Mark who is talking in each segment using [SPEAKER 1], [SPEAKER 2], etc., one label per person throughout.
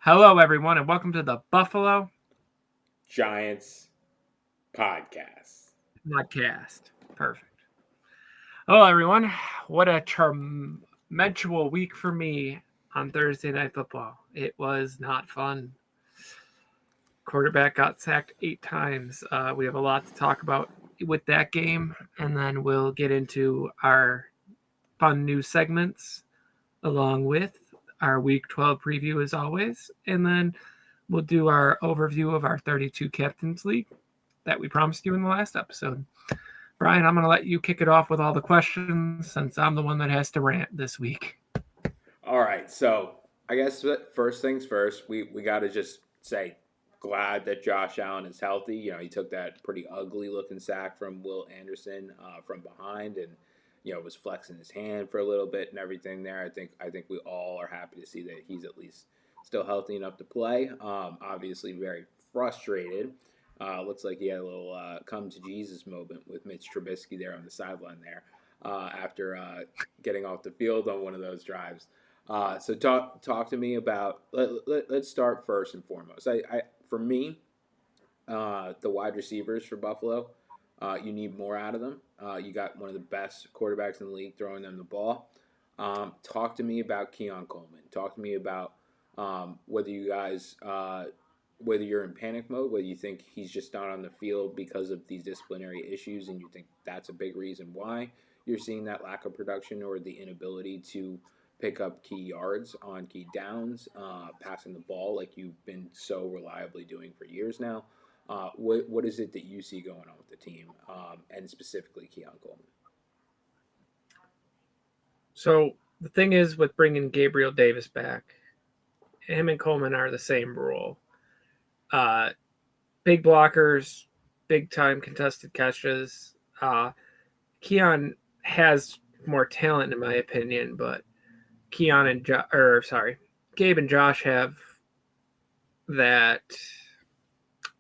[SPEAKER 1] Hello, everyone, and welcome to the Buffalo
[SPEAKER 2] Giants podcast.
[SPEAKER 1] Podcast. Perfect. Hello, everyone. What a tumultuous week for me on Thursday Night Football. It was not fun. Quarterback got sacked 8 times. We have a lot to talk about with that game, and then we'll get into our fun new segments along with our Week 12 preview as always, and then we'll do our overview of our 32 Captains League that we promised you in the last episode. Brian, I'm going to let you kick it off with all the questions since I'm the one that has to rant this week.
[SPEAKER 2] All right, so I guess first things first, we got to just say glad that Josh Allen is healthy. You know, he took that pretty ugly looking sack from Will Anderson from behind, and was flexing his hand for a little bit and everything there. I think we all are happy to see that he's at least still healthy enough to play. Obviously, very frustrated. Looks like he had a little come to Jesus moment with Mitch Trubisky there on the sideline there after getting off the field on one of those drives. So talk to me about. Let's start first and foremost. For me, the wide receivers for Buffalo, you need more out of them. You got one of the best quarterbacks in the league throwing them the ball. Talk to me about Keon Coleman. Talk to me about whether you guys, whether you're in panic mode, whether you think he's just not on the field because of these disciplinary issues, and you think that's a big reason why you're seeing that lack of production or the inability to pick up key yards on key downs, passing the ball like you've been so reliably doing for years now. What is it that you see going on with the team, and specifically Keon Coleman?
[SPEAKER 1] So the thing is with bringing Gabriel Davis back, him and Coleman are the same role. Big blockers, big time contested catches. Keon has more talent in my opinion, but Gabe and Josh have that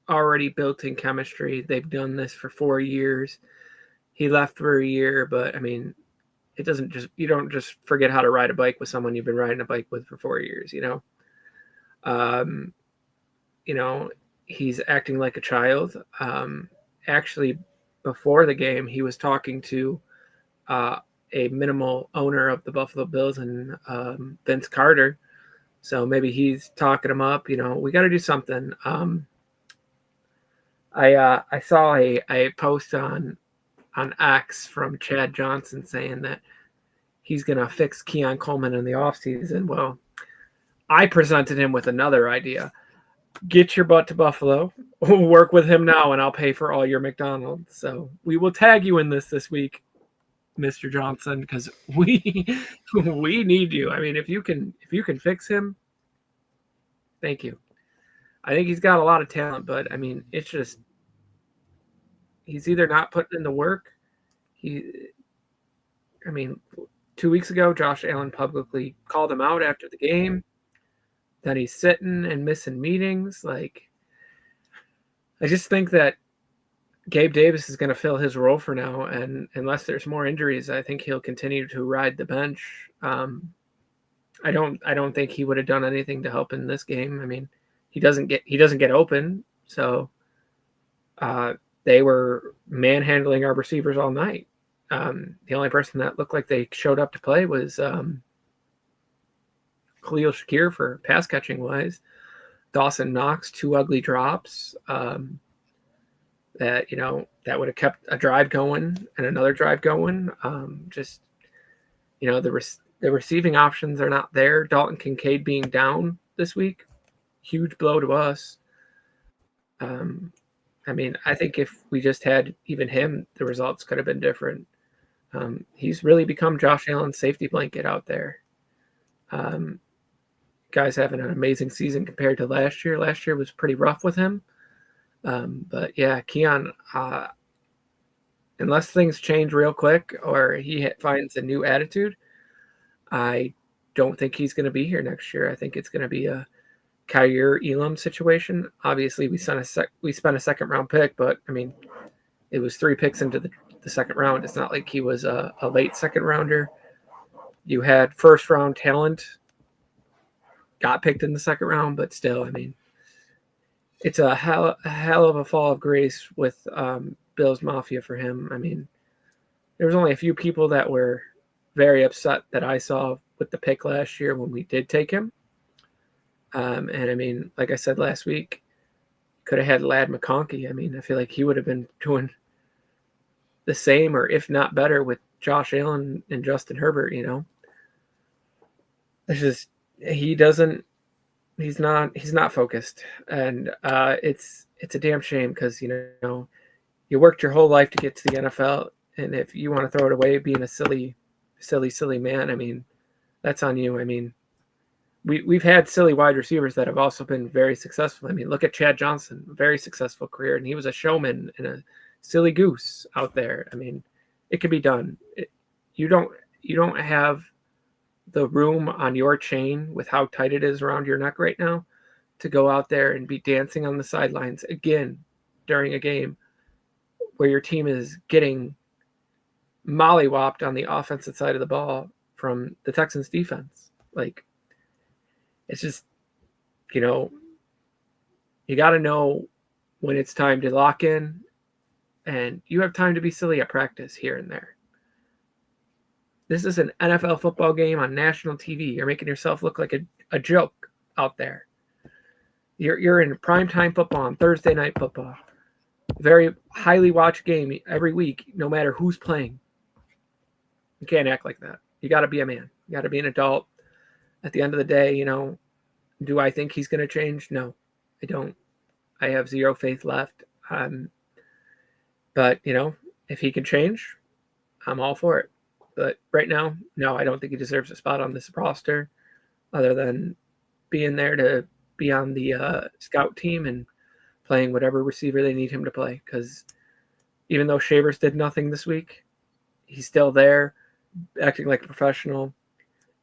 [SPEAKER 1] already built-in chemistry. They've done this for 4 years. He left for a year, but I mean, you don't just forget how to ride a bike with someone you've been riding a bike with for 4 years, he's acting like a child. Actually, before the game, he was talking to a minimal owner of the Buffalo Bills and Vince Carter. So maybe he's talking him up. We got to do something. I saw a post on X from Chad Johnson saying that he's going to fix Keon Coleman in the offseason. Well, I presented him with another idea. Get your butt to Buffalo, work with him now, and I'll pay for all your McDonald's. So we will tag you in this week, Mr. Johnson, because we need you. I mean, if you can fix him, thank you. I think he's got a lot of talent, but I mean, it's just he's either not putting in the work. 2 weeks ago, Josh Allen publicly called him out after the game. Then he's sitting and missing meetings. Like, I just think that Gabe Davis is going to fill his role for now, and unless there's more injuries, I think he'll continue to ride the bench. I don't think he would have done anything to help in this game. I mean, he doesn't get open, so they were manhandling our receivers all night. The only person that looked like they showed up to play was Khalil Shakir for pass catching wise. Dawson Knox, 2 ugly drops. That would have kept a drive going and another drive going. The receiving options are not there. Dalton Kincaid being down this week, huge blow to us. I think if we just had even him, the results could have been different. He's really become Josh Allen's safety blanket out there. Guy's having an amazing season compared to last year. Last year was pretty rough with him. But yeah, Keon, unless things change real quick or he finds a new attitude, I don't think he's going to be here next year. I think it's going to be a Kyer Elam situation. Obviously, we spent a second round pick, but I mean, it was 3 picks into the second round. It's not like he was a late second rounder. You had first round talent got picked in the second round, but still, I mean, it's a hell of a fall of grace with Bills Mafia for him. I mean, there was only a few people that were very upset that I saw with the pick last year when we did take him. And I mean, like I said last week, could have had Lad McConkey. I mean, I feel like he would have been doing the same or if not better with Josh Allen and Justin Herbert, you know. It's just he's not focused. And it's a damn shame because, you know, you worked your whole life to get to the NFL, and if you want to throw it away being a silly man, I mean, that's on you. I mean, we've had silly wide receivers that have also been very successful. I mean, look at Chad Johnson, very successful career, and he was a showman and a silly goose out there. I mean, it can be done. You don't have the room on your chain with how tight it is around your neck right now to go out there and be dancing on the sidelines again during a game where your team is getting mollywopped on the offensive side of the ball from the Texans defense. Like, it's just, you know, you got to know when it's time to lock in, and you have time to be silly at practice here and there. This is an NFL football game on national TV. You're making yourself look like a joke out there. You're in primetime football on Thursday night football. Very highly watched game every week, no matter who's playing. You can't act like that. You got to be a man. You got to be an adult. At the end of the day, you know, do I think he's going to change? No, I don't. I have zero faith left. But, you know, if he can change, I'm all for it. But right now, no, I don't think he deserves a spot on this roster other than being there to be on the scout team and playing whatever receiver they need him to play. Because even though Shavers did nothing this week, he's still there, acting like a professional,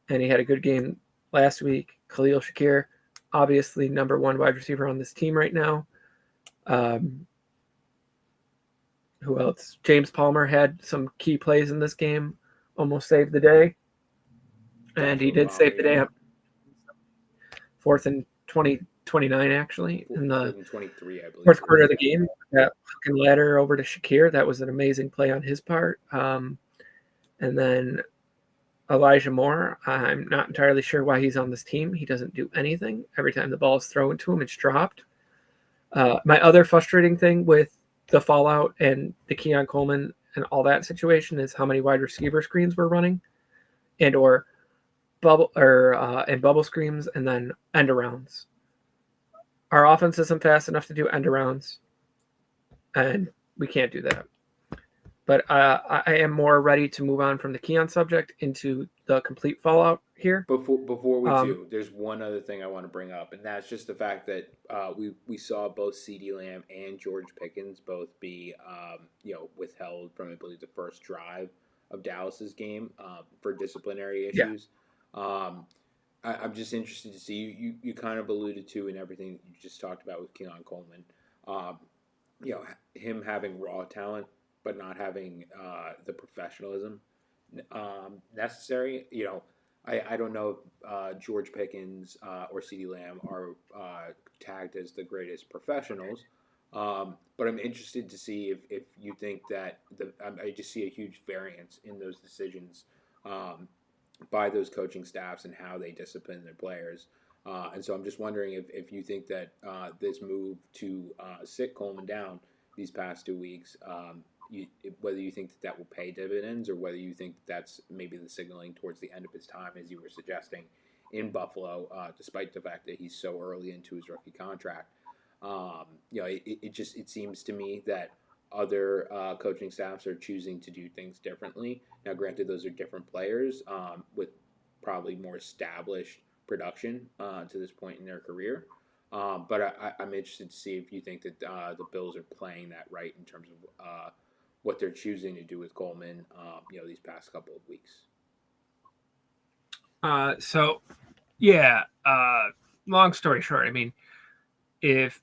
[SPEAKER 1] and he had a good game last week. Khalil Shakir, obviously number one wide receiver on this team right now. Who else? James Palmer had some key plays in this game, almost saved the day. And he did save the day up 4th and 29, actually, in the
[SPEAKER 2] 23, I believe.
[SPEAKER 1] fourth quarter of the game. That fucking ladder over to Shakir, that was an amazing play on his part. And then Elijah Moore, I'm not entirely sure why he's on this team. He doesn't do anything. Every time the ball is thrown to him, it's dropped. My other frustrating thing with the fallout and the Keon Coleman and all that situation is how many wide receiver screens we're running, and or bubble screens, and then end arounds. Our offense isn't fast enough to do end arounds, and we can't do that. But I am more ready to move on from the Keon subject into the complete fallout here.
[SPEAKER 2] Before we do, there's one other thing I want to bring up, and that's just the fact that we saw both CeeDee Lamb and George Pickens both be withheld from, I believe, the first drive of Dallas's game for disciplinary issues. Yeah. I'm just interested to see, you kind of alluded to in everything you just talked about with Keon Coleman, him having raw talent but not having the professionalism necessary. You know, I don't know if George Pickens or CeeDee Lamb are tagged as the greatest professionals, but I'm interested to see if you think that I just see a huge variance in those decisions by those coaching staffs and how they discipline their players. And so I'm just wondering if you think that this move to sit Coleman down these past 2 weeks, whether you think that will pay dividends, or whether you think that's maybe the signaling towards the end of his time, as you were suggesting, in Buffalo, despite the fact that he's so early into his rookie contract. It seems to me that other coaching staffs are choosing to do things differently. Now, granted, those are different players with probably more established production to this point in their career. But I'm interested to see if you think that the Bills are playing that right in terms of what they're choosing to do with Coleman, these past couple of weeks.
[SPEAKER 1] Long story short, I mean, if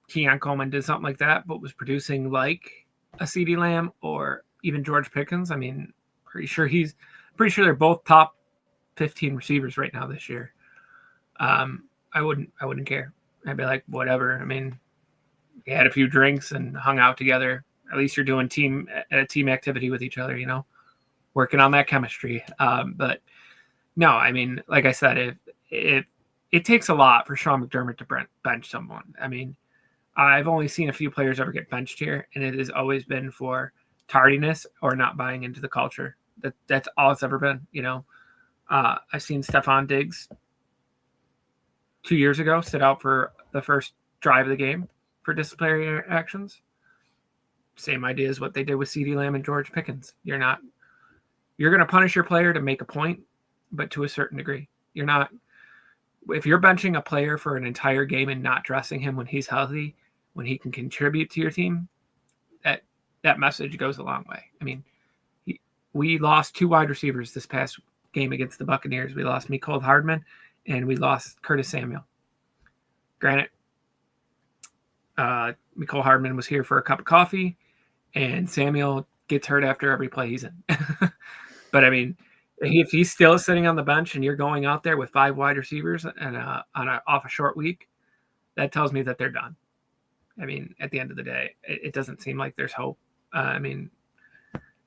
[SPEAKER 1] Keon Coleman did something like that, but was producing like a CeeDee Lamb or even George Pickens, I mean, pretty sure they're both top 15 receivers right now this year. I wouldn't care. I'd be like, whatever. I mean, you had a few drinks and hung out together. At least you're doing team activity with each other, working on that chemistry. But no, I mean, like I said, it takes a lot for Sean McDermott to bench someone. I mean, I've only seen a few players ever get benched here, and it has always been for tardiness or not buying into the culture. That's all it's ever been. I've seen Stephon Diggs 2 years ago sit out for the first drive of the game for disciplinary actions. Same idea as what they did with CeeDee Lamb and George Pickens. You're going to punish your player to make a point, but to a certain degree. If you're benching a player for an entire game and not dressing him when he's healthy, when he can contribute to your team, that message goes a long way. I mean, we lost 2 wide receivers this past game against the Buccaneers. We lost Mecole Hardman and we lost Curtis Samuel. Granted, Mecole Hardman was here for a cup of coffee, and Samuel gets hurt after every play he's in. But I mean, if he's still sitting on the bench and you're going out there with 5 wide receivers and off a short week, that tells me that they're done. I mean, at the end of the day, it doesn't seem like there's hope. I mean,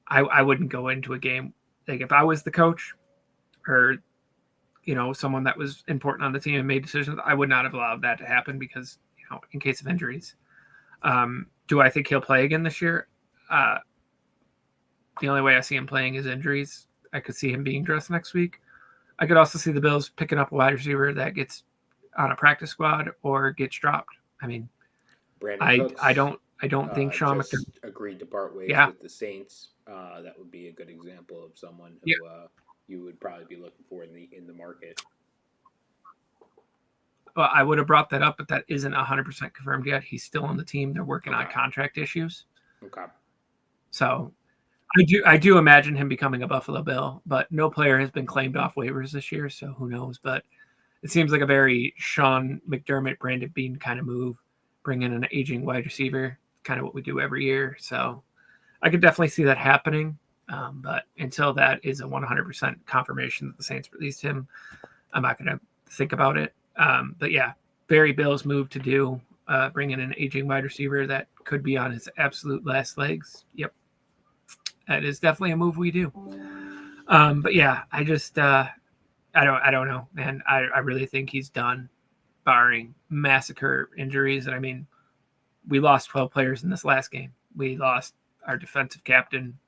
[SPEAKER 1] I wouldn't go into a game like if I was the coach or someone that was important on the team and made decisions. I would not have allowed that to happen because in case of injuries. Do I think he'll play again this year? The only way I see him playing is injuries. I could see him being dressed next week. I could also see the Bills picking up a wide receiver that gets on a practice squad or gets dropped. I mean, I don't think Sean McDermott
[SPEAKER 2] agreed to part ways with the Saints. That would be a good example of someone who you would probably be looking for in the market.
[SPEAKER 1] Well, I would have brought that up, but that isn't 100% confirmed yet. He's still on the team. They're working on contract issues.
[SPEAKER 2] Okay.
[SPEAKER 1] So I do imagine him becoming a Buffalo Bill, but no player has been claimed off waivers this year, so who knows? But it seems like a very Sean McDermott, Brandon Beane kind of move, bring in an aging wide receiver, kind of what we do every year. So I could definitely see that happening. But until that is a 100% confirmation that the Saints released him, I'm not going to think about it. But yeah, very Bills move to do, bring in an aging wide receiver that could be on his absolute last legs. Yep. That is definitely a move we do. But yeah, I just, I don't know, man. I really think he's done, barring massacre injuries. And I mean, we lost 12 players in this last game. We lost our defensive captain.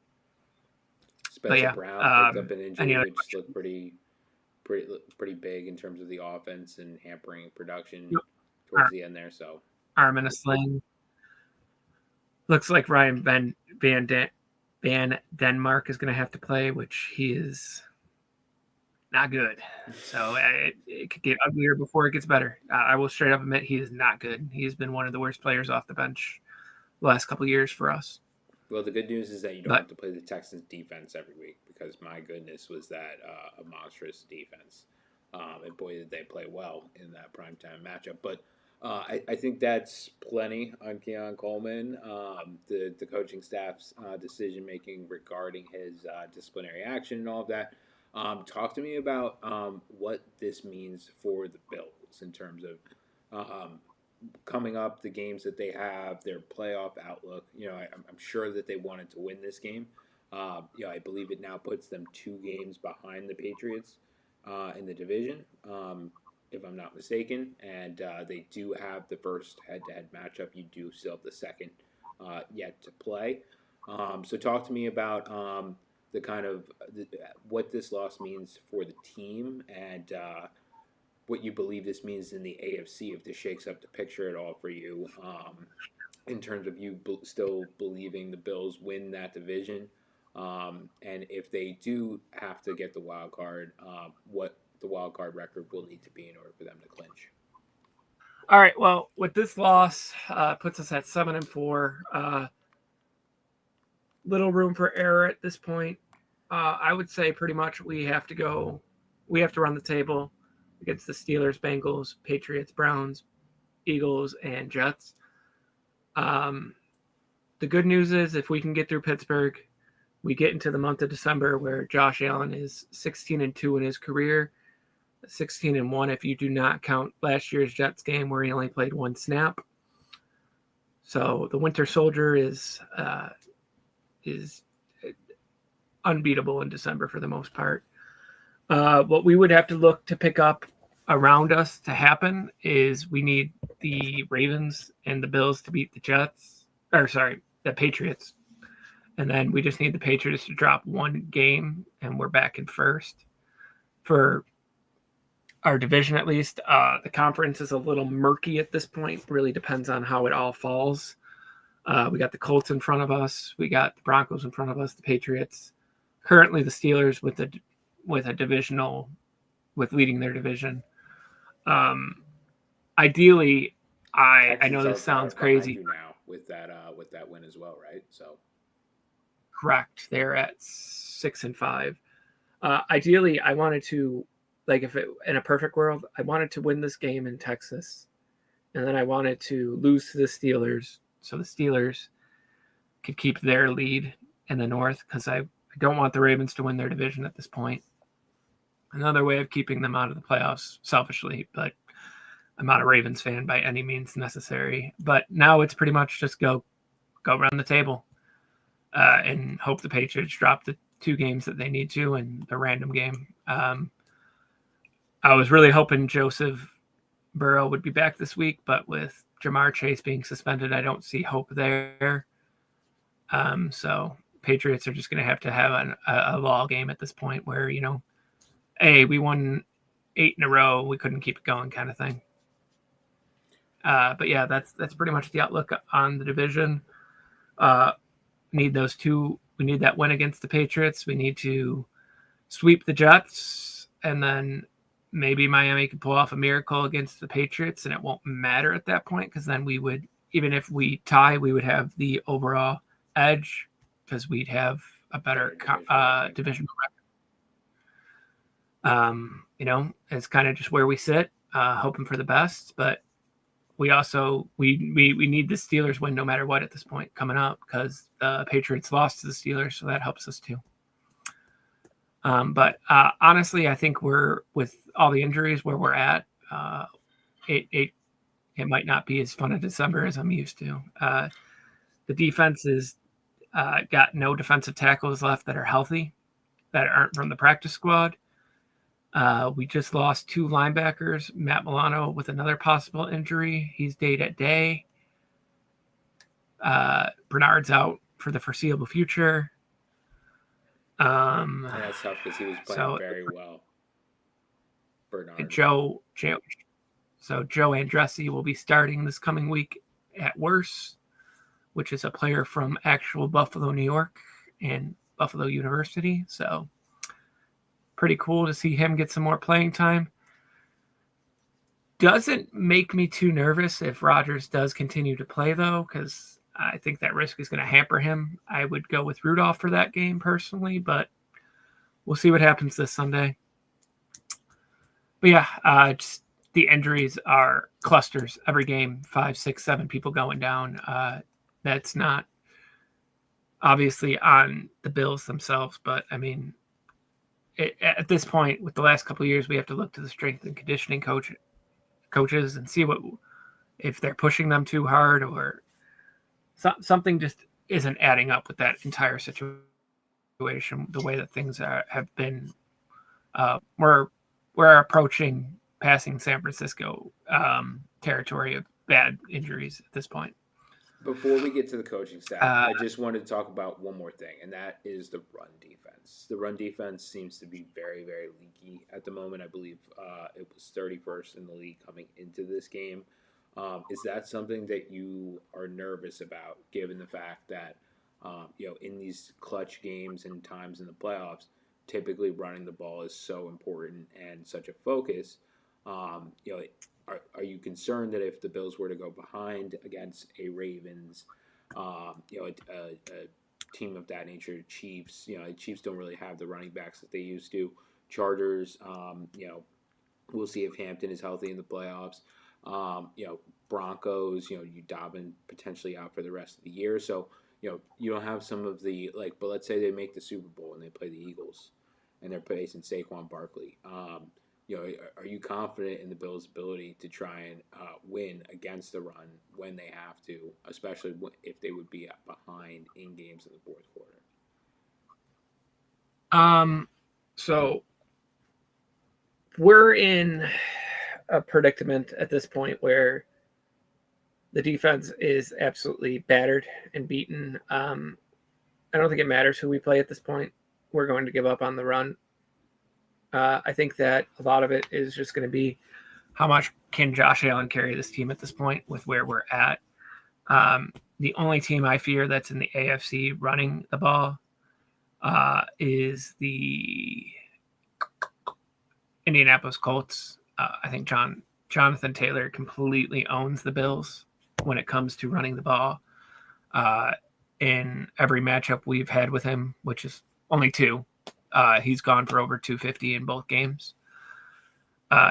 [SPEAKER 2] Spencer Brown picked up an injury, which looked pretty big in terms of the offense and hampering production towards the end there. So
[SPEAKER 1] arm in a sling. Looks like Ryan Van Denmark is going to have to play, which he is not good. So it could get uglier before it gets better. I will straight up admit he is not good. He has been one of the worst players off the bench the last couple of years for us.
[SPEAKER 2] Well, the good news is that you don't have to play the Texans defense every week because my goodness was that a monstrous defense. And boy, did they play well in that primetime matchup. But I think that's plenty on Keon Coleman. The coaching staff's decision-making regarding his disciplinary action and all of that. Talk to me about what this means for the Bills in terms of coming up, the games that they have, their playoff outlook. I'm sure that they wanted to win this game. I believe it now puts them 2 games behind the Patriots in the division, if I'm not mistaken. And they do have the first head-to-head matchup. You do still have the second yet to play. So talk to me about the kind of what this loss means for the team and what you believe this means in the AFC, if this shakes up the picture at all for you, in terms of you still believing the Bills win that division, and if they do have to get the wild card, what the wild card record will need to be in order for them to clinch.
[SPEAKER 1] All right. Well, with this loss, puts us at 7-4. Little room for error at this point. I would say pretty much we have to run the table against the Steelers, Bengals, Patriots, Browns, Eagles, and Jets. The good news is if we can get through Pittsburgh, we get into the month of December where Josh Allen is 16-2 in his career. 16-1 if you do not count last year's Jets game where he only played one snap. So the Winter Soldier is unbeatable in December for the most part. What we would have to look to pick up around us to happen is we need the Ravens and the Bills to beat the the Patriots. And then we just need the Patriots to drop one game and we're back in first. For our division, at least, the conference is a little murky at this point. Really depends on how it all falls. We got the Colts in front of us. We got the Broncos in front of us, the Patriots. Currently, the Steelers with leading their division. Ideally, I know this sounds crazy.
[SPEAKER 2] You now with that win as well, right? So
[SPEAKER 1] correct, they're at 6-5. Ideally, I wanted to, if it in a perfect world, I wanted to win this game in Texas, and then I wanted to lose to the Steelers, so the Steelers could keep their lead in the North, because I don't want the Ravens to win their division at this point. Another way of keeping them out of the playoffs, selfishly, but I'm not a Ravens fan by any means necessary. But now it's pretty much just go run the table and hope the Patriots drop the 2 games that they need to in the random game. I was really hoping Joseph Burrow would be back this week, but with Jamar Chase being suspended, I don't see hope there. So Patriots are just going to have a law game at this point where, hey, we won 8 in a row, we couldn't keep it going kind of thing. But yeah, that's pretty much the outlook on the division. Need those 2. We need that win against the Patriots. We need to sweep the Jets, and then maybe Miami could pull off a miracle against the Patriots, and it won't matter at that point, because then we would, even if we tie, we would have the overall edge because we'd have a better divisional record. It's kind of just where we sit, hoping for the best, but we also we need the Steelers win no matter what at this point coming up, because the Patriots lost to the Steelers, so that helps us too. But honestly, I think we're, with all the injuries where we're at, it might not be as fun a December as I'm used to. The defense is got no defensive tackles left that are healthy, that aren't from the practice squad. We just lost 2 linebackers, Matt Milano with another possible injury. He's day-to-day. Bernard's out for the foreseeable future.
[SPEAKER 2] And that's tough because he was playing very well. Bernard.
[SPEAKER 1] Joe Andressi will be starting this coming week at worst, which is a player from actual Buffalo, New York, and Buffalo University. So pretty cool to see him get some more playing time. Doesn't make me too nervous if Rodgers does continue to play, though, because I think that risk is going to hamper him. I would go with Rudolph for that game personally, but we'll see what happens this Sunday. But yeah, just the injuries are clusters every game, 5, 6, 7 people going down. That's not obviously on the Bills themselves, but I mean, at this point, with the last couple of years, we have to look to the strength and conditioning coaches and see if they're pushing them too hard, or something just isn't adding up with that entire situation. The way that things have been, we're approaching passing San Francisco territory of bad injuries at this point.
[SPEAKER 2] Before we get to the coaching staff, I just wanted to talk about one more thing, and that is the run defense. The run defense seems to be very, very leaky at the moment. I believe it was 31st in the league coming into this game. Is that something that you are nervous about, given the fact that, in these clutch games and times in the playoffs, typically running the ball is so important and such a focus? Are you concerned that if the Bills were to go behind against a Ravens, a team of that nature, Chiefs, Chiefs don't really have the running backs that they used to. Chargers, we'll see if Hampton is healthy in the playoffs. Broncos, you Dobbin potentially out for the rest of the year. So, you don't have some of the, but let's say they make the Super Bowl and they play the Eagles and they're facing Saquon Barkley. are you confident in the Bills' ability to try and win against the run when they have to, especially if they would be behind in games in the fourth quarter?
[SPEAKER 1] So we're in a predicament at this point where the defense is absolutely battered and beaten. I don't think it matters who we play at this point. We're going to give up on the run. I think that a lot of it is just going to be how much can Josh Allen carry this team at this point with where we're at. The only team I fear that's in the AFC running the ball is the Indianapolis Colts. I think Jonathan Taylor completely owns the Bills when it comes to running the ball. In every matchup we've had with him, which is only 2, he's gone for over 250 in both games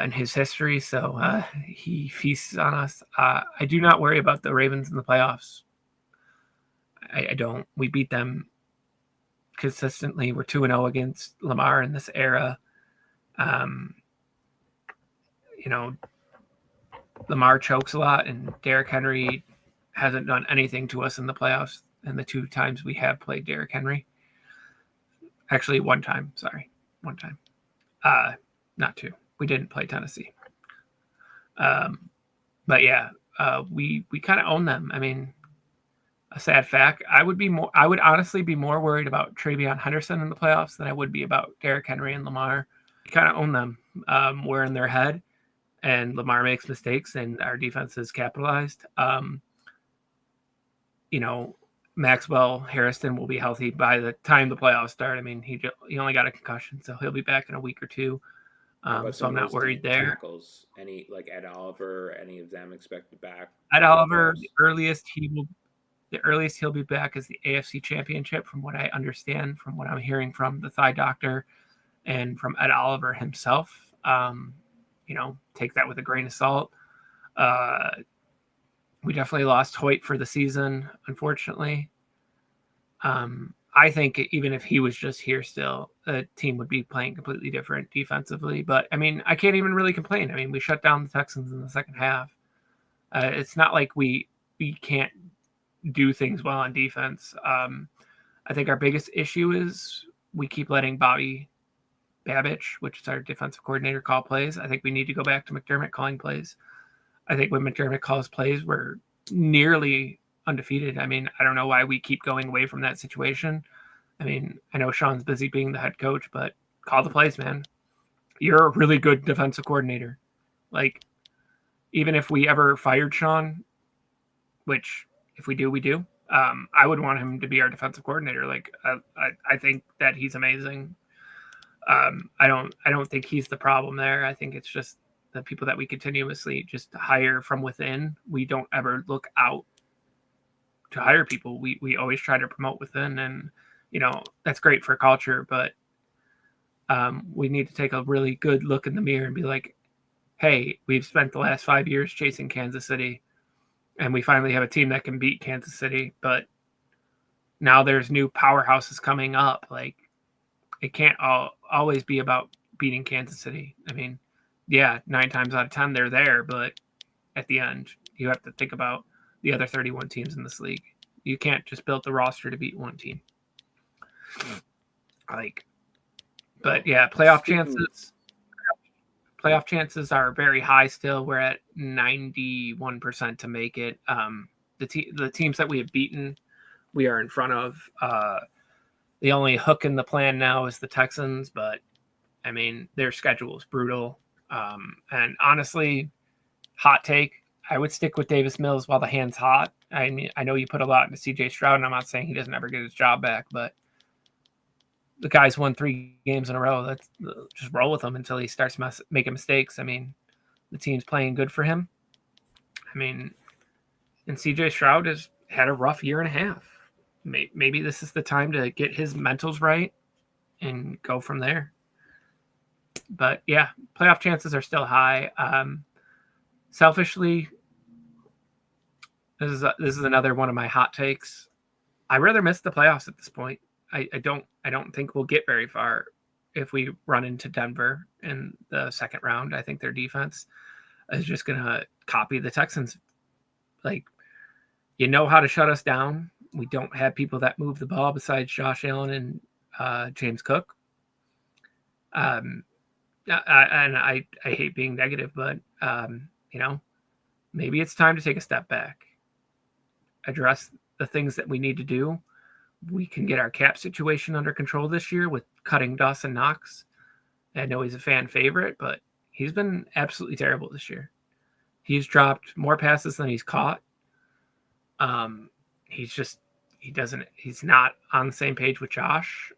[SPEAKER 1] in his history. So he feasts on us. I do not worry about the Ravens in the playoffs. I don't. We beat them consistently. We're 2-0 against Lamar in this era. Lamar chokes a lot, and Derrick Henry hasn't done anything to us in the playoffs. And the 2 times we have played Derrick Henry, actually 1 time. Sorry, 1 time. Not 2. We didn't play Tennessee. But yeah, we kind of own them. I mean, a sad fact. I would honestly be more worried about Travion Henderson in the playoffs than I would be about Derrick Henry and Lamar. We kind of own them. We're in their head, and Lamar makes mistakes, and our defense is capitalized. Maxwell Harrison will be healthy by the time the playoffs start. I mean, he only got a concussion, so he'll be back in a week or 2. So I'm not worried there.
[SPEAKER 2] Tackles, any like Ed Oliver, any of them expected back?
[SPEAKER 1] Ed Oliver, the earliest he'll be back is the AFC Championship, from what I understand, from what I'm hearing from the thigh doctor and from Ed Oliver himself. Take that with a grain of salt. We definitely lost Hoyt for the season, unfortunately. I think even if he was just here still, the team would be playing completely different defensively. But, I mean, I can't even really complain. I mean, we shut down the Texans in the second half. It's not like we can't do things well on defense. I think our biggest issue is we keep letting Bobby Babich, which is our defensive coordinator, call plays. I think we need to go back to McDermott calling plays. I think when McDermott calls plays, we're nearly undefeated. I mean, I don't know why we keep going away from that situation. I mean, I know Sean's busy being the head coach, but call the plays, man. You're a really good defensive coordinator. Like, even if we ever fired Sean, which if we do, we do, I would want him to be our defensive coordinator. Like, I think that he's amazing. I don't think he's the problem there. I think it's just the people that we continuously just hire from within. We don't ever look out to hire people. We always try to promote within, and that's great for culture, but we need to take a really good look in the mirror and be like, hey, we've spent the last 5 years chasing Kansas City, and we finally have a team that can beat Kansas City, but now there's new powerhouses coming up. Like, it can't always be about beating Kansas City. I mean, yeah, 9 times out of 10 they're there, but at the end, you have to think about the other 31 teams in this league. You can't just build the roster to beat one team. But yeah, playoff chances are very high still. We're at 91% to make it. The teams that we have beaten, we are in front of. The only hook in the plan now is the Texans, but I mean, their schedule is brutal. And honestly, hot take, I would stick with Davis Mills while the hand's hot. I mean, I know you put a lot into CJ Stroud, and I'm not saying he doesn't ever get his job back, but the guy's won 3 games in a row. Let's just roll with him until he starts making mistakes. I mean, the team's playing good for him. I mean, and CJ Stroud has had a rough year and a half. Maybe this is the time to get his mentals right and go from there. But yeah, playoff chances are still high. Selfishly, this is another one of my hot takes. I'd rather miss the playoffs at this point. I don't think we'll get very far. if we run into Denver in the second round. I think their defense is just going to copy the Texans. Like, you know how to shut us down. We don't have people that move the ball besides Josh Allen and James Cook. I hate being negative, but maybe it's time to take a step back, address the things that we need to do. We can get our cap situation under control this year with cutting Dawson Knox. I know he's a fan favorite, but he's been absolutely terrible this year. He's dropped more passes than he's caught. He's not on the same page with Josh.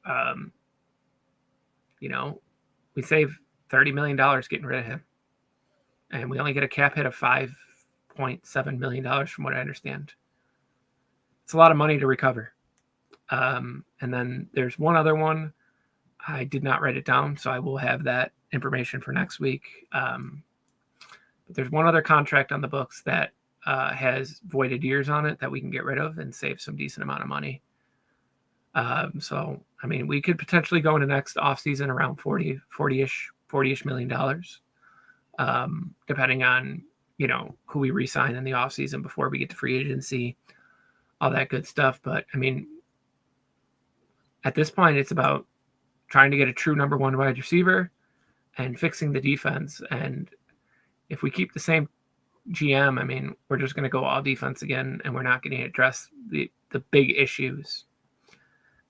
[SPEAKER 1] We save $30 million getting rid of him. And we only get a cap hit of $5.7 million from what I understand. It's a lot of money to recover. And then there's one other one. I did not write it down, so I will have that information for next week. But there's one other contract on the books that has voided years on it that we can get rid of and save some decent amount of money. We could potentially go into next offseason around $40-ish million, depending on, who we re-sign in the offseason before we get to free agency, all that good stuff. But, at this point, it's about trying to get a true number one wide receiver and fixing the defense. And if we keep the same GM, we're just going to go all defense again, and we're not going to address the big issues.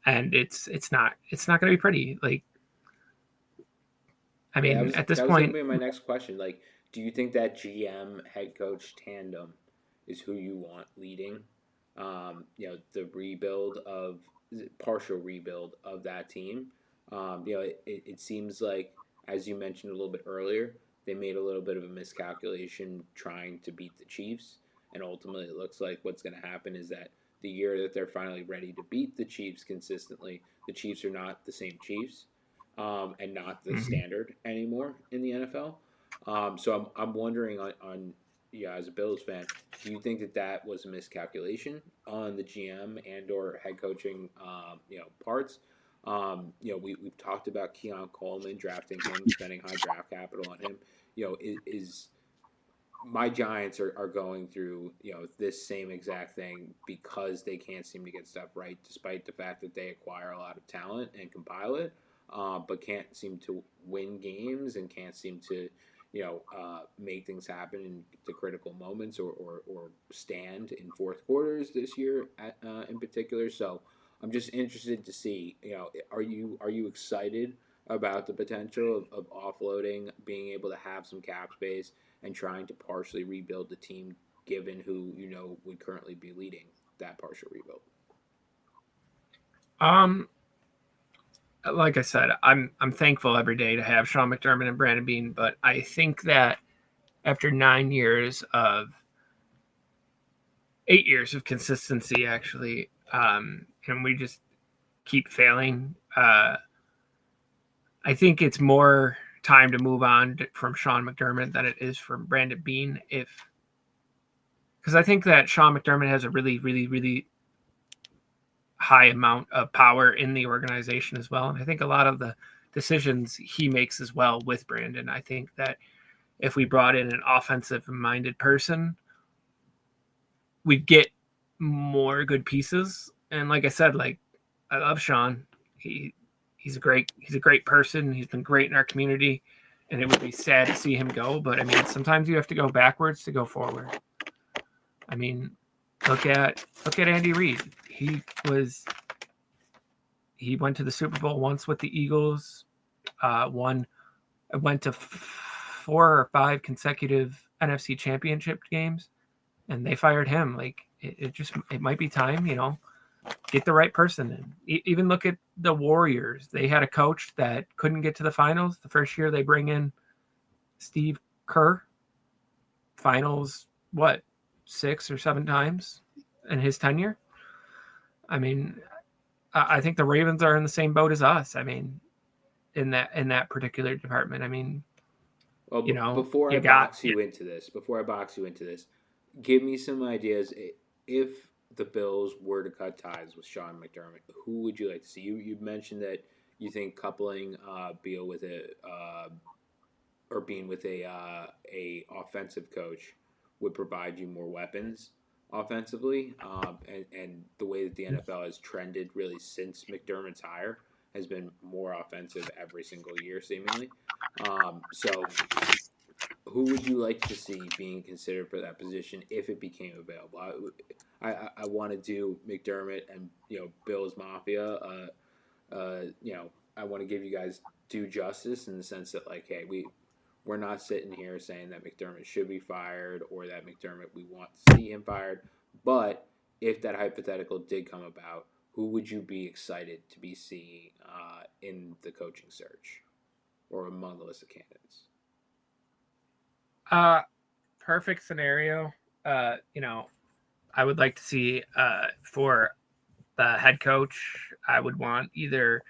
[SPEAKER 1] And it's not going to be pretty. At this
[SPEAKER 2] that was
[SPEAKER 1] point,
[SPEAKER 2] going to be my next question. Like, do you think that GM head coach tandem is who you want leading? The partial rebuild of that team. It seems like, as you mentioned a little bit earlier, they made a little bit of a miscalculation trying to beat the Chiefs, and ultimately it looks like what's going to happen is that the year that they're finally ready to beat the Chiefs consistently, the Chiefs are not the same Chiefs, and not the standard anymore in the NFL. So I'm wondering as a Bills fan, do you think that was a miscalculation on the GM and or head coaching parts? We've talked about Keon Coleman, drafting him, spending high draft capital on him. Is my Giants are going through this same exact thing because they can't seem to get stuff right, despite the fact that they acquire a lot of talent and compile it, but can't seem to win games and can't seem to make things happen in the critical moments or stand in fourth quarters this year in particular. So I'm just interested to see, are you excited about the potential of offloading, being able to have some cap space and trying to partially rebuild the team, given who would currently be leading that partial rebuild?
[SPEAKER 1] Like I said, I'm thankful every day to have Sean McDermott and Brandon Beane, but I think that after 8 years of consistency, actually, and we just keep failing, I think it's more time to move on from Sean McDermott than it is from Brandon Beane. Because I think that Sean McDermott has a really, really, really high amount of power in the organization as well. And I think a lot of the decisions he makes as well with Brandon, I think that if we brought in an offensive-minded person, we'd get more good pieces. And like I said, I love Sean. He's a great person. He's been great in our community, and it would be sad to see him go. But sometimes you have to go backwards to go forward. Look at Andy Reid. He went to the Super Bowl once with the Eagles. Went to 4 or 5 consecutive NFC Championship games, and they fired him. It might be time, get the right person in. Even look at the Warriors. They had a coach that couldn't get to the finals. The first year they bring in Steve Kerr. Finals, 6 or 7 times in his tenure. I think the Ravens are in the same boat as us. In that particular department.
[SPEAKER 2] Before I box you into this, give me some ideas. If the Bills were to cut ties with Sean McDermott, who would you like to see? You mentioned that you think coupling Beal with or being with a offensive coach would provide you more weapons offensively, and the way that the NFL has trended really since McDermott's hire has been more offensive every single year seemingly. So who would you like to see being considered for that position if it became available? I want to do McDermott and Bill's Mafia. I want to give you guys due justice in the sense that like, hey, we're not sitting here saying that McDermott should be fired or that McDermott we want to see him fired. But if that hypothetical did come about, who would you be excited to be seeing in the coaching search or among the list of candidates?
[SPEAKER 1] Perfect scenario. I would like to see for the head coach, I would want either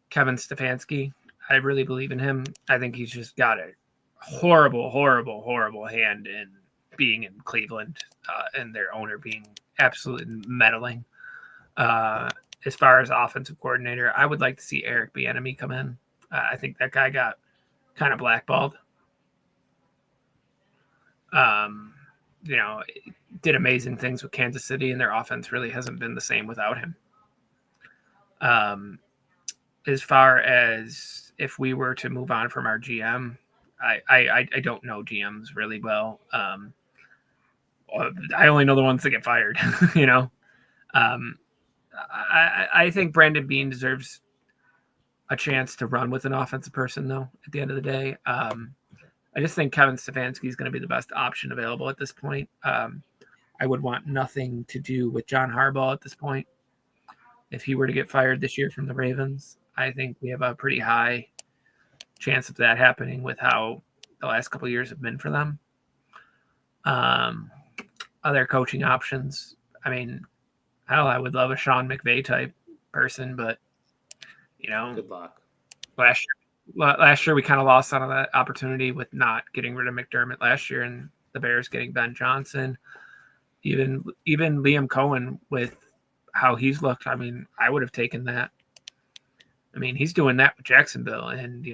[SPEAKER 1] Kevin Stefanski. I really believe in him. I think he's just got a horrible, horrible, horrible hand in being in Cleveland and their owner being absolutely meddling. As far as offensive coordinator, I would like to see Eric Bieniemy come in. I think that guy got kind of blackballed. You know, did amazing things with Kansas City, and their offense really hasn't been the same without him. As far as if we were to move on from our GM, I don't know GMs really well. I only know the ones that get fired, you know. Um, I think Brandon Beane deserves a chance to run with an offensive person, though, at the end of the day. I just think Kevin Stefanski is going to be the best option available at this point. I would want nothing to do with John Harbaugh at this point. If he were to get fired this year from the Ravens, I think we have a pretty high chance of that happening with how the last couple of years have been for them. Other coaching options, I mean, hell, I would love a Sean McVay type person, but
[SPEAKER 2] good luck.
[SPEAKER 1] Last year we kind of lost out on that opportunity with not getting rid of McDermott last year, and the Bears getting Ben Johnson. Even Liam Cohen with how he's looked. I mean, I would have taken that. I mean, he's doing that with Jacksonville, and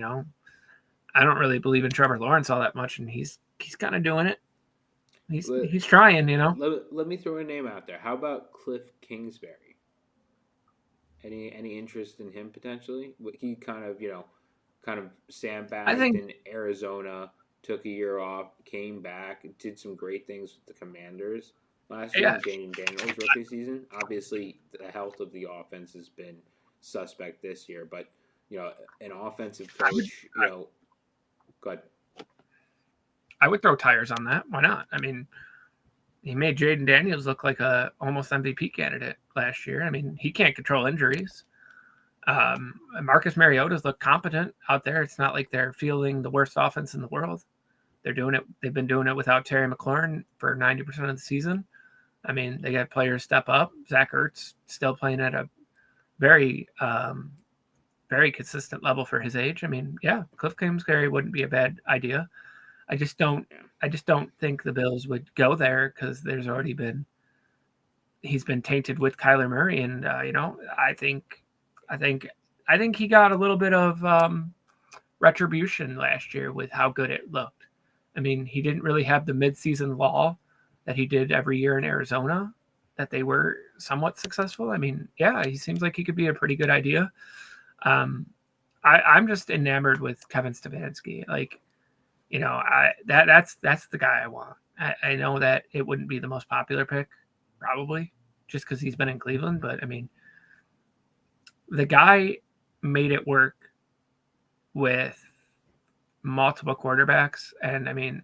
[SPEAKER 1] I don't really believe in Trevor Lawrence all that much, and he's kind of doing it. He's trying,
[SPEAKER 2] Let me throw a name out there. How about Cliff Kingsbury? Any interest in him potentially? He kind of sandbagged in Arizona, took a year off, came back, did some great things with the Commanders last year in Jaden Daniels' rookie season. Obviously, the health of the offense has been suspect this year, but an offensive coach, go ahead.
[SPEAKER 1] I would throw tires on that. Why not? I mean, he made Jaden Daniels look like a almost MVP candidate last year. I mean, he can't control injuries. Marcus Mariota's look competent out there. It's not like they're fielding the worst offense in the world. They're doing it. They've been doing it without Terry McLaurin for 90% of the season. I mean, they got players step up. Zach Ertz still playing at a very, very consistent level for his age. I mean, yeah, Cliff Kingsbury wouldn't be a bad idea. I just don't think the Bills would go there because he's been tainted with Kyler Murray, and I think he got a little bit of retribution last year with how good it looked. I mean, he didn't really have the midseason lull that he did every year in Arizona, that they were somewhat successful. I mean, yeah, he seems like he could be a pretty good idea. I'm just enamored with Kevin Stefanski. Like, that's the guy I want. I know that it wouldn't be the most popular pick, probably, just because he's been in Cleveland. But I mean, the guy made it work with multiple quarterbacks, and I mean,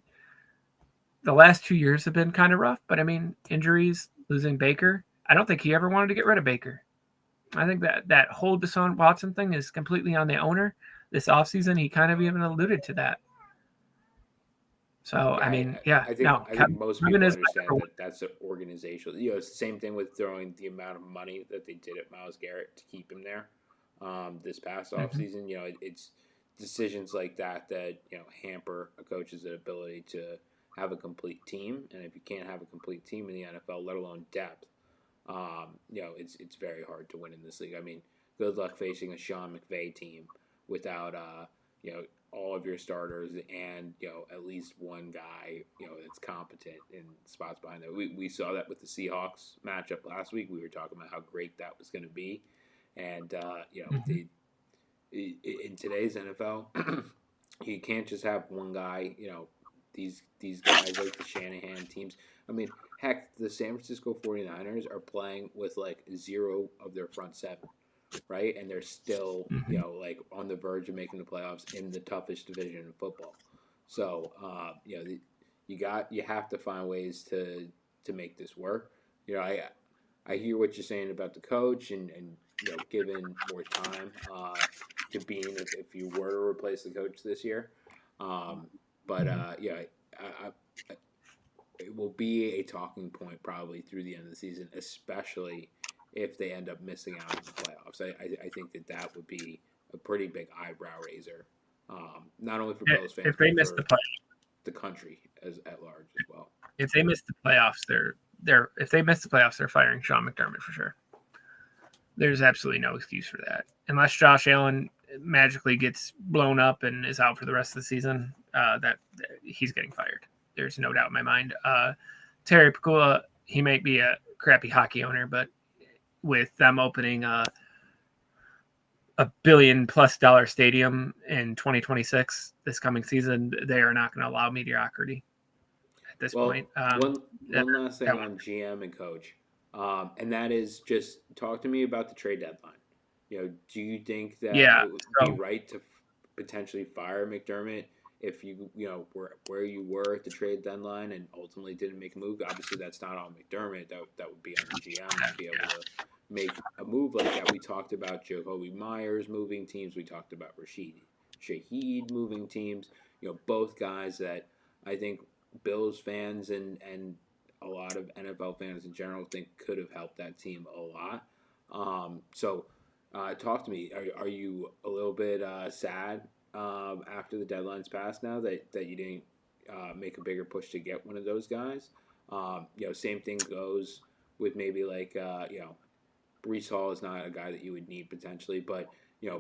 [SPEAKER 1] the last 2 years have been kind of rough. But I mean, injuries, losing Baker. I don't think he ever wanted to get rid of Baker. I think that whole Deshaun Watson thing is completely on the owner. This offseason, he kind of even alluded to that. So,
[SPEAKER 2] yeah,
[SPEAKER 1] I mean,
[SPEAKER 2] I think most people understand that that's an organizational. It's the same thing with throwing the amount of money that they did at Myles Garrett to keep him there this past offseason. It's decisions like that hamper a coach's ability to have a complete team. And if you can't have a complete team in the NFL, let alone depth, it's very hard to win in this league. I mean, good luck facing a Sean McVay team without all of your starters and at least one guy that's competent in spots behind that. We saw that with the Seahawks matchup last week. We were talking about how great that was going to be, and in today's NFL, you can't just have one guy. These guys like the Shanahan teams. I mean, heck, the San Francisco 49ers are playing with like 0 of their front 7, right? And they're still, like on the verge of making the playoffs in the toughest division in football. So, you have to find ways to make this work. I hear what you're saying about the coach and given more time to Bean if you were to replace the coach this year. It will be a talking point probably through the end of the season, especially if they end up missing out on the playoffs. I think that would be a pretty big eyebrow raiser, not only for Bills fans,
[SPEAKER 1] if they
[SPEAKER 2] but
[SPEAKER 1] miss
[SPEAKER 2] for
[SPEAKER 1] the playoffs,
[SPEAKER 2] the country at large as well.
[SPEAKER 1] If they miss the playoffs, they're firing Sean McDermott for sure. There's absolutely no excuse for that, unless Josh Allen magically gets blown up and is out for the rest of the season. That he's getting fired. There's no doubt in my mind. Terry Pegula, he might be a crappy hockey owner, but with them opening a $1 billion+ stadium in 2026, this coming season, they are not going to allow mediocrity at this point.
[SPEAKER 2] One last thing on GM and coach, and that is just talk to me about the trade deadline. Do you think that it would be right to potentially fire McDermott if you were where you were at the trade deadline and ultimately didn't make a move? Obviously, that's not on McDermott. That would be on the GM to be able to make a move like that. We talked about Jacoby Myers moving teams. We talked about Rashid Shaheed moving teams. Both guys that I think Bills fans and a lot of NFL fans in general think could have helped that team a lot. Talk to me. Are you a little bit sad after the deadline's passed now that you didn't make a bigger push to get one of those guys? Same thing goes with maybe like Breece Hall is not a guy that you would need potentially, but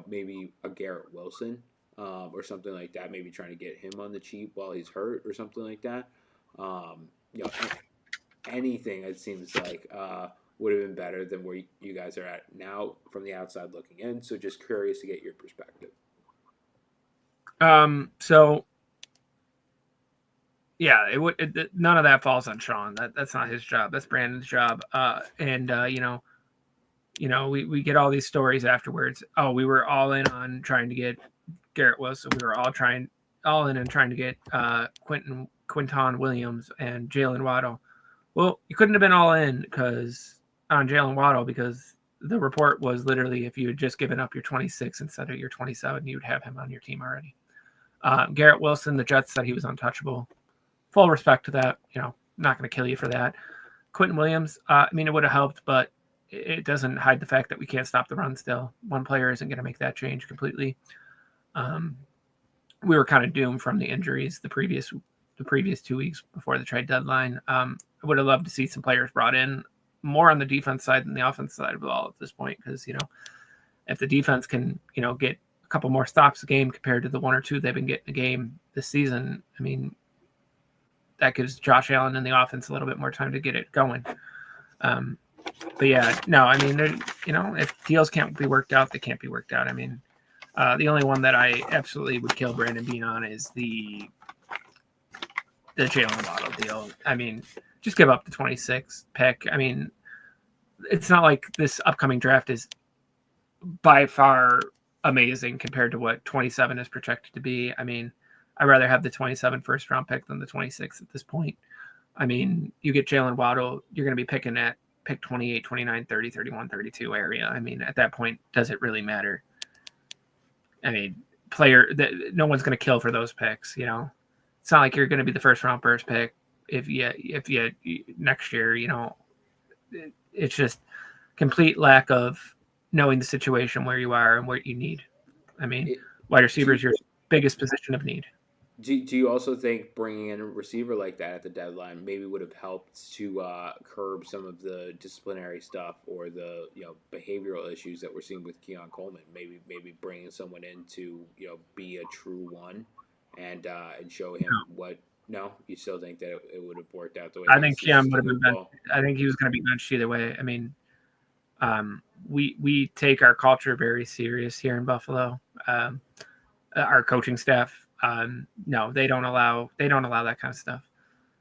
[SPEAKER 2] maybe a Garrett Wilson or something like that. Maybe trying to get him on the cheap while he's hurt or something like that. Anything it seems like would have been better than where you guys are at now from the outside looking in. So just curious to get your perspective.
[SPEAKER 1] None of that falls on Sean. That's not his job. That's Brandon's job. We get all these stories afterwards. Oh, we were all in on trying to get Garrett Wilson. We were all in and trying to get Quinton Williams and Jalen Waddle. Well, you couldn't have been all in on Jalen Waddle because the report was literally if you had just given up your 26 instead of your 27, you would have him on your team already. Garrett Wilson, the Jets said he was untouchable. Full respect to that. Not going to kill you for that. Quinton Williams, it would have helped, but it doesn't hide the fact that we can't stop the run still. One player isn't going to make that change completely. We were kind of doomed from the injuries the previous 2 weeks before the trade deadline. I would have loved to see some players brought in more on the defense side than the offense side of the ball at this point, because if the defense can get a couple more stops a game compared to the 1 or 2 they've been getting a game this season, that gives Josh Allen and the offense a little bit more time to get it going. If deals can't be worked out, they can't be worked out. The only one that I absolutely would kill Brandon Bean on is the Jalen Waddle deal. Just give up the 26 pick. It's not like this upcoming draft is by far amazing compared to what 27 is projected to be. I'd rather have the 27 first round pick than the 26 at this point. You get Jalen Waddle, you're going to be picking at pick 28, 29, 30, 31, 32 area. At that point, does it really matter? No one's going to kill for those picks. It's not like you're going to be the first pick if you next year. It's just complete lack of knowing the situation where you are and what you need. Wide receiver is your biggest position of need.
[SPEAKER 2] Do you also think bringing in a receiver like that at the deadline maybe would have helped to curb some of the disciplinary stuff or the behavioral issues that we're seeing with Keon Coleman? Maybe bringing someone in to be a true one and show him what. No, you still think that it would have worked out the way
[SPEAKER 1] I
[SPEAKER 2] he
[SPEAKER 1] think
[SPEAKER 2] sees
[SPEAKER 1] Keon would
[SPEAKER 2] the
[SPEAKER 1] have been benched.
[SPEAKER 2] goofball?
[SPEAKER 1] I think he was going to be benched either way. I mean, we take our culture very serious here in Buffalo. Our coaching staff, no, they don't allow that kind of stuff.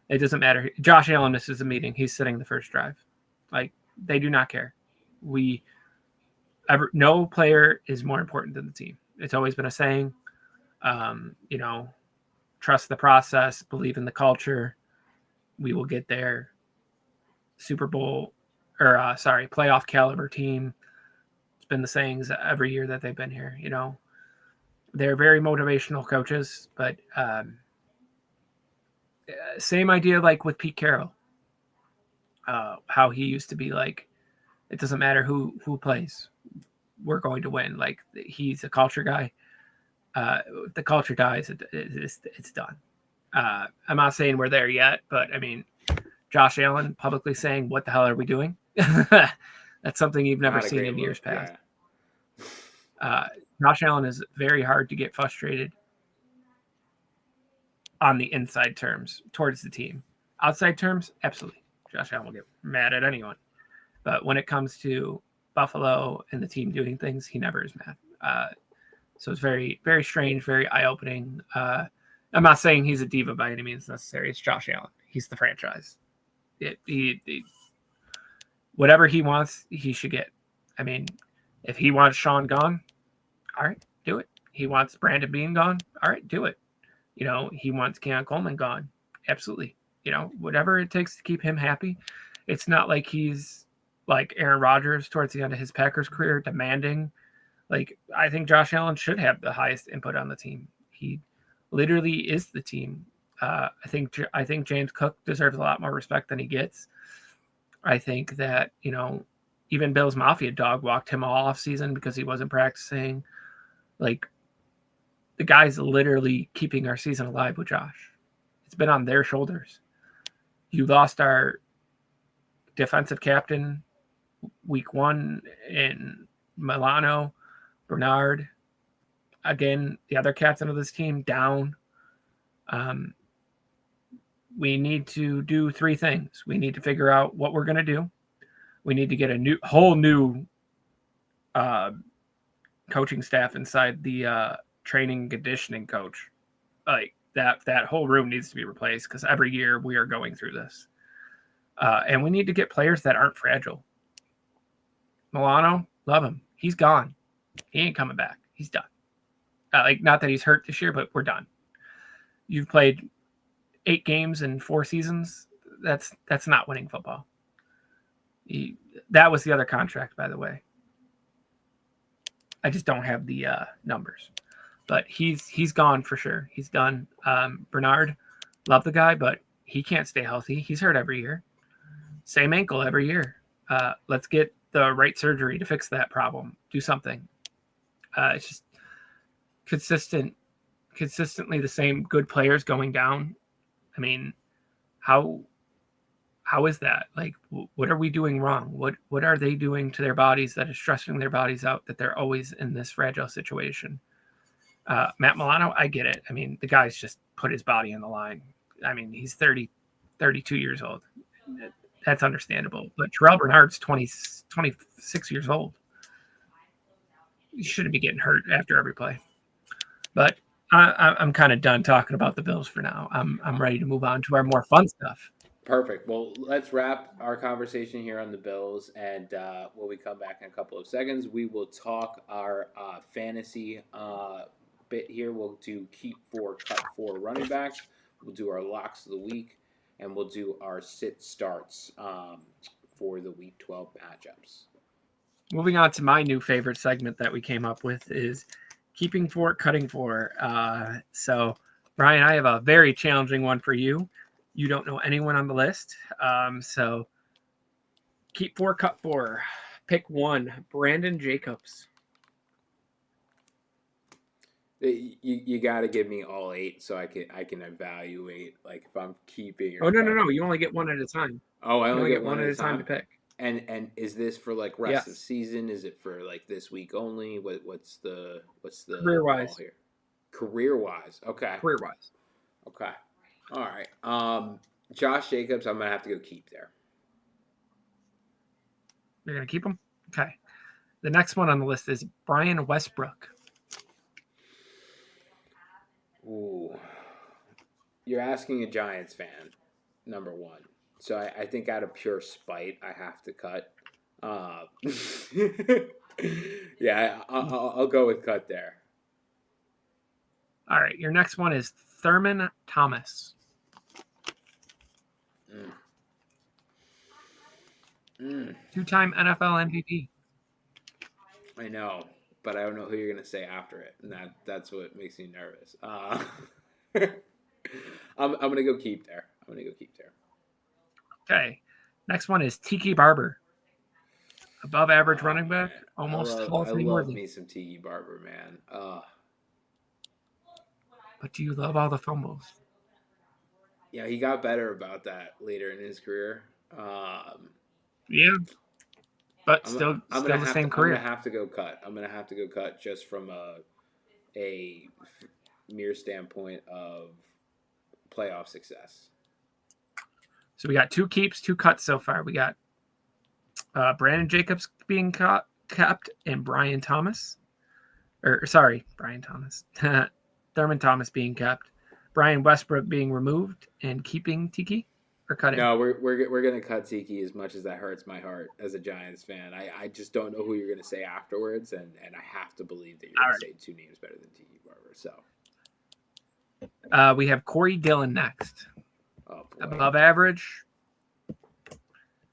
[SPEAKER 1] It doesn't matter. Josh Allen misses a meeting. He's sitting the first drive. Like, they do not care. No player is more important than the team. It's always been a saying. Trust the process, believe in the culture. We will get there. Super Bowl playoff caliber team. It's been the sayings every year that they've been here. They're very motivational coaches, but same idea like with Pete Carroll. How he used to be like, it doesn't matter who plays, we're going to win. Like, he's a culture guy. If the culture dies, it's done. I'm not saying we're there yet, but I mean, Josh Allen publicly saying, "What the hell are we doing?" That's something you've never seen in years past. Yeah. Josh Allen is very hard to get frustrated on the inside terms towards the team. Outside terms, absolutely. Josh Allen will get mad at anyone. But when it comes to Buffalo and the team doing things, he never is mad. So it's very, very strange, very eye-opening. I'm not saying he's a diva by any means necessary. It's Josh Allen. He's the franchise. Whatever he wants, he should get. I mean, if he wants Sean gone, all right, do it. He wants Brandon Beane gone, all right, do it. He wants Keon Coleman gone, absolutely. Whatever it takes to keep him happy. It's not like he's like Aaron Rodgers towards the end of his Packers career, demanding. Like, I think Josh Allen should have the highest input on the team. He literally is the team. I think James Cook deserves a lot more respect than he gets. I think that, even Bill's Mafia dog walked him all off season because he wasn't practicing. Like, the guy's literally keeping our season alive with Josh. It's been on their shoulders. You lost our defensive captain week 1 in Milano, Bernard. Again, the other captain of this team down. We need to do 3 things. We need to figure out what we're going to do. We need to get a whole new coaching staff inside the training and conditioning coach. Like, that whole room needs to be replaced because every year we are going through this. And we need to get players that aren't fragile. Milano, love him. He's gone. He ain't coming back. He's done. Not that he's hurt this year, but we're done. You've played 8 games in 4 seasons. That's not winning football. That was the other contract, by the way. I just don't have the numbers. But he's gone for sure. He's done. Bernard, love the guy, but he can't stay healthy. He's hurt every year. Same ankle every year. Let's get the right surgery to fix that problem. Do something. It's just consistently the same good players going down. I mean, how is that? Like, what are we doing wrong? What are they doing to their bodies that is stressing their bodies out that they're always in this fragile situation? Matt Milano, I get it. I mean, the guy's just put his body on the line. I mean, he's 32 years old. That's understandable. But Terrell Bernard's 26 years old. He shouldn't be getting hurt after every play. But I'm kind of done talking about the Bills for now. I'm ready to move on to our more fun stuff.
[SPEAKER 2] Perfect. Well, let's wrap our conversation here on the Bills, and when we come back in a couple of seconds, we will talk our fantasy bit here. We'll do keep 4, cut 4 running backs. We'll do our locks of the week, and we'll do our sit starts for the Week 12 matchups.
[SPEAKER 1] Moving on to my new favorite segment that we came up with is keeping 4, cutting 4. So, Brian, I have a very challenging one for you. You don't know anyone on the list. So keep 4, cut 4. Pick 1, Brandon Jacobs.
[SPEAKER 2] You got to give me all 8 so I can evaluate like if I'm keeping or
[SPEAKER 1] Oh, no, no, no.
[SPEAKER 2] cutting.
[SPEAKER 1] You only get one at a time.
[SPEAKER 2] Oh, I
[SPEAKER 1] You
[SPEAKER 2] only
[SPEAKER 1] only
[SPEAKER 2] get
[SPEAKER 1] get
[SPEAKER 2] one
[SPEAKER 1] one
[SPEAKER 2] at
[SPEAKER 1] at
[SPEAKER 2] a
[SPEAKER 1] a time
[SPEAKER 2] time.
[SPEAKER 1] to pick.
[SPEAKER 2] And is this for like rest of
[SPEAKER 1] Yes.
[SPEAKER 2] season? Is it for like this week only? What's the
[SPEAKER 1] Career
[SPEAKER 2] call
[SPEAKER 1] wise.
[SPEAKER 2] here? Career wise. Okay.
[SPEAKER 1] Career wise.
[SPEAKER 2] Okay. All right. Josh Jacobs, I'm gonna have to go keep there.
[SPEAKER 1] You're going to keep him? Okay. The next one on the list is Brian Westbrook.
[SPEAKER 2] Ooh. You're asking a Giants fan, number one. So I think out of pure spite, I have to cut. Uh, yeah, I'll go with cut there.
[SPEAKER 1] All right. Your next one is Thurman Thomas.
[SPEAKER 2] Mm. Mm.
[SPEAKER 1] Two-time NFL MVP.
[SPEAKER 2] I know, but I don't know who you're gonna say after it, and that's what makes me nervous. I'm gonna go keep there. I'm gonna go keep there.
[SPEAKER 1] Okay. Next one is Tiki Barber. Above average
[SPEAKER 2] Oh
[SPEAKER 1] running back,
[SPEAKER 2] man, I
[SPEAKER 1] almost
[SPEAKER 2] love
[SPEAKER 1] Hall
[SPEAKER 2] I
[SPEAKER 1] of Fame
[SPEAKER 2] love
[SPEAKER 1] worthy.
[SPEAKER 2] me some Tiki Barber, man.
[SPEAKER 1] But do you love all the fumbles?
[SPEAKER 2] Yeah, he got better about that later in his career. Um,
[SPEAKER 1] Yeah, but
[SPEAKER 2] I'm
[SPEAKER 1] still,
[SPEAKER 2] I'm gonna
[SPEAKER 1] the
[SPEAKER 2] have to
[SPEAKER 1] same
[SPEAKER 2] I'm gonna
[SPEAKER 1] career.
[SPEAKER 2] have to go cut. I'm gonna have to go cut just from a mere standpoint of playoff success.
[SPEAKER 1] So we got 2 keeps, 2 cuts so far. We got Brandon Jacobs being kept and Brian Thomas. Brian Thomas. Thurman Thomas being kept. Brian Westbrook being removed and keeping Tiki or cutting.
[SPEAKER 2] No, we're gonna cut Tiki as much as that hurts my heart as a Giants fan. I just don't know who you're gonna say afterwards, and I have to believe that you're
[SPEAKER 1] All
[SPEAKER 2] gonna
[SPEAKER 1] right.
[SPEAKER 2] say 2 names better than Tiki Barber. So,
[SPEAKER 1] We have Corey Dillon next.
[SPEAKER 2] oh boy,
[SPEAKER 1] Above average.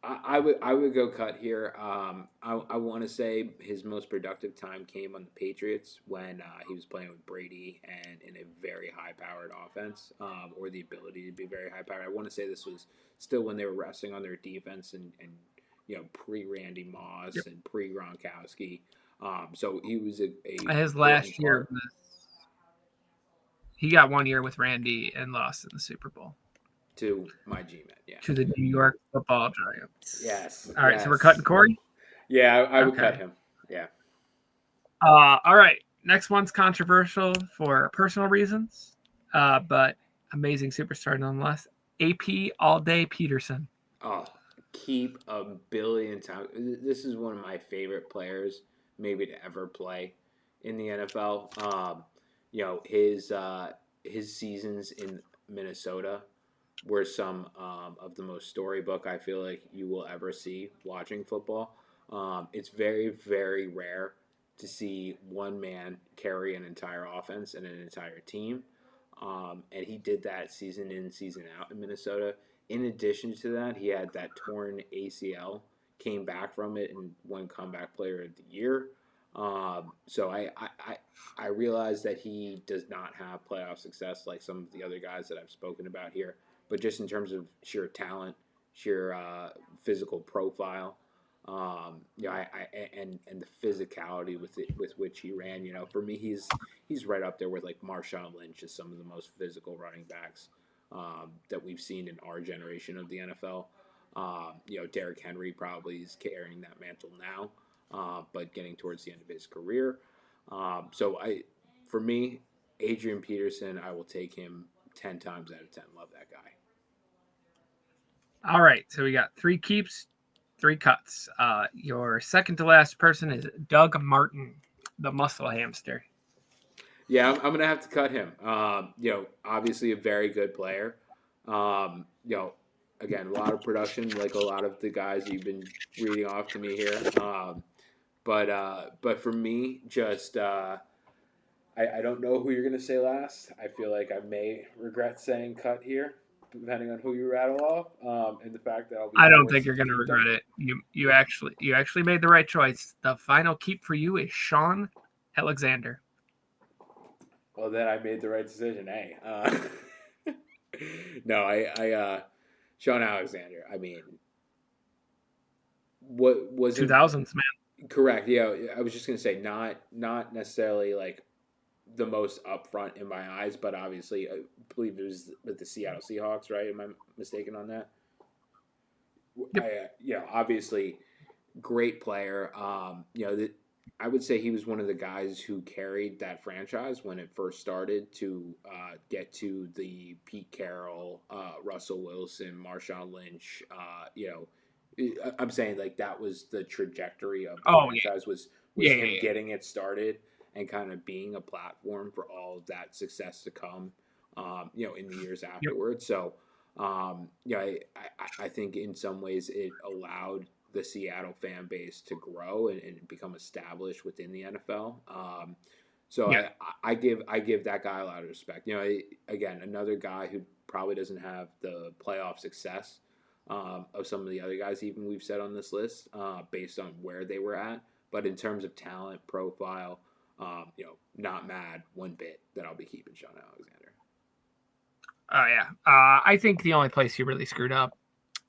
[SPEAKER 2] I would go cut here. I want to say his most productive time came on the Patriots when he was playing with Brady and in a very high powered offense, or the ability to be very high powered. I want to say this was still when they were resting on their defense and pre Randy Moss
[SPEAKER 1] Yep.
[SPEAKER 2] and pre Gronkowski. So he was a
[SPEAKER 1] His
[SPEAKER 2] important
[SPEAKER 1] last year,
[SPEAKER 2] part.
[SPEAKER 1] he got 1 year with Randy and lost in the Super Bowl
[SPEAKER 2] To my G-Man, yeah.
[SPEAKER 1] to the New York Football Giants.
[SPEAKER 2] Yes,
[SPEAKER 1] All right, so we're
[SPEAKER 2] yes.
[SPEAKER 1] cutting Corey.
[SPEAKER 2] Yeah, I would cut
[SPEAKER 1] Okay.
[SPEAKER 2] him. Yeah.
[SPEAKER 1] All right. Next one's controversial for personal reasons, but amazing superstar nonetheless. AP All Day Peterson.
[SPEAKER 2] Oh, keep a billion times. This is one of my favorite players, maybe to ever play in the NFL. His seasons in Minnesota were some of the most storybook I feel like you will ever see watching football. It's very, very rare to see one man carry an entire offense and an entire team. And he did that season in, season out in Minnesota. In addition to that, he had that torn ACL, came back from it, and won Comeback Player of the Year. So I realize that he does not have playoff success like some of the other guys that I've spoken about here, but just in terms of sheer talent, sheer physical profile, and the physicality with which he ran. For me, he's right up there with like Marshawn Lynch as some of the most physical running backs that we've seen in our generation of the NFL. Derrick Henry probably is carrying that mantle now, but getting towards the end of his career. For me, Adrian Peterson, I will take him 10 times out of 10. Love that guy.
[SPEAKER 1] All right, so we got 3 keeps, 3 cuts. Your second to last person is Doug Martin, the muscle hamster.
[SPEAKER 2] Yeah, I'm gonna have to cut him. Obviously a very good player. Again, a lot of production, like a lot of the guys you've been reading off to me here. But for me, just I don't know who you're gonna say last. I feel like I may regret saying cut here, depending on who you rattle off, and the fact that I'll be
[SPEAKER 1] I don't think
[SPEAKER 2] forced
[SPEAKER 1] you're
[SPEAKER 2] to
[SPEAKER 1] going to
[SPEAKER 2] keep
[SPEAKER 1] regret
[SPEAKER 2] them.
[SPEAKER 1] it. You actually made the right choice. The final keep for you is Sean Alexander.
[SPEAKER 2] Well, then I made the right decision. Hey, no, Sean Alexander. I mean, what wasn't
[SPEAKER 1] 2000s, man.
[SPEAKER 2] correct? Yeah, I was just gonna say not necessarily like the most upfront in my eyes, but obviously I believe it was with the Seattle Seahawks, right? Am I mistaken on that?
[SPEAKER 1] Yep.
[SPEAKER 2] Obviously great player. I would say he was one of the guys who carried that franchise when it first started to get to the Pete Carroll, Russell Wilson, Marshawn Lynch. I'm saying like that was the trajectory of the
[SPEAKER 1] Oh yeah.
[SPEAKER 2] franchise was
[SPEAKER 1] Yeah.
[SPEAKER 2] him
[SPEAKER 1] Yeah.
[SPEAKER 2] getting it started and kind of being a platform for all of that success to come. In the years
[SPEAKER 1] Yep.
[SPEAKER 2] afterwards. So, I think in some ways it allowed the Seattle fan base to grow and become established within the NFL. So
[SPEAKER 1] Yeah.
[SPEAKER 2] I give that guy a lot of respect. Again, another guy who probably doesn't have the playoff success of some of the other guys even we've said on this list based on where they were at. But in terms of talent profile, not mad one bit that I'll be keeping Sean Alexander.
[SPEAKER 1] Oh yeah. I think the only place he really screwed up,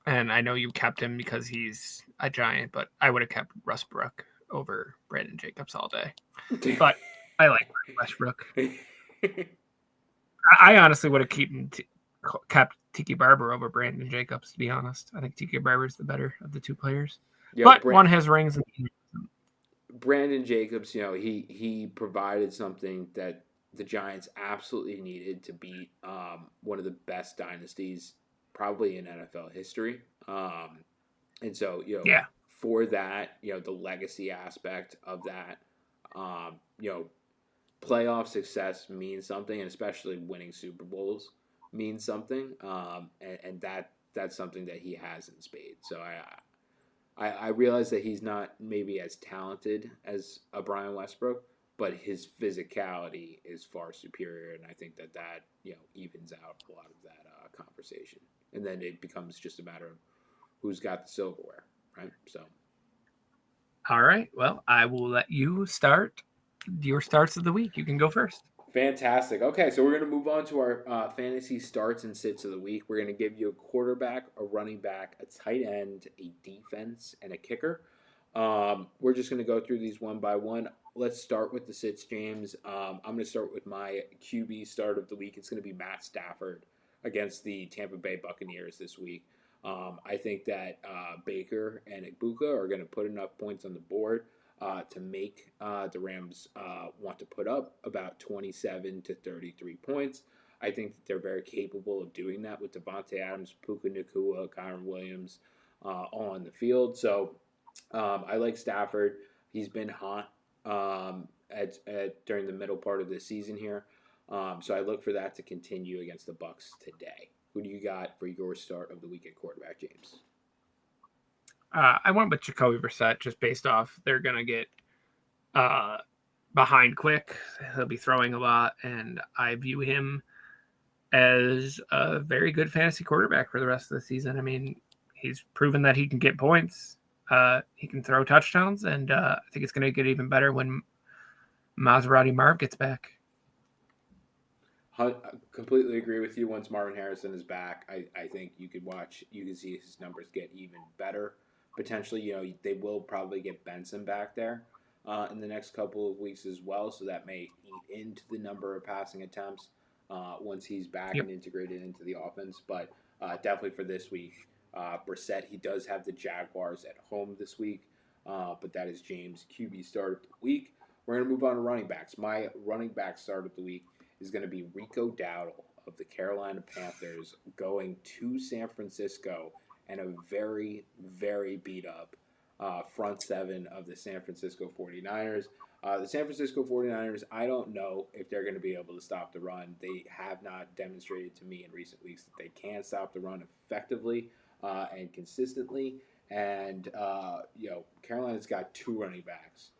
[SPEAKER 1] and I know you kept him because he's a giant, but I would have kept Westbrook over Brandon Jacobs all day. But I like Westbrook. I honestly would have kept Tiki Barber over Brandon Jacobs, to be honest. I think Tiki Barber is the better of the two players.
[SPEAKER 2] Yo,
[SPEAKER 1] But one has rings.
[SPEAKER 2] Brandon Jacobs, he provided something that the Giants absolutely needed to beat one of the best dynasties probably in NFL history. And so,
[SPEAKER 1] Yeah.
[SPEAKER 2] for that, the legacy aspect of that, um, you know, playoff success means something, and especially winning Super Bowls means something. And that's something that he has in spades. So I realize that he's not maybe as talented as a Brian Westbrook, but his physicality is far superior, and I think that evens out a lot of that conversation, and then it becomes just a matter of who's got the silverware, right? So,
[SPEAKER 1] All right. Well, I will let you start your starts of the week. You can go first.
[SPEAKER 2] fantastic. Okay, so we're going to move on to our fantasy starts and sits of the week. We're going to give you a quarterback, a running back, a tight end, a defense, and a kicker. We're just going to go through these one by one. Let's start with the sits, James. I'm going to start with my QB start of the week. It's going to be Matt Stafford against the Tampa Bay Buccaneers this week. I think that Baker and Ibuka are going to put enough points on the board to make the Rams want to put up about 27 to 33 points. I think that they're very capable of doing that with Devontae Adams, Puka Nacua, Kyron Williams all on the field. So I like Stafford. He's been hot during the middle part of the season here. So I look for that to continue against the Bucs today. Who do you got for your start of the week at quarterback, James?
[SPEAKER 1] I went with Jacoby Brissett just based off they're going to get behind quick. He'll be throwing a lot, and I view him as a very good fantasy quarterback for the rest of the season. I mean, he's proven that he can get points. He can throw touchdowns, and I think it's going to get even better when Maserati Marv gets back.
[SPEAKER 2] I completely agree with you. Once Marvin Harrison is back, I think you can see his numbers get even better. Potentially, they will probably get Benson back there in the next couple of weeks as well, so that may eat into the number of passing attempts once he's back
[SPEAKER 1] Yep.
[SPEAKER 2] and integrated into the offense. But definitely for this week, Brissett, he does have the Jaguars at home this week, but that is James' QB start of the week. We're going to move on to running backs. My running back start of the week is going to be Rico Dowdle of the Carolina Panthers going to San Francisco and a very, very beat up front seven of the San Francisco 49ers. The San Francisco 49ers, I don't know if they're going to be able to stop the run. They have not demonstrated to me in recent weeks that they can stop the run effectively and consistently. And, Carolina's got two running backs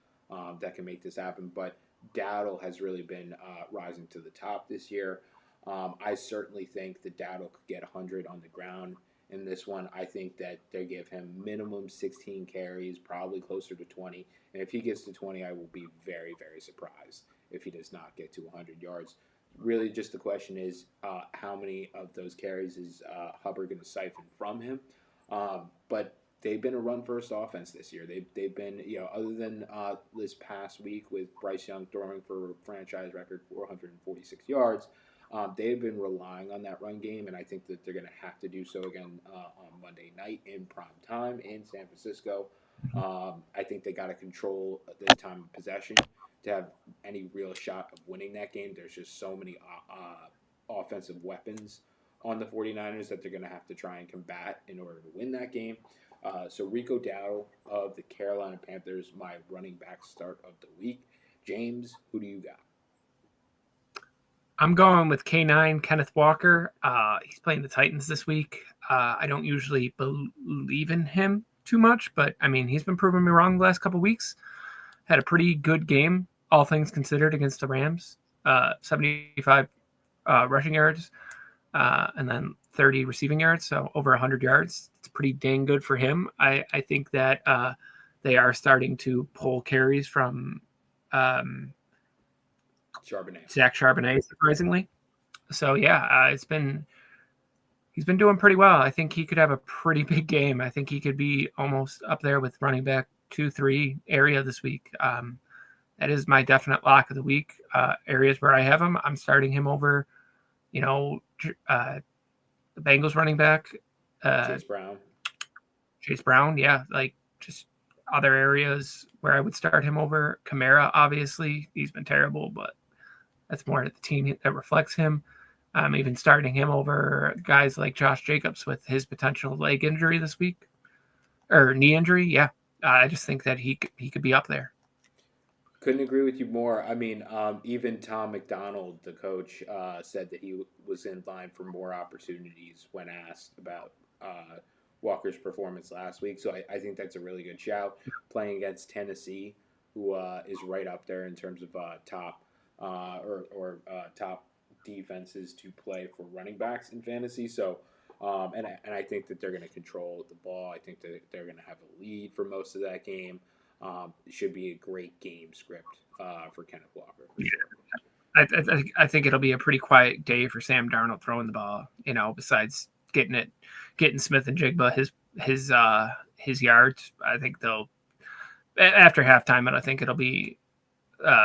[SPEAKER 2] that can make this happen. But Dowdle has really been rising to the top this year. I certainly think that Dowdle could get 100 on the ground in this one. I think that they give him minimum 16 carries, probably closer to 20. And if he gets to 20, I will be very, very surprised if he does not get to 100 yards. Really, just the question is how many of those carries is Hubbard going to siphon from him? But they've been a run first offense this year. They've been, other than this past week with Bryce Young throwing for franchise record 446 yards, they've been relying on that run game, and I think that they're going to have to do so again on Monday night in prime time in San Francisco. I think they got to control the time of possession to have any real shot of winning that game. There's just so many offensive weapons on the 49ers that they're going to have to try and combat in order to win that game. So Rico Dowdle of the Carolina Panthers, my running back start of the week. James, who do you got?
[SPEAKER 1] I'm going with K9 Kenneth Walker. He's playing the Titans this week. I don't usually believe in him too much, but I mean, he's been proving me wrong the last couple of weeks. Had a pretty good game, all things considered, against the Rams. 75 rushing yards, and then 30 receiving yards, so over 100 yards. It's pretty dang good for him. I think that they are starting to pull carries from Zach Charbonnet, surprisingly. So yeah, he's been doing pretty well. I think he could have a pretty big game. I think he could be almost up there with running back 2-3 area this week. That is my definite lock of the week. Areas where I have him, I'm starting him over, the Bengals running back, Chase Brown. Yeah, like just other areas where I would start him over Kamara. Obviously, he's been terrible, but that's more the team that reflects him. I'm even starting him over guys like Josh Jacobs with his potential leg injury this week, or knee injury. Yeah, I just think that he could be up there.
[SPEAKER 2] Couldn't agree with you more. I mean, even Tom McDonald, the coach, said that he was in line for more opportunities when asked about Walker's performance last week. So I think that's a really good shout. Playing against Tennessee, who is right up there in terms of top defenses to play for running backs in fantasy. So, and I think that they're going to control the ball. I think that they're going to have a lead for most of that game. It should be a great game script for Kenneth Walker. For sure.
[SPEAKER 1] I think it'll be a pretty quiet day for Sam Darnold throwing the ball. besides getting Smith and Jigba his yards. I think they'll after halftime. I think it'll be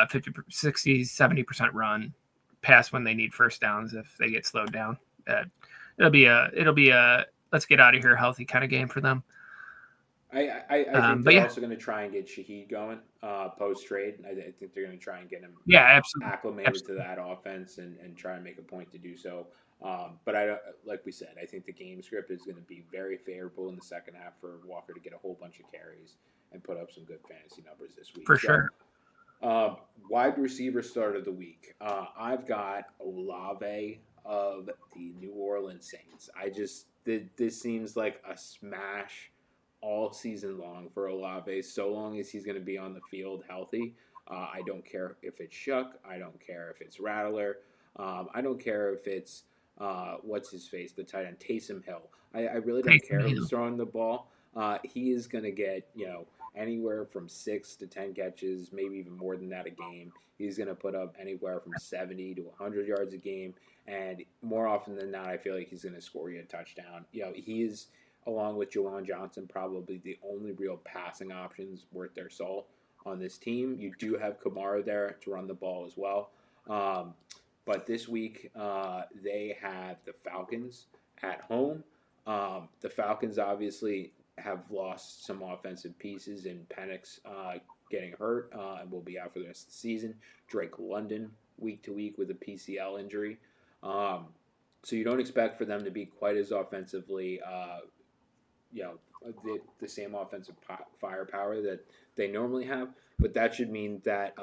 [SPEAKER 1] 50, 60, 70% run pass when they need first downs if they get slowed down. It'll be a let's get out of here healthy kind of game for them.
[SPEAKER 2] I think they're also going to try and get Shaheed going post trade. I think they're going to try and get him acclimated to that offense and try and make a point to do so. But like we said, I think the game script is going to be very favorable in the second half for Walker to get a whole bunch of carries and put up some good fantasy numbers this week.
[SPEAKER 1] For sure.
[SPEAKER 2] Wide receiver start of the week. I've got Olave of the New Orleans Saints. This seems like a smash all season long for Olave, so long as he's going to be on the field healthy. I don't care if it's Shuck. I don't care if it's Rattler. I don't care if it's what's his face, the tight end Taysom Hill. I really don't care who's throwing the ball. He is going to get anywhere from 6 to 10 catches, maybe even more than that a game. He's going to put up anywhere from 70 to 100 yards a game, and more often than not, I feel like he's going to score you a touchdown. He is, along with Juwan Johnson, probably the only real passing options worth their salt on this team. You do have Kamara there to run the ball as well. But this week, they have the Falcons at home. The Falcons obviously have lost some offensive pieces, and Penix getting hurt and will be out for the rest of the season. Drake London week to week with a PCL injury. So you don't expect for them to be quite as offensively, the same offensive firepower that they normally have. But that should mean that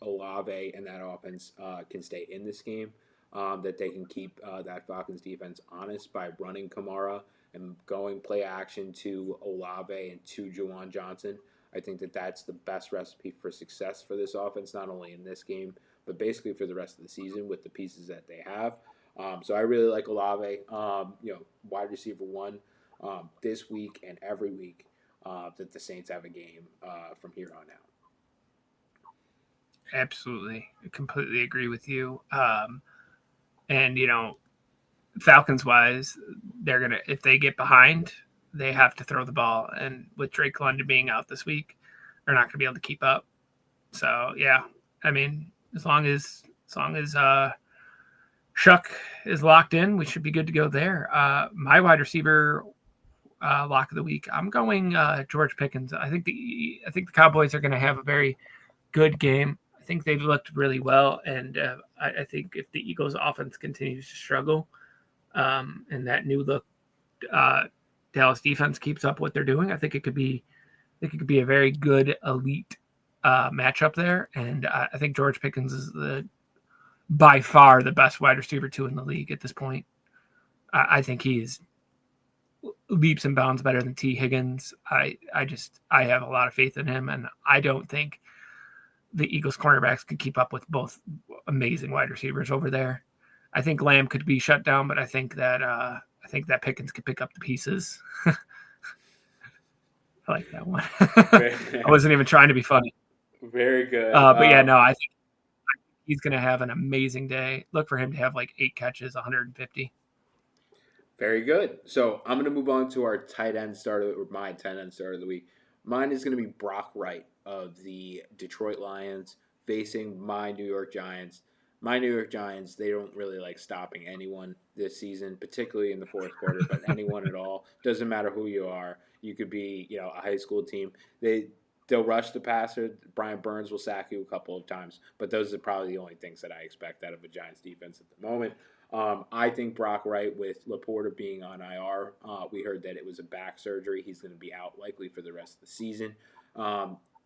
[SPEAKER 2] Olave and that offense can stay in this game, that they can keep that Falcons defense honest by running Kamara and going play action to Olave and to Juwan Johnson. I think that that's the best recipe for success for this offense, not only in this game, but basically for the rest of the season with the pieces that they have. So I really like Olave, wide receiver one this week and every week that the Saints have a game from here on out.
[SPEAKER 1] Absolutely. I completely agree with you. And, Falcons wise, they're going to, if they get behind, they have to throw the ball. And with Drake London being out this week, they're not going to be able to keep up. So yeah, I mean, as long as Shuck is locked in, we should be good to go there. My wide receiver lock of the week, I'm going George Pickens. I think the Cowboys are going to have a very good game. I think they've looked really well, and I think if the Eagles' offense continues to struggle, and that new look Dallas defense keeps up what they're doing, I think it could be a very good elite matchup there. And I think George Pickens is by far the best wide receiver 2 in the league at this point. I think he's leaps and bounds better than T. Higgins. I have a lot of faith in him, and I don't think the Eagles cornerbacks can keep up with both amazing wide receivers over there. I think Lamb could be shut down, but I think that Pickens could pick up the pieces. I like that one. I wasn't even trying to be funny.
[SPEAKER 2] Very good.
[SPEAKER 1] But yeah, no, I think he's going to have an amazing day. Look for him to have like 8 catches, 150.
[SPEAKER 2] Very good. So I'm going to move on to our tight end starter, or my tight end starter of the week. Mine is going to be Brock Wright of the Detroit Lions facing my New York Giants. My New York Giants, they don't really like stopping anyone this season, particularly in the fourth quarter, but anyone at all. Doesn't matter who you are. You could be, a high school team. They'll rush the passer. Brian Burns will sack you a couple of times, but those are probably the only things that I expect out of a Giants defense at the moment. I think Brock Wright, with Laporta being on IR, we heard that it was a back surgery. He's going to be out likely for the rest of the season.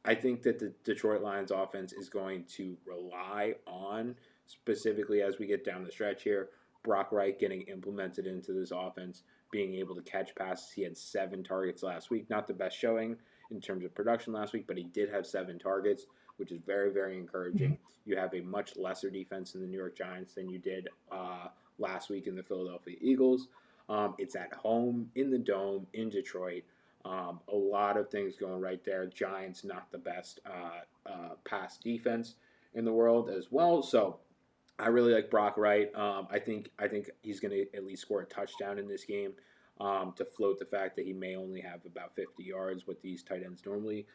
[SPEAKER 2] I think that the Detroit Lions offense is going to rely on, specifically as we get down the stretch here, Brock Wright getting implemented into this offense, being able to catch passes. He had 7 targets last week. Not the best showing in terms of production last week, but he did have 7 targets, which is very, very encouraging. You have a much lesser defense in the New York Giants than you did last week in the Philadelphia Eagles. It's at home, in the Dome, in Detroit. A lot of things going right there. Giants not the best pass defense in the world as well. So I really like Brock Wright. I think he's going to at least score a touchdown in this game to float the fact that he may only have about 50 yards, what these tight ends normally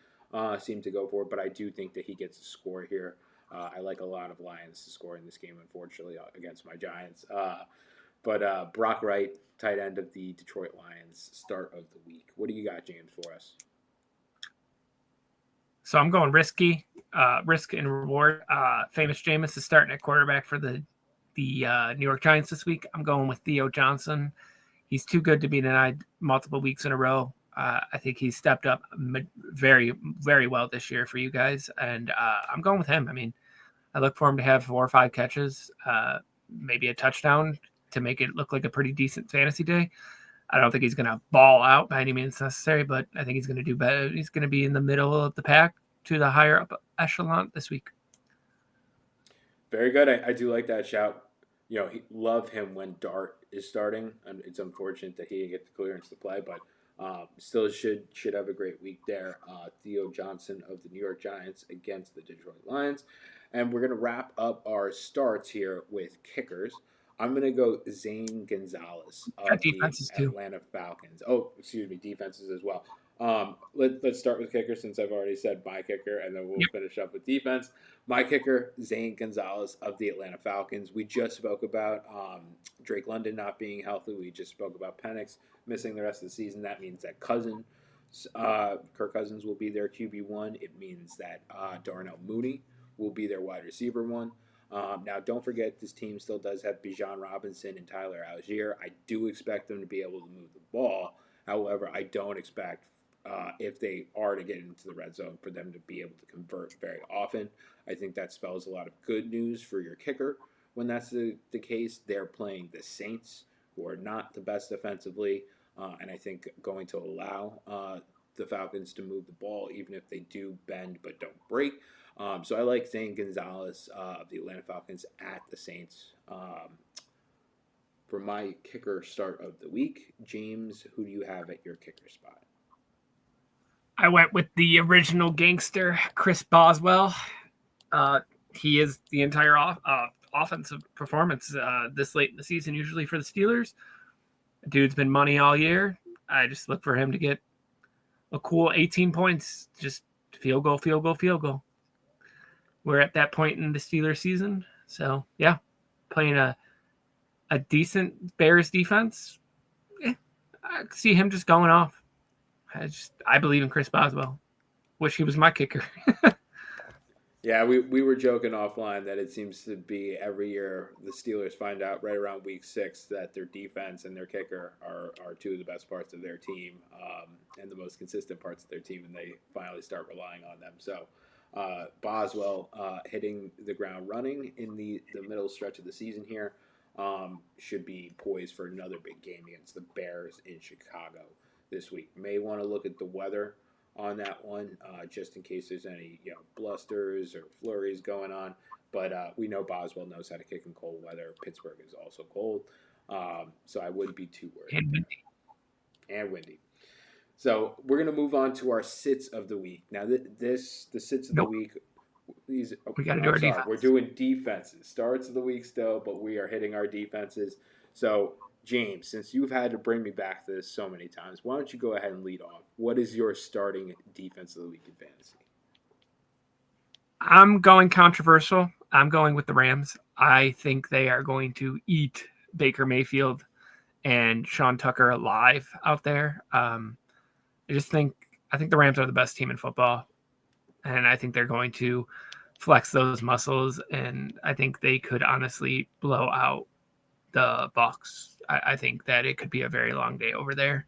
[SPEAKER 2] seem to go for. But I do think that he gets a score here. I like a lot of Lions to score in this game, unfortunately, against my Giants. But Brock Wright, tight end of the Detroit Lions, start of the week. What do you got, James, for us?
[SPEAKER 1] So I'm going risky, risk and reward. Famous Jameis is starting at quarterback for the New York Giants this week. I'm going with Theo Johnson. He's too good to be denied multiple weeks in a row. I think he's stepped up very, very well this year for you guys, and I'm going with him. I mean, I look for him to have 4 or 5 catches, maybe a touchdown to make it look like a pretty decent fantasy day. I don't think he's going to ball out by any means necessary, but I think he's going to do better. He's going to be in the middle of the pack to the higher up echelon this week.
[SPEAKER 2] Very good. I do like that shout. Love him when Dart is starting. And it's unfortunate that he didn't get the clearance to play, but still should have a great week there. Theo Johnson of the New York Giants against the Detroit Lions. And we're going to wrap up our starts here with kickers. I'm going to go Zane Gonzalez of the Atlanta Falcons. Oh, excuse me, defenses as well. Let's start with kicker since I've already said my kicker, and then we'll finish up with defense. My kicker, Zane Gonzalez of the Atlanta Falcons. We just spoke about Drake London not being healthy. We just spoke about Penix missing the rest of the season. That means that Kirk Cousins will be their QB1. It means that Darnell Mooney will be their wide receiver 1. Now, don't forget, this team still does have Bijan Robinson and Tyler Algier. I do expect them to be able to move the ball. However, I don't expect, if they are to get into the red zone, for them to be able to convert very often. I think that spells a lot of good news for your kicker when that's the case. They're playing the Saints, who are not the best defensively, and I think going to allow the Falcons to move the ball, even if they do bend but don't break. So I like Zane Gonzalez of the Atlanta Falcons at the Saints for my kicker start of the week. James, who do you have at your kicker spot?
[SPEAKER 1] I went with the original gangster, Chris Boswell. He is the entire offensive performance this late in the season, usually for the Steelers. Dude's been money all year. I just look for him to get a cool 18 points, just field goal, field goal, field goal. We're at that point in the Steelers season. So, yeah, playing a decent Bears defense. I see him just going off. I believe in Chris Boswell. Wish he was my kicker.
[SPEAKER 2] Yeah, we were joking offline that it seems to be every year the Steelers find out right around week 6 that their defense and their kicker are two of the best parts of their team, and the most consistent parts of their team, and they finally start relying on them. So Boswell hitting the ground running in the middle stretch of the season here should be poised for another big game against the Bears in Chicago this week. May want to look at the weather on that one, just in case there's any blusters or flurries going on. But we know Boswell knows how to kick in cold weather. Pittsburgh is also cold, so I wouldn't be too worried. And windy. So we're gonna move on to our sits of the week. Now, the sits of the week. We got to do our defense. We're doing defenses. Starts of the week still, but we are hitting our defenses. So, James, since you've had to bring me back to this so many times, why don't you go ahead and lead off? What is your starting defense of the week in fantasy?
[SPEAKER 1] I'm going controversial. I'm going with the Rams. I think they are going to eat Baker Mayfield and Sean Tucker alive out there. I think the Rams are the best team in football, and I think they're going to flex those muscles, and I think they could honestly blow out the Bucs. I think that it could be a very long day over there.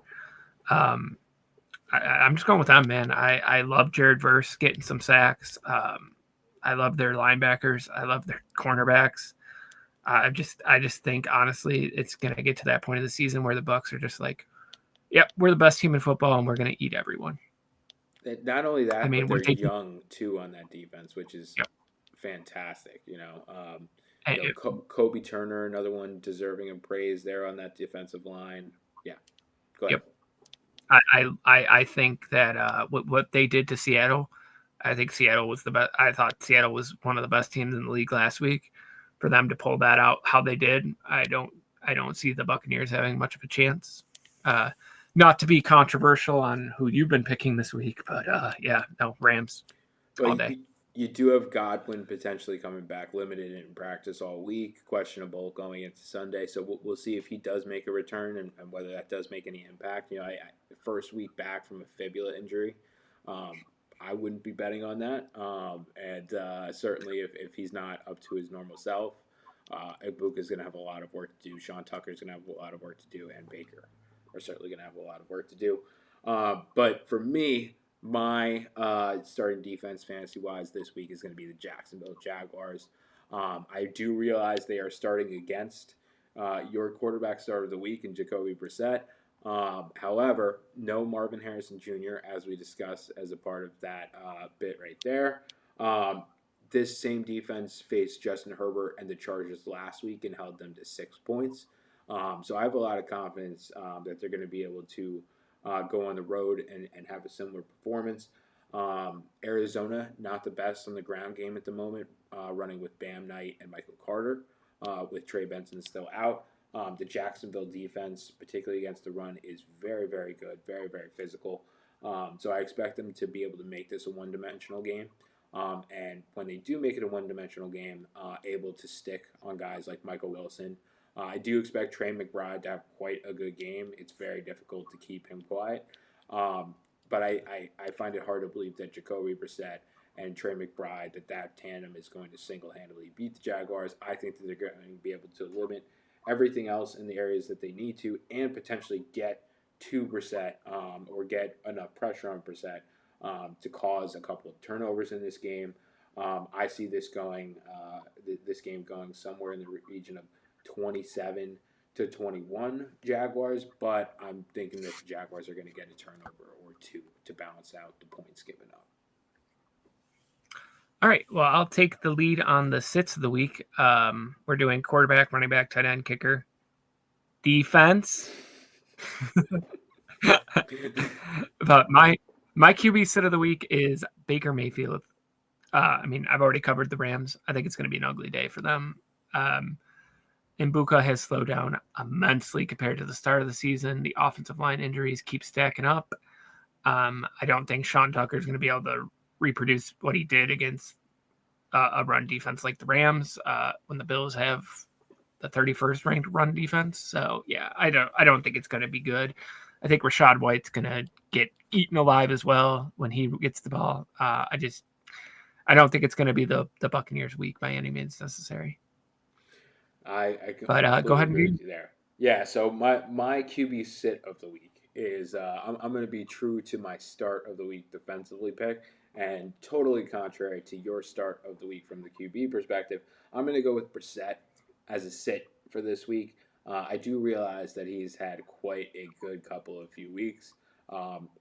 [SPEAKER 1] I'm just going with them, man. I love Jared Verse getting some sacks. I love their linebackers. I love their cornerbacks. I just think, honestly, it's going to get to that point of the season where the Bucs are just like, yep, we're the best team in football, and we're going to eat everyone.
[SPEAKER 2] Not only that, but they're young too on that defense, which is fantastic. Kobe Turner, another one deserving of praise there on that defensive line. Yeah, go ahead.
[SPEAKER 1] Yep. I think that what they did to Seattle, I think Seattle was the best. I thought Seattle was one of the best teams in the league last week. For them to pull that out how they did, I don't see the Buccaneers having much of a chance. Not to be controversial on who you've been picking this week, but Rams all day.
[SPEAKER 2] You do have Godwin potentially coming back, limited in practice all week, questionable going into Sunday. So we'll see if he does make a return and whether that does make any impact. First week back from a fibula injury, I wouldn't be betting on that. And certainly if he's not up to his normal self, Ibuka's going to have a lot of work to do. Sean Tucker's going to have a lot of work to do, and Baker are certainly going to have a lot of work to do. But for me, my starting defense fantasy-wise this week is going to be the Jacksonville Jaguars. I do realize they are starting against your quarterback start of the week in Jacoby Brissett. However, no Marvin Harrison Jr., as we discussed as a part of that bit right there. This same defense faced Justin Herbert and the Chargers last week and held them to 6 points. So I have a lot of confidence that they're going to be able to go on the road and have a similar performance. Arizona, not the best on the ground game at the moment, running with Bam Knight and Michael Carter, with Trey Benson still out. The Jacksonville defense, particularly against the run, is very, very good, very, very physical. So I expect them to be able to make this a one-dimensional game. And when they do make it a one-dimensional game, able to stick on guys like Michael Wilson. I do expect Trey McBride to have quite a good game. It's very difficult to keep him quiet. But I find it hard to believe that Jacoby Brissett and Trey McBride, that tandem is going to single-handedly beat the Jaguars. I think that they're going to be able to limit everything else in the areas that they need to and potentially get to Brissett or get enough pressure on Brissett to cause a couple of turnovers in this game. I see this game going somewhere in the region of 27 to 21 Jaguars, but I'm thinking that the Jaguars are going to get a turnover or two to balance out the points given up.
[SPEAKER 1] All right, well, I'll take the lead on the sits of the week. We're doing quarterback, running back, tight end, kicker, defense. But my QB sit of the week is Baker Mayfield. I've already covered the Rams. I think it's going to be an ugly day for them. Mbuka has slowed down immensely compared to the start of the season. The offensive line injuries keep stacking up. I don't think Sean Tucker is going to be able to reproduce what he did against a run defense like the Rams when the Bills have the 31st ranked run defense. So yeah, I don't think it's going to be good. I think Rachaad White's going to get eaten alive as well when he gets the ball. I don't think it's going to be the Buccaneers' week by any means necessary.
[SPEAKER 2] I
[SPEAKER 1] But go
[SPEAKER 2] completely
[SPEAKER 1] ahead and
[SPEAKER 2] agree
[SPEAKER 1] read.
[SPEAKER 2] with you there. Yeah, so my QB sit of the week is I'm going to be true to my start of the week defensively pick, and totally contrary to your start of the week from the QB perspective. I'm going to go with Brissett as a sit for this week. I do realize that he's had quite a good couple of few weeks,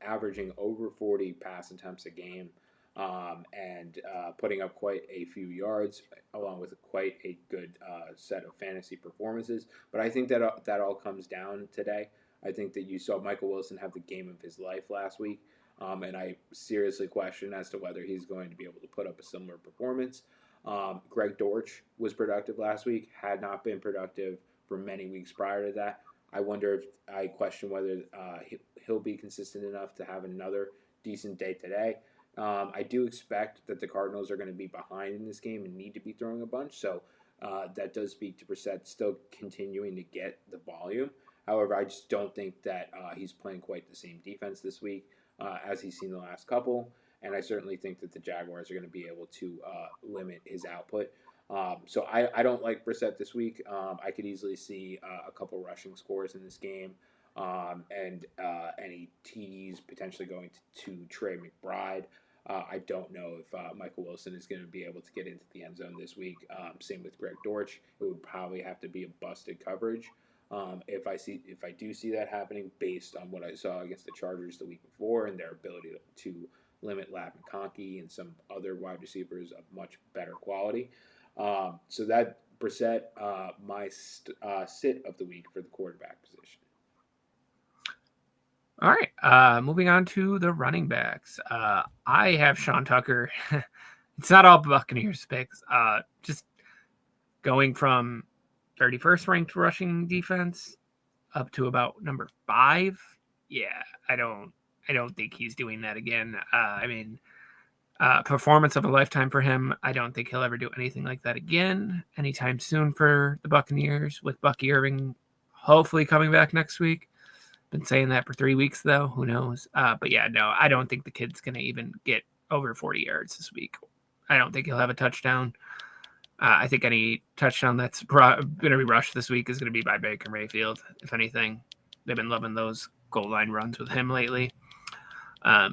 [SPEAKER 2] averaging over 40 pass attempts a game, and putting up quite a few yards, along with quite a good set of fantasy performances. But I think that all comes down today. I think that you saw Michael Wilson have the game of his life last week, and I seriously question as to whether he's going to be able to put up a similar performance. Greg Dortch was productive last week, had not been productive for many weeks prior to that. I question whether he'll be consistent enough to have another decent day today. I do expect that the Cardinals are going to be behind in this game and need to be throwing a bunch. So that does speak to Brissett still continuing to get the volume. However, I just don't think that he's playing quite the same defense this week as he's seen the last couple. And I certainly think that the Jaguars are going to be able to limit his output. So I don't like Brissett this week. I could easily see a couple rushing scores in this game. And any TDs potentially going to Trey McBride. I don't know if Michael Wilson is going to be able to get into the end zone this week. Same with Greg Dortch. It would probably have to be a busted coverage. If I do see that happening, based on what I saw against the Chargers the week before and their ability to limit Ladd McConkey and some other wide receivers of much better quality. So that Brissett, my sit of the week for the quarterback position.
[SPEAKER 1] All right. Moving on to the running backs. I have Sean Tucker. It's not all Buccaneers picks. Just going from 31st ranked rushing defense up to about number 5. Yeah, I don't think he's doing that again. Performance of a lifetime for him. I don't think he'll ever do anything like that again anytime soon for the Buccaneers, with Bucky Irving hopefully coming back next week. Been saying that for 3 weeks, though. Who knows? But yeah, no, I don't think the kid's going to even get over 40 yards this week. I don't think he'll have a touchdown. I think any touchdown that's going to be rushed this week is going to be by Baker Mayfield. If anything, they've been loving those goal line runs with him lately.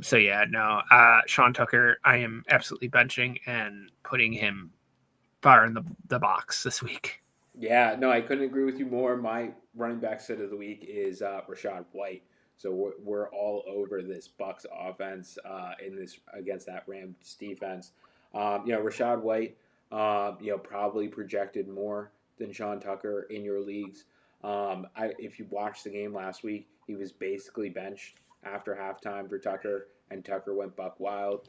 [SPEAKER 1] So yeah, no, Sean Tucker, I am absolutely benching and putting him far in the box this week.
[SPEAKER 2] Yeah, no, I couldn't agree with you more. My running back sit of the week is Rachaad White. So we're all over this Bucks offense in this against that Rams defense. Rachaad White, probably projected more than Sean Tucker in your leagues. If you watched the game last week, he was basically benched after halftime for Tucker, and Tucker went buck wild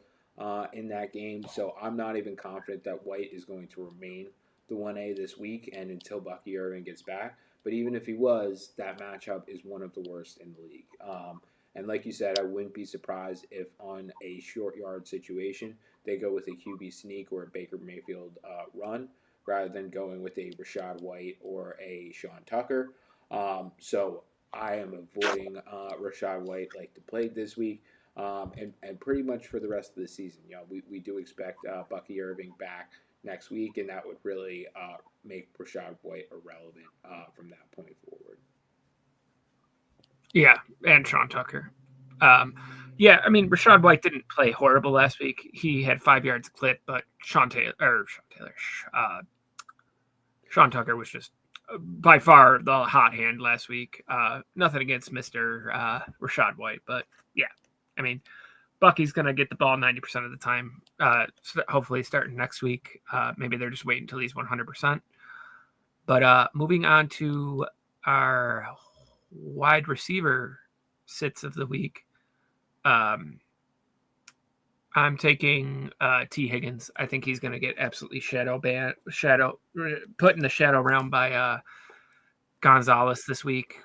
[SPEAKER 2] in that game. So I'm not even confident that White is going to remain the 1A this week and until Bucky Irving gets back. But even if he was, that matchup is one of the worst in the league. And like you said, I wouldn't be surprised if on a short yard situation, they go with a QB sneak or a Baker Mayfield run rather than going with a Rachaad White or a Sean Tucker. So I am avoiding Rachaad White like the plague this week. And pretty much for the rest of the season. We do expect Bucky Irving back next week, and that would really make Rachaad White irrelevant from that point forward.
[SPEAKER 1] Yeah, and Sean Tucker. Rachaad White didn't play horrible last week. He had 5 yards a clip, but Sean Tucker was just by far the hot hand last week. Nothing against Mr. Rachaad White, but yeah, Bucky's going to get the ball 90% of the time, hopefully starting next week. Maybe they're just waiting until he's 100%. But moving on to our wide receiver sits of the week, I'm taking T. Higgins. I think he's going to get absolutely put in the shadow realm by Gonzalez this week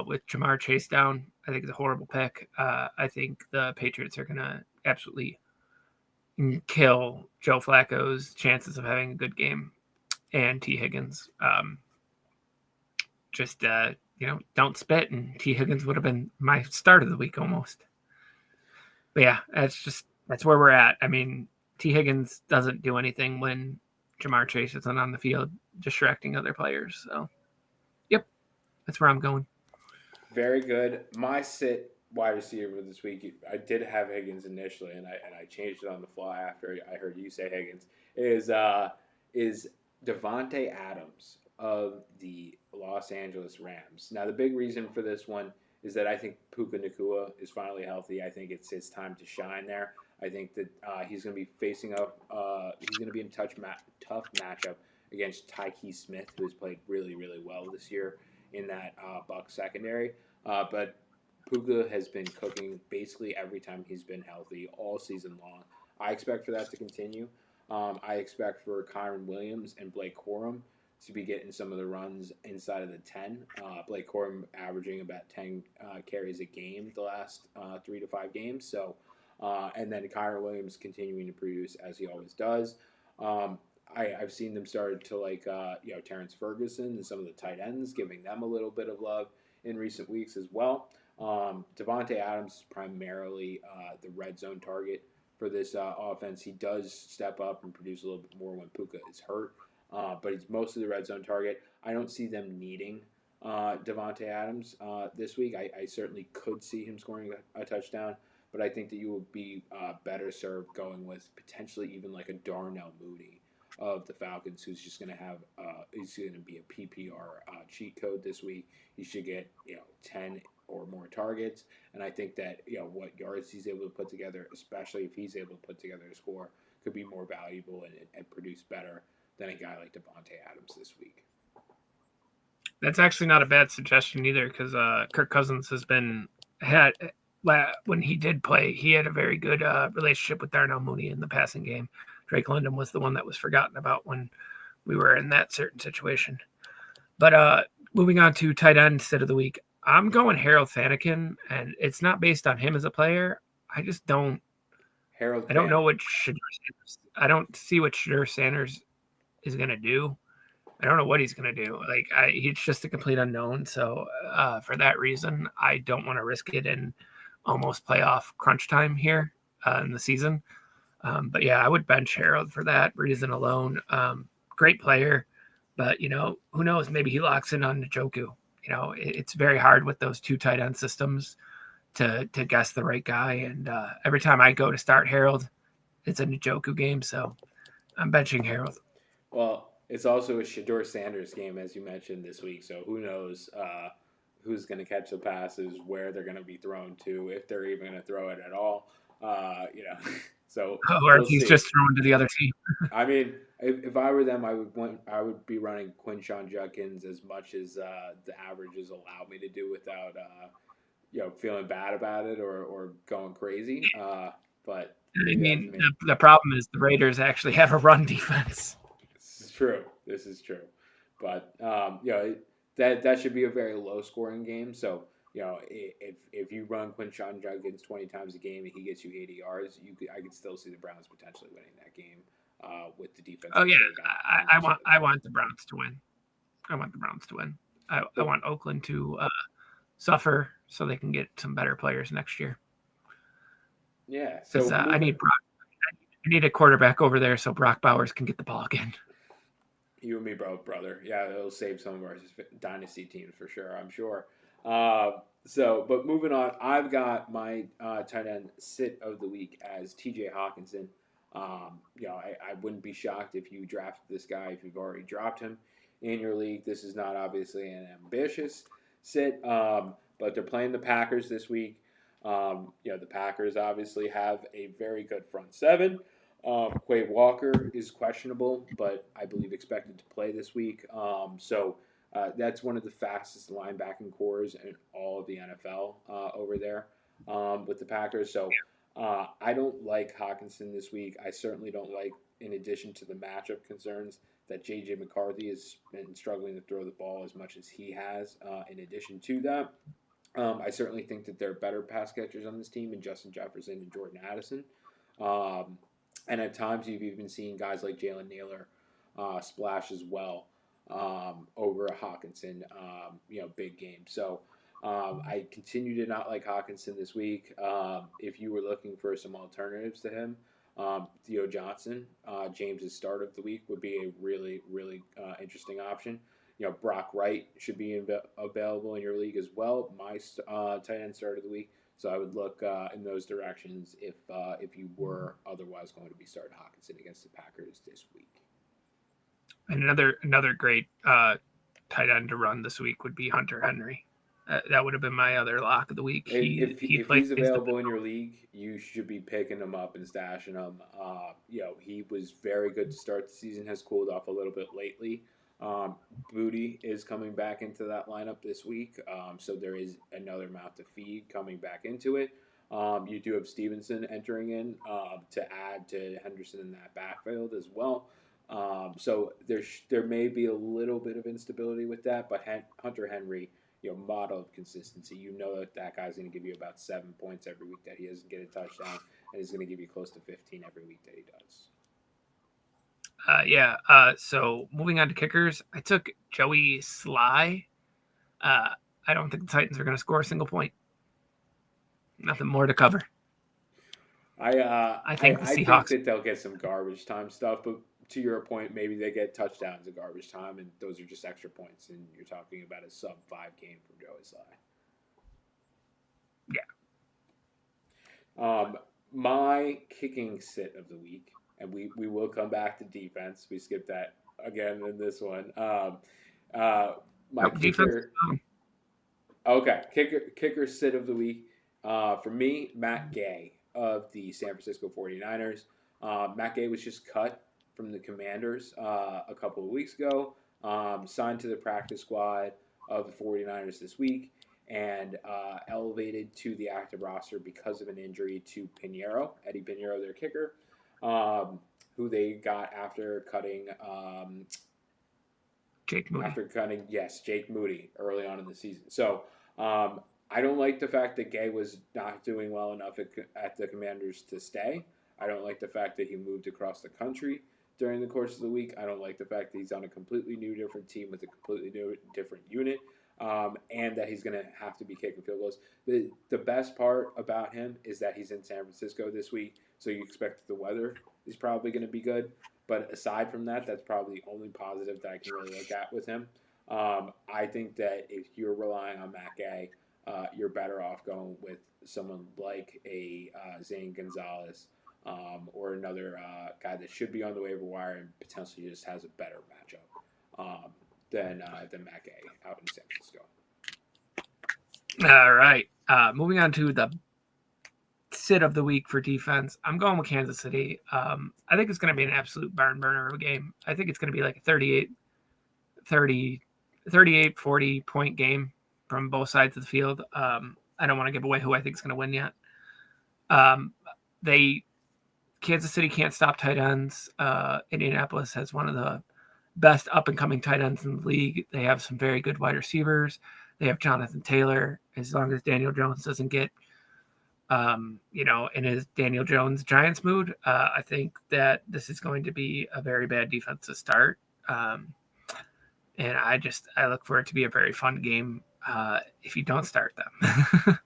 [SPEAKER 1] with Jamar Chase down. I think it's a horrible pick. I think the Patriots are going to absolutely kill Joe Flacco's chances of having a good game, and T. Higgins. Just don't spit, and T. Higgins would have been my start of the week almost. But yeah, that's where we're at. I mean, T. Higgins doesn't do anything when Jamar Chase isn't on the field distracting other players. So, yep, that's where I'm going.
[SPEAKER 2] Very good. My sit wide receiver this week, I did have Higgins initially, and I changed it on the fly after I heard you say Higgins. Is Devonte Adams of the Los Angeles Rams. Now the big reason for this one is that I think Puka Nacua is finally healthy. I think it's his time to shine there. I think that he's going to be facing up. He's going to be in tough matchup against Tyke Smith, who has played really really well this year in that Bucs secondary. But Puka has been cooking basically every time he's been healthy all season long. I expect for that to continue. I expect for Kyron Williams and Blake Corum to be getting some of the runs inside of the 10. Blake Corum averaging about 10 carries a game the last 3 to 5 games. So, and then Kyron Williams continuing to produce as he always does. I've seen them started to Terrence Ferguson and some of the tight ends, giving them a little bit of love in recent weeks as well. Devontae Adams is primarily the red zone target for this offense. He does step up and produce a little bit more when Puka is hurt, but he's mostly the red zone target. I don't see them needing Devontae Adams this week. I certainly could see him scoring a touchdown, but I think that you would be better served going with potentially even like a Darnell Mooney of the Falcons, who's just going to have he's going to be a PPR cheat code this week. He should get 10 or more targets, and I think that what yards he's able to put together, especially if he's able to put together a score, could be more valuable and produce better than a guy like Devontae Adams this week.
[SPEAKER 1] That's actually not a bad suggestion either, because Kirk Cousins has when he did play, he had a very good relationship with Darnell Mooney in the passing game. Drake London was the one that was forgotten about when we were in that certain situation. But moving on to tight end instead of the week, I'm going Harold Fanakin, and it's not based on him as a player. I just don't. I don't know what I don't see what Shedeur Sanders is going to do. I don't know what he's going to do. He's just a complete unknown. So for that reason, I don't want to risk it in almost playoff crunch time here in the season. But yeah, I would bench Harold for that reason alone. Great player, but who knows? Maybe he locks in on Njoku. It's very hard with those two tight end systems to guess the right guy. And every time I go to start Harold, it's a Njoku game. So I'm benching Harold.
[SPEAKER 2] Well, it's also a Shedeur Sanders game, as you mentioned this week. So who knows who's going to catch the passes, where they're going to be thrown to, if they're even going to throw it at all. So
[SPEAKER 1] or if he's just thrown to the other team.
[SPEAKER 2] I mean, if I were them, I would be running Quinshon Judkins as much as the averages allow me to do without feeling bad about it or going crazy. But
[SPEAKER 1] I mean, the problem is the Raiders actually have a run defense.
[SPEAKER 2] This is true. But that should be a very low scoring game. So if you run Quinshon Judkins 20 times a game and he gets you 80 yards, I could still see the Browns potentially winning that game with the defense.
[SPEAKER 1] Oh yeah, I want the Browns to win. I want the Browns to win. I want Oakland to suffer so they can get some better players next year.
[SPEAKER 2] Yeah,
[SPEAKER 1] so I need a quarterback over there so Brock Bowers can get the ball again.
[SPEAKER 2] You and me both, brother. Yeah, it'll save some of our dynasty teams for sure, I'm sure. But moving on, I've got my tight end sit of the week as T.J. Hawkinson. I wouldn't be shocked if you drafted this guy if you've already dropped him in your league. This is not obviously an ambitious sit, but they're playing the Packers this week. The Packers obviously have a very good front seven. Quay Walker is questionable, but I believe expected to play this week. That's one of the fastest linebacking cores in all of the NFL over there with the Packers. So I don't like Hawkinson this week. I certainly don't like, in addition to the matchup concerns, that J.J. McCarthy has been struggling to throw the ball as much as he has. In addition to that, I certainly think that there are better pass catchers on this team in Justin Jefferson and Jordan Addison. Um, and at times, you've even seen guys like Jalen Naylor splash as well over a Hawkinson, big game. So I continue to not like Hawkinson this week. If you were looking for some alternatives to him, Theo Johnson, James's start of the week would be a really, really interesting option. Brock Wright should be available in your league as well. My tight end start of the week. So I would look in those directions if you were otherwise going to be starting Hawkinson against the Packers this week.
[SPEAKER 1] And another great tight end to run this week would be Hunter Henry. That would have been my other lock of the week.
[SPEAKER 2] If
[SPEAKER 1] He plays
[SPEAKER 2] he's available in your league, you should be picking him up and stashing him. He was very good to start the season. Has cooled off a little bit lately. Booty is coming back into that lineup this week, so there is another mouth to feed coming back into it. You do have Stevenson entering in to add to Henderson in that backfield as well. So there may be a little bit of instability with that, but Hunter Henry, model of consistency. That guy's going to give you about 7 points every week that he doesn't get a touchdown, and he's going to give you close to 15 every week that he does.
[SPEAKER 1] So moving on to kickers, I took Joey Sly. I don't think the Titans are going to score a single point. Nothing more to cover.
[SPEAKER 2] I
[SPEAKER 1] think the Seahawks.
[SPEAKER 2] Think that they'll get some garbage time stuff, but to your point, maybe they get touchdowns in garbage time, and those are just extra points, and you're talking about a sub-5 game from Joey Sly.
[SPEAKER 1] Yeah.
[SPEAKER 2] My kicking sit of the week, and we will come back to defense. We skipped that again in this one. My kicker.
[SPEAKER 1] Defense.
[SPEAKER 2] Okay, kicker sit of the week. For me, Matt Gay of the San Francisco 49ers. Matt Gay was just cut from the Commanders a couple of weeks ago, signed to the practice squad of the 49ers this week, and elevated to the active roster because of an injury to Eddie Pinheiro, their kicker, who they got after cutting
[SPEAKER 1] Jake Moody.
[SPEAKER 2] Jake Moody early on in the season. So I don't like the fact that Gay was not doing well enough at the Commanders to stay. I don't like the fact that he moved across the country during the course of the week. I don't like the fact that he's on a completely new, different team with a completely new, different unit, and that he's going to have to be kicking field goals. The best part about him is that he's in San Francisco this week, so you expect the weather is probably going to be good. But aside from that, that's probably the only positive that I can really look at with him. I think that if you're relying on Matt Gay, you're better off going with someone like a Zane Gonzalez or another guy that should be on the waiver wire and potentially just has a better matchup than Matt Gay out in San Francisco.
[SPEAKER 1] All right. Moving on to the sit of the week for defense. I'm going with Kansas City. I think it's going to be an absolute barn burner of a game. I think it's going to be like a 38-40 point game from both sides of the field. I don't want to give away who I think is going to win yet. Kansas City can't stop tight ends. Indianapolis has one of the best up-and-coming tight ends in the league. They have some very good wide receivers. They have Jonathan Taylor. As long as Daniel Jones doesn't get in his Daniel Jones Giants mood, I think that this is going to be a very bad defense to start. And I look for it to be a very fun game if you don't start them.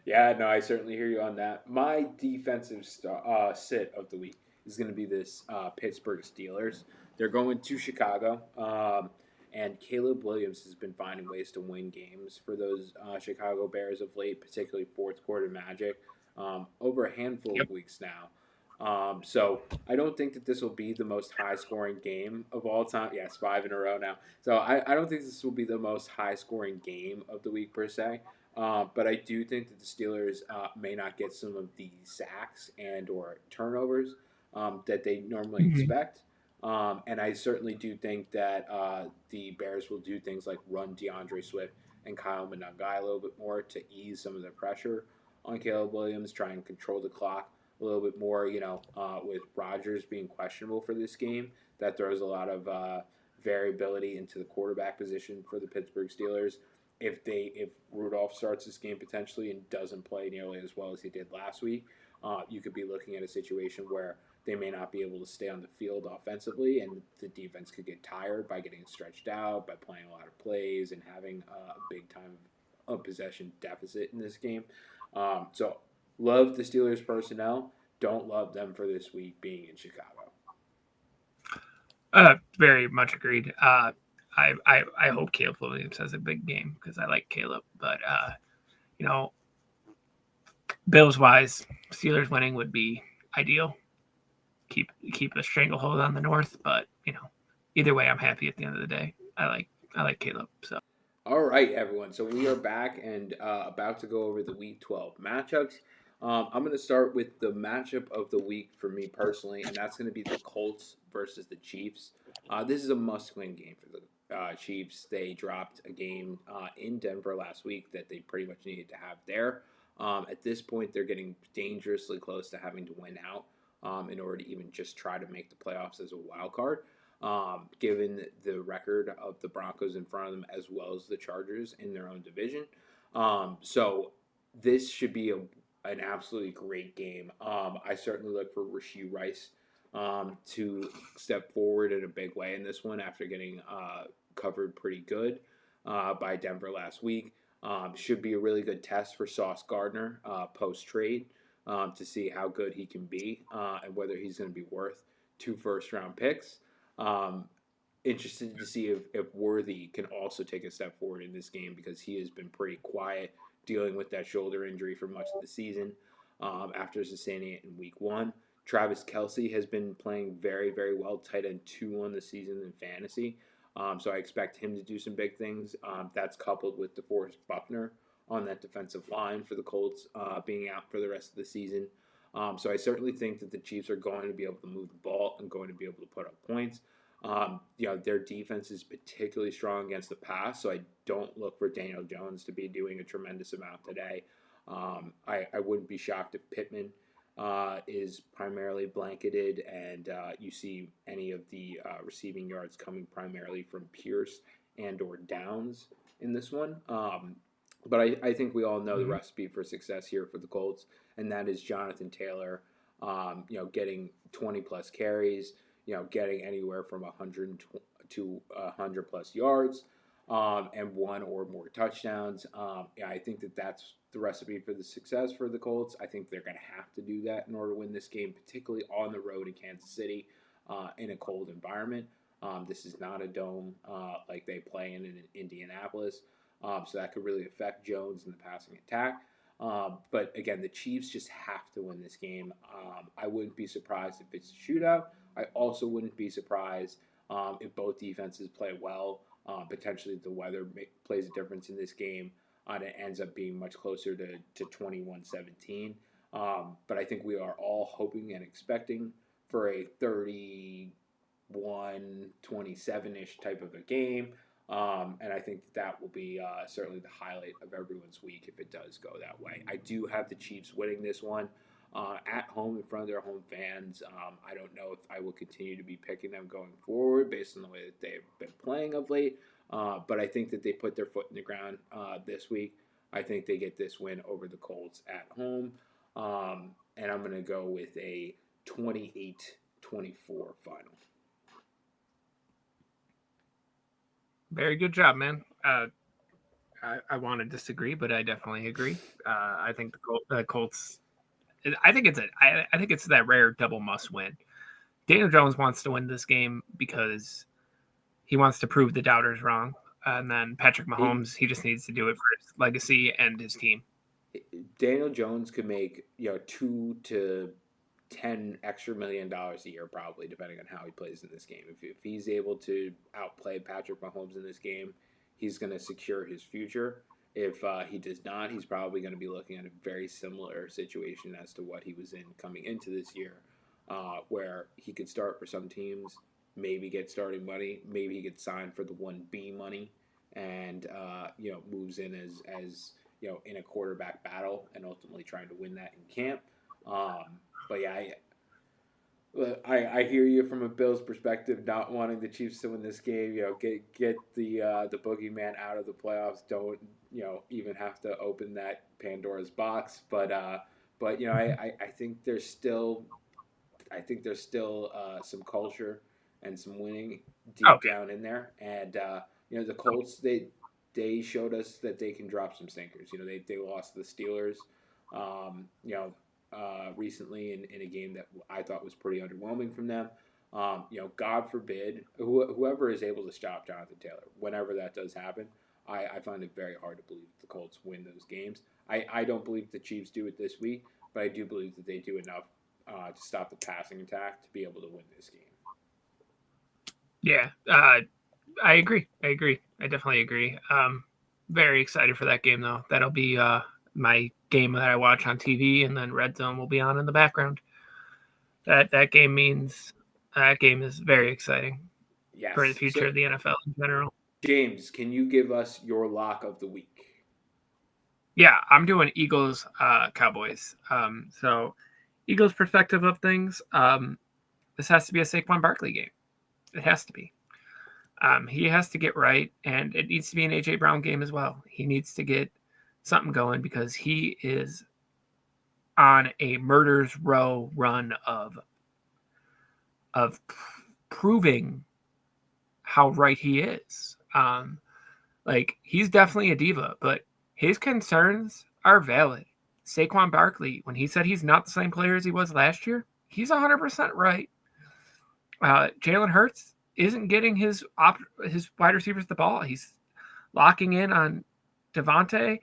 [SPEAKER 2] Yeah, no, I certainly hear you on that. My defensive sit of the week is going to be this Pittsburgh Steelers. They're going to Chicago, and Caleb Williams has been finding ways to win games for those Chicago Bears of late, particularly fourth quarter magic, over a handful of weeks now. So I don't think that this will be the most high-scoring game of all time. Yes, 5 in a row now. So I don't think this will be the most high-scoring game of the week per se. But I do think that the Steelers may not get some of the sacks and or turnovers that they normally expect. And I certainly do think that the Bears will do things like run DeAndre Swift and Kyle Monangai a little bit more to ease some of the pressure on Caleb Williams, try and control the clock a little bit more. With Rodgers being questionable for this game, that throws a lot of variability into the quarterback position for the Pittsburgh Steelers. If Rudolph starts this game potentially and doesn't play nearly as well as he did last week, you could be looking at a situation where they may not be able to stay on the field offensively, and the defense could get tired by getting stretched out, by playing a lot of plays, and having a big time of possession deficit in this game. So love the Steelers personnel. Don't love them for this week being in Chicago.
[SPEAKER 1] Very much agreed. I hope Caleb Williams has a big game because I like Caleb. But, Bills wise, Steelers winning would be ideal. Keep a stranglehold on the North. But, either way, I'm happy at the end of the day. I like Caleb. So.
[SPEAKER 2] All right, everyone. So we are back and about to go over the Week 12 matchups. I'm going to start with the matchup of the week for me personally, and that's going to be the Colts versus the Chiefs. This is a must-win game for the Chiefs. They dropped a game in Denver last week that they pretty much needed to have there. At this point, they're getting dangerously close to having to win out in order to even just try to make the playoffs as a wild card. Given the record of the Broncos in front of them as well as the Chargers in their own division. So this should be an absolutely great game. I certainly look for Rashee Rice to step forward in a big way in this one after getting covered pretty good by Denver last week. Should be a really good test for Sauce Gardner post-trade to see how good he can be and whether he's going to be worth 2 first-round picks. Interested to see if Worthy can also take a step forward in this game because he has been pretty quiet dealing with that shoulder injury for much of the season after sustaining it in week 1. Travis Kelce has been playing very, very well, tight end 2 on the season in fantasy. So I expect him to do some big things. That's coupled with DeForest Buckner on that defensive line for the Colts being out for the rest of the season. So I certainly think that the Chiefs are going to be able to move the ball and going to be able to put up points. Their defense is particularly strong against the pass, so I don't look for Daniel Jones to be doing a tremendous amount today. I wouldn't be shocked if Pittman is primarily blanketed and you see any of the receiving yards coming primarily from Pierce and or Downs in this one. But I think we all know the recipe for success here for the Colts, and that is Jonathan Taylor, getting 20-plus carries, getting anywhere from 100 to 100-plus yards, and 1 or more touchdowns. I think that's the recipe for the success for the Colts. I think they're going to have to do that in order to win this game, particularly on the road in Kansas City in a cold environment. This is not a dome like they play in Indianapolis. So that could really affect Jones in the passing attack. But again, the Chiefs just have to win this game. I wouldn't be surprised if it's a shootout. I also wouldn't be surprised if both defenses play well. Potentially the weather plays a difference in this game. And it ends up being much closer to 21-17. But I think we are all hoping and expecting for a 31-27-ish type of a game. And I think that will be certainly the highlight of everyone's week if it does go that way. I do have the Chiefs winning this one at home in front of their home fans. I don't know if I will continue to be picking them going forward based on the way that they've been playing of late. But I think that they put their foot in the ground this week. I think they get this win over the Colts at home. And I'm going to go with a 28-24 final.
[SPEAKER 1] Very good job, man. I want to disagree, but I definitely agree. I think the Colts. I think it's that rare double must win. Daniel Jones wants to win this game because he wants to prove the doubters wrong, and then Patrick Mahomes, he just needs to do it for his legacy and his team.
[SPEAKER 2] Daniel Jones could make $2 to $10 extra million a year, probably, depending on how he plays in this game. If he's able to outplay Patrick Mahomes in this game, he's going to secure his future. If he does not, he's probably going to be looking at a very similar situation as to what he was in coming into this year, where he could start for some teams, maybe get starting money, maybe he gets signed for the 1B money, and moves in as in a quarterback battle and ultimately trying to win that in camp. But yeah, I hear you from a Bills perspective, not wanting the Chiefs to win this game. Get the boogeyman out of the playoffs. Don't even have to open that Pandora's box. But I think there's still some culture and some winning
[SPEAKER 1] Oh,
[SPEAKER 2] deep down in there. And the Colts, they showed us that they can drop some sinkers. They lost to the Steelers. Recently in a game that I thought was pretty underwhelming from them. God forbid, whoever is able to stop Jonathan Taylor, whenever that does happen, I find it very hard to believe the Colts win those games. I don't believe the Chiefs do it this week, but I do believe that they do enough to stop the passing attack to be able to win this game.
[SPEAKER 1] yeah. I agree. I definitely agree. Very excited for that game, though. That'll be my game that I watch on TV, and then Red Zone will be on in the background. That game is very exciting for the
[SPEAKER 2] Yes.
[SPEAKER 1] future
[SPEAKER 2] So,
[SPEAKER 1] of the NFL in general.
[SPEAKER 2] James, can you give us your lock of the week?
[SPEAKER 1] Yeah, I'm doing Eagles Cowboys. So Eagles perspective of things, this has to be a Saquon Barkley game. It has to be. He has to get right, and it needs to be an A.J. Brown game as well. He needs to get something going because he is on a murder's row run of proving how right he is. Like, he's definitely a diva, but his concerns are valid. Saquon Barkley, when he said he's not the same player as he was last year, he's 100% right. Jalen Hurts isn't getting his wide receivers the ball. He's locking in on Devontae,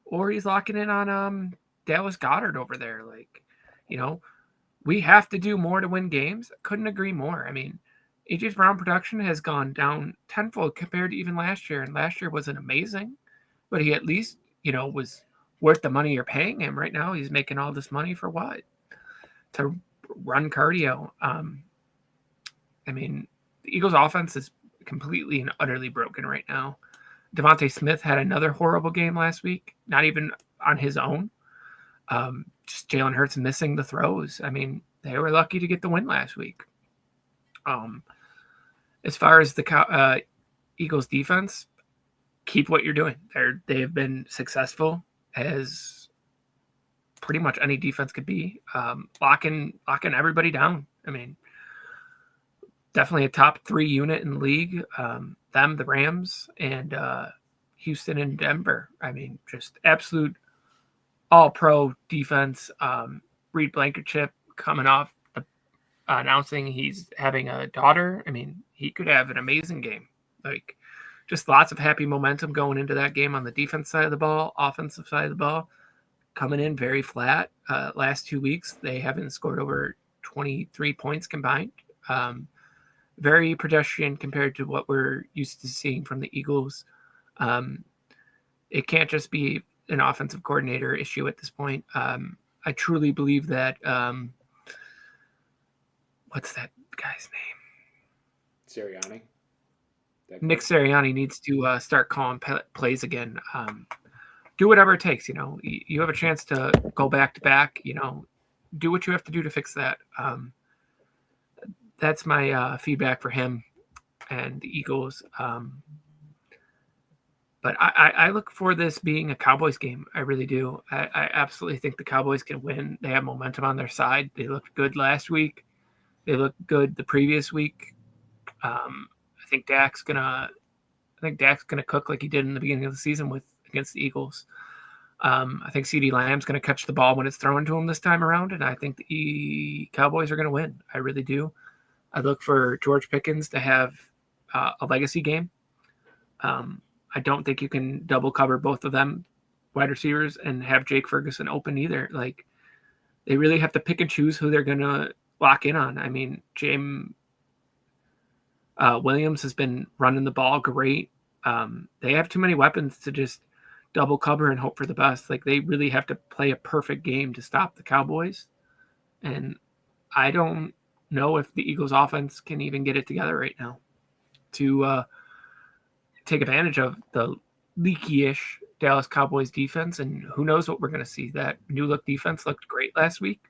[SPEAKER 1] or he's locking in on Dallas Goedert over there. Like, we have to do more to win games. Couldn't agree more. I mean, A.J. Brown production has gone down tenfold compared to even last year, and last year wasn't amazing, but he at least was worth the money you're paying him. Right now, he's making all this money for what? To run cardio. I mean, the Eagles' offense is completely and utterly broken right now. Devontae Smith had another horrible game last week, not even on his own. Just Jalen Hurts missing the throws. I mean, they were lucky to get the win last week. As far as the Eagles' defense, keep what you're doing. They have been successful as pretty much any defense could be, locking everybody down. I mean, definitely a top 3 unit in the league. The Rams, and Houston and Denver. I mean, just absolute all-pro defense. Reed Blankenship coming off announcing he's having a daughter. I mean, he could have an amazing game. Like, just lots of happy momentum going into that game on the defense side of the ball, offensive side of the ball, coming in very flat. Last 2 weeks, they haven't scored over 23 points combined. Very pedestrian compared to what we're used to seeing from the Eagles. It can't just be an offensive coordinator issue at this point. I truly believe that what's that guy's name?
[SPEAKER 2] Sirianni.
[SPEAKER 1] Nick Sirianni needs to start calling plays again. Do whatever it takes. You have a chance to go back to back. Do what you have to do to fix that. That's my feedback for him and the Eagles. But I look for this being a Cowboys game. I really do. I absolutely think the Cowboys can win. They have momentum on their side. They looked good last week. They looked good the previous week. I think Dak's gonna cook like he did in the beginning of the season against the Eagles. I think CeeDee Lamb's gonna catch the ball when it's thrown to him this time around, and I think the Cowboys are gonna win. I really do. I look for George Pickens to have a legacy game. I don't think you can double cover both of them wide receivers and have Jake Ferguson open either. Like, they really have to pick and choose who they're going to lock in on. I mean, James Williams has been running the ball great. They have too many weapons to just double cover and hope for the best. Like, they really have to play a perfect game to stop the Cowboys. And I don't know if the Eagles offense can even get it together right now to take advantage of the leaky-ish Dallas Cowboys defense, and who knows what we're going to see. That new look defense looked great last week.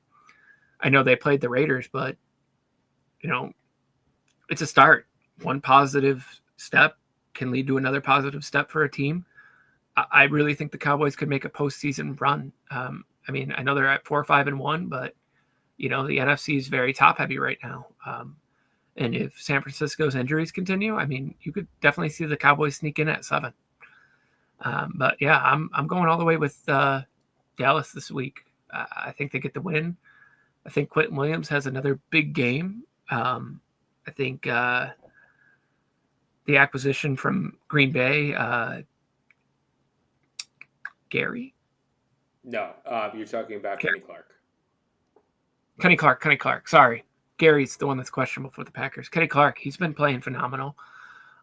[SPEAKER 1] I know they played the Raiders, but it's a start. One positive step can lead to another positive step for a team. I really think the Cowboys could make a postseason run. I know they're at 4-5-1, but the NFC is very top heavy right now. And if San Francisco's injuries continue, you could definitely see the Cowboys sneak in at 7. But yeah, I'm going all the way with Dallas this week. I think they get the win. I think Quentin Williams has another big game. I think the acquisition from Green Bay, Gary?
[SPEAKER 2] No, you're talking about Kenny Clark.
[SPEAKER 1] Kenny Clark. Sorry. Gary's the one that's questionable for the Packers. Kenny Clark, he's been playing phenomenal.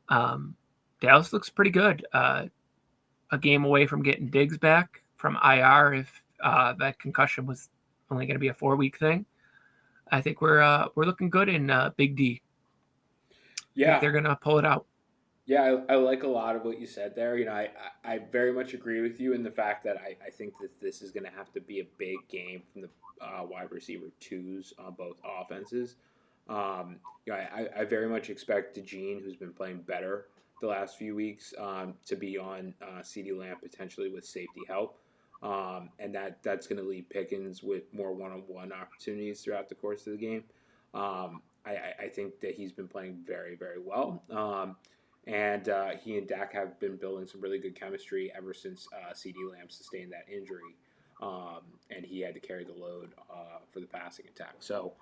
[SPEAKER 1] Dallas looks pretty good. A game away from getting Diggs back from IR if that concussion was only going to be a 4-week thing. I think we're looking good in Big D.
[SPEAKER 2] Yeah.
[SPEAKER 1] I think they're going to pull it out.
[SPEAKER 2] Yeah, I like a lot of what you said there. I very much agree with you in the fact that I think that this is going to have to be a big game from the wide receiver twos on both offenses. I very much expect DeGene, who's been playing better the last few weeks, to be on CeeDee Lamb potentially with safety help. And that's going to leave Pickens with more one-on-one opportunities throughout the course of the game. I think that he's been playing very, very well. And he and Dak have been building some really good chemistry ever since CeeDee Lamb sustained that injury. And he had to carry the load for the passing attack. So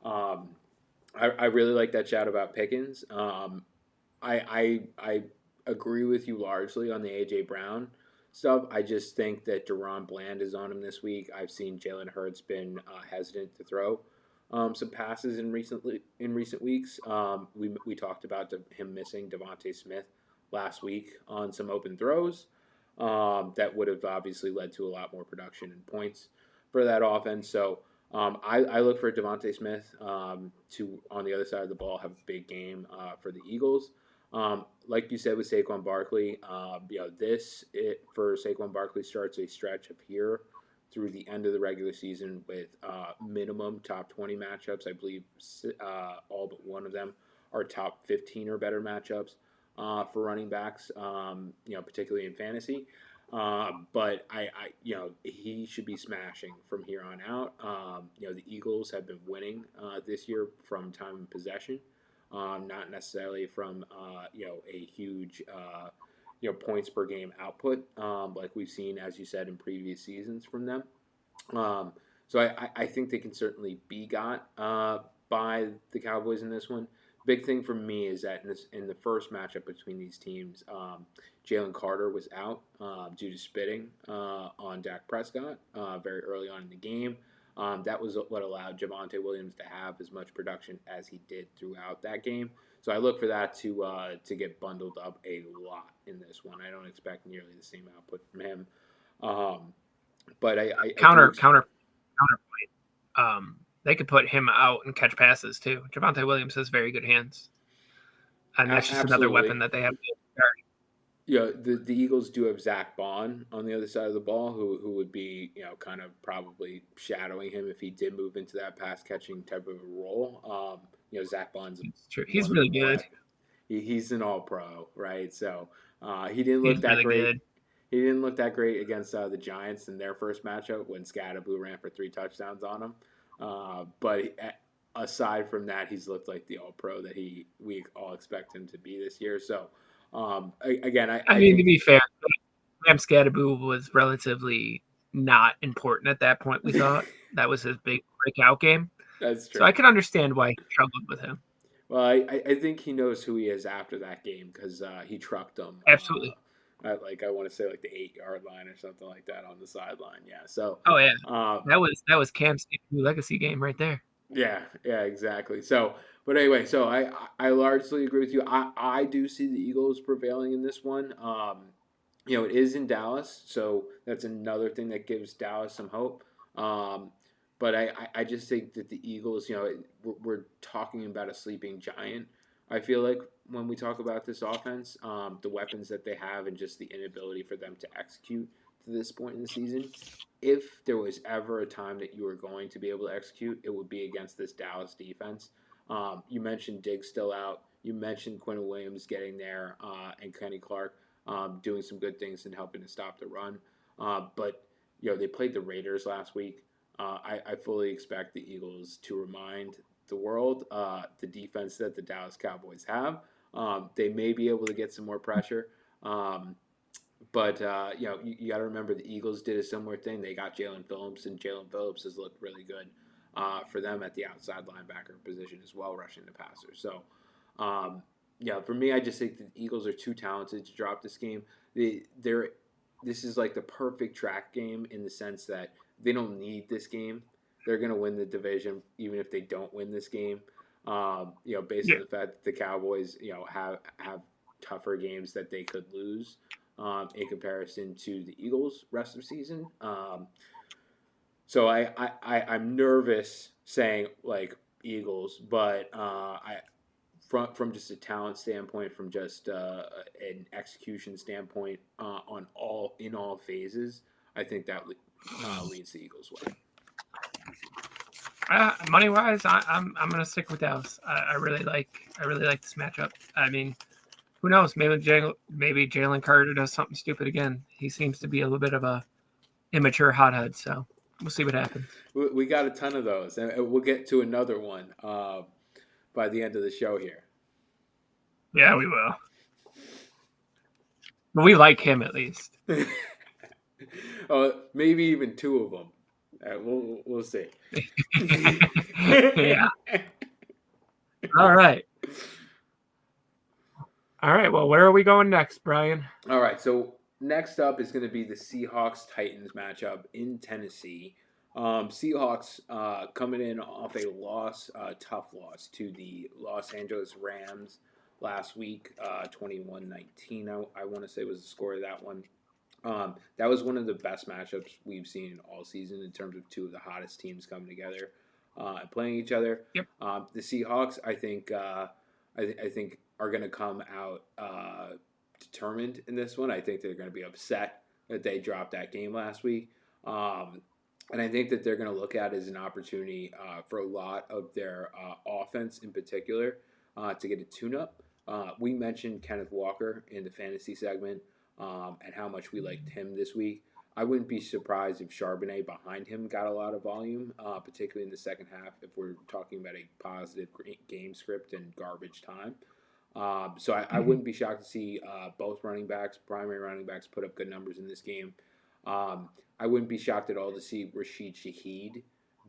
[SPEAKER 2] I really like that shout about Pickens. I agree with you largely on the A.J. Brown stuff. I just think that Deron Bland is on him this week. I've seen Jalen Hurts been hesitant to throw some passes in recent weeks. We talked about him missing Devontae Smith last week on some open throws that would have obviously led to a lot more production and points for that offense. So I look for Devontae Smith to, on the other side of the ball, have a big game for the Eagles. Like you said with Saquon Barkley, for Saquon Barkley starts a stretch of here through the end of the regular season with minimum top 20 matchups. I believe all but one of them are top 15 or better matchups for running backs, particularly in fantasy. But he should be smashing from here on out. The Eagles have been winning this year from time of possession, not necessarily from a huge points per game output like we've seen, as you said, in previous seasons from them. So I think they can certainly be got by the Cowboys in this one. Big thing for me is that in the first matchup between these teams, Jalen Carter was out due to spitting on Dak Prescott very early on in the game. That was what allowed Javonte Williams to have as much production as he did throughout that game. So I look for that to get bundled up a lot in this one. I don't expect nearly the same output from him. But I
[SPEAKER 1] counterpoint. They could put him out and catch passes too. Javonte Williams has very good hands, and that's just another weapon that they have.
[SPEAKER 2] The Eagles do have Zach Bond on the other side of the ball, who would be kind of probably shadowing him if he did move into that pass catching type of a role. Zach Bond's
[SPEAKER 1] true. He's really good.
[SPEAKER 2] He's an All Pro, right? So he didn't look that great. Good. He didn't look that great against the Giants in their first matchup when Scatterboo ran for 3 touchdowns on him. But aside from that, he's looked like the All Pro that we all expect him to be this year. So again, I
[SPEAKER 1] mean, to be fair, Sam Scatterboo was relatively not important at that point. We thought that was his big breakout game.
[SPEAKER 2] That's true.
[SPEAKER 1] So I can understand why he struggled with him.
[SPEAKER 2] Well, I think he knows who he is after that game because he trucked him.
[SPEAKER 1] Absolutely.
[SPEAKER 2] I want to say the 8-yard line or something like that on the sideline. Yeah. So.
[SPEAKER 1] Oh yeah. That was Cam's legacy game right there.
[SPEAKER 2] Yeah. Exactly. So, but anyway, so I largely agree with you. I do see the Eagles prevailing in this one. It is in Dallas, so that's another thing that gives Dallas some hope. But I just think that the Eagles, we're talking about a sleeping giant I feel like when we talk about this offense, the weapons that they have and just the inability for them to execute to this point in the season. If there was ever a time that you were going to be able to execute, it would be against this Dallas defense. You mentioned Diggs still out. You mentioned Quinn Williams getting there and Kenny Clark doing some good things and helping to stop the run. But they played the Raiders last week. I fully expect the Eagles to remind the world the defense that the Dallas Cowboys have. They may be able to get some more pressure. But you got to remember the Eagles did a similar thing. They got Jalen Phillips, and Jalen Phillips has looked really good for them at the outside linebacker position as well, rushing the passer. So, for me, I just think the Eagles are too talented to drop this game. This is like the perfect track game in the sense that they don't need this game. They're going to win the division even if they don't win this game. Based on the fact that the Cowboys, have tougher games that they could lose. In comparison to the Eagles' rest of the season. So I'm nervous saying like Eagles, but from just a talent standpoint, from just an execution standpoint in all phases, I think that leads the Eagles' way.
[SPEAKER 1] Money wise, I'm gonna stick with Dallas. I really like this matchup. I mean, who knows? Maybe Jalen Carter does something stupid again. He seems to be a little bit of a immature hothead, so we'll see what happens.
[SPEAKER 2] We got a ton of those, and we'll get to another one by the end of the show here.
[SPEAKER 1] Yeah, we will. But we like him at least.
[SPEAKER 2] Maybe even two of them. We'll see.
[SPEAKER 1] Yeah. All right. Well, where are we going next, Brian?
[SPEAKER 2] All right. So next up is going to be the Seahawks-Titans matchup in Tennessee. Seahawks coming in off a tough loss to the Los Angeles Rams last week, 21-19. I want to say was the score of that one. That was one of the best matchups we've seen all season in terms of two of the hottest teams coming together and playing each other.
[SPEAKER 1] Yep.
[SPEAKER 2] The Seahawks, I think are going to come out determined in this one. I think they're going to be upset that they dropped that game last week. And I think that they're going to look at it as an opportunity for a lot of their offense in particular to get a tune-up. We mentioned Kenneth Walker in the fantasy segment and how much we liked him this week. I wouldn't be surprised if Charbonnet behind him got a lot of volume, particularly in the second half, if we're talking about a positive game script and garbage time. So I wouldn't be shocked to see both primary running backs, put up good numbers in this game. I wouldn't be shocked at all to see Rashid Shaheed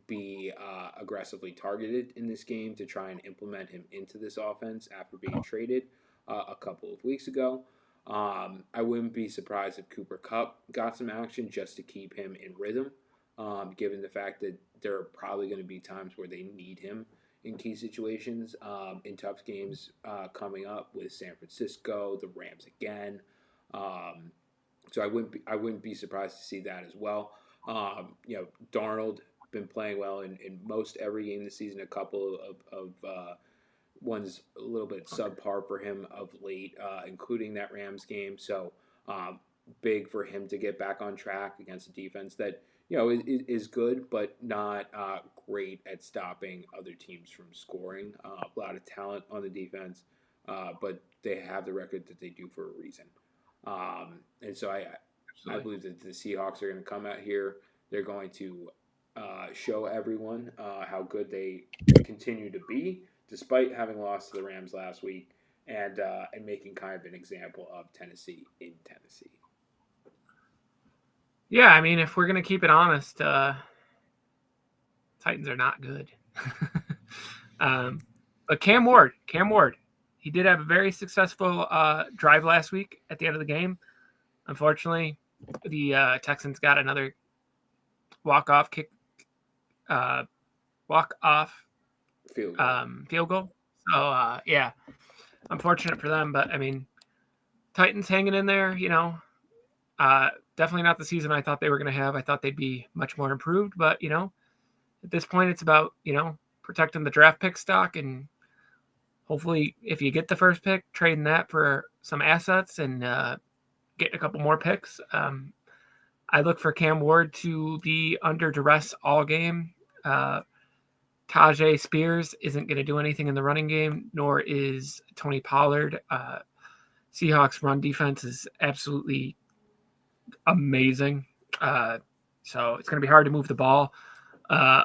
[SPEAKER 2] be aggressively targeted in this game to try and implement him into this offense after being traded a couple of weeks ago. I wouldn't be surprised if Cooper Kupp got some action just to keep him in rhythm, given the fact that there are probably going to be times where they need him in key situations, in tough games coming up with San Francisco, the Rams again. So I wouldn't be surprised to see that as well. Darnold been playing well in most every game this season. A couple of ones a little bit subpar for him of late, including that Rams game. So big for him to get back on track against a defense that is good, but not great at stopping other teams from scoring. A lot of talent on the defense, but they have the record that they do for a reason. And so I believe that the Seahawks are going to come out here. They're going to show everyone how good they continue to be, despite having lost to the Rams last week, and making kind of an example of Tennessee in Tennessee.
[SPEAKER 1] Yeah, I mean, if we're going to keep it honest, Titans are not good. But Cam Ward, he did have a very successful drive last week at the end of the game. Unfortunately, the Texans got another walk-off field goal. So, yeah, unfortunate for them. But, I mean, Titans hanging in there, definitely not the season I thought they were going to have. I thought they'd be much more improved. But, at this point, it's about, protecting the draft pick stock and hopefully, if you get the first pick, trading that for some assets and getting a couple more picks. I look for Cam Ward to be under duress all game. Uh, Tajay Spears isn't going to do anything in the running game, nor is Tony Pollard. Seahawks run defense is absolutely amazing. Uh, so it's going to be hard to move the ball. Uh,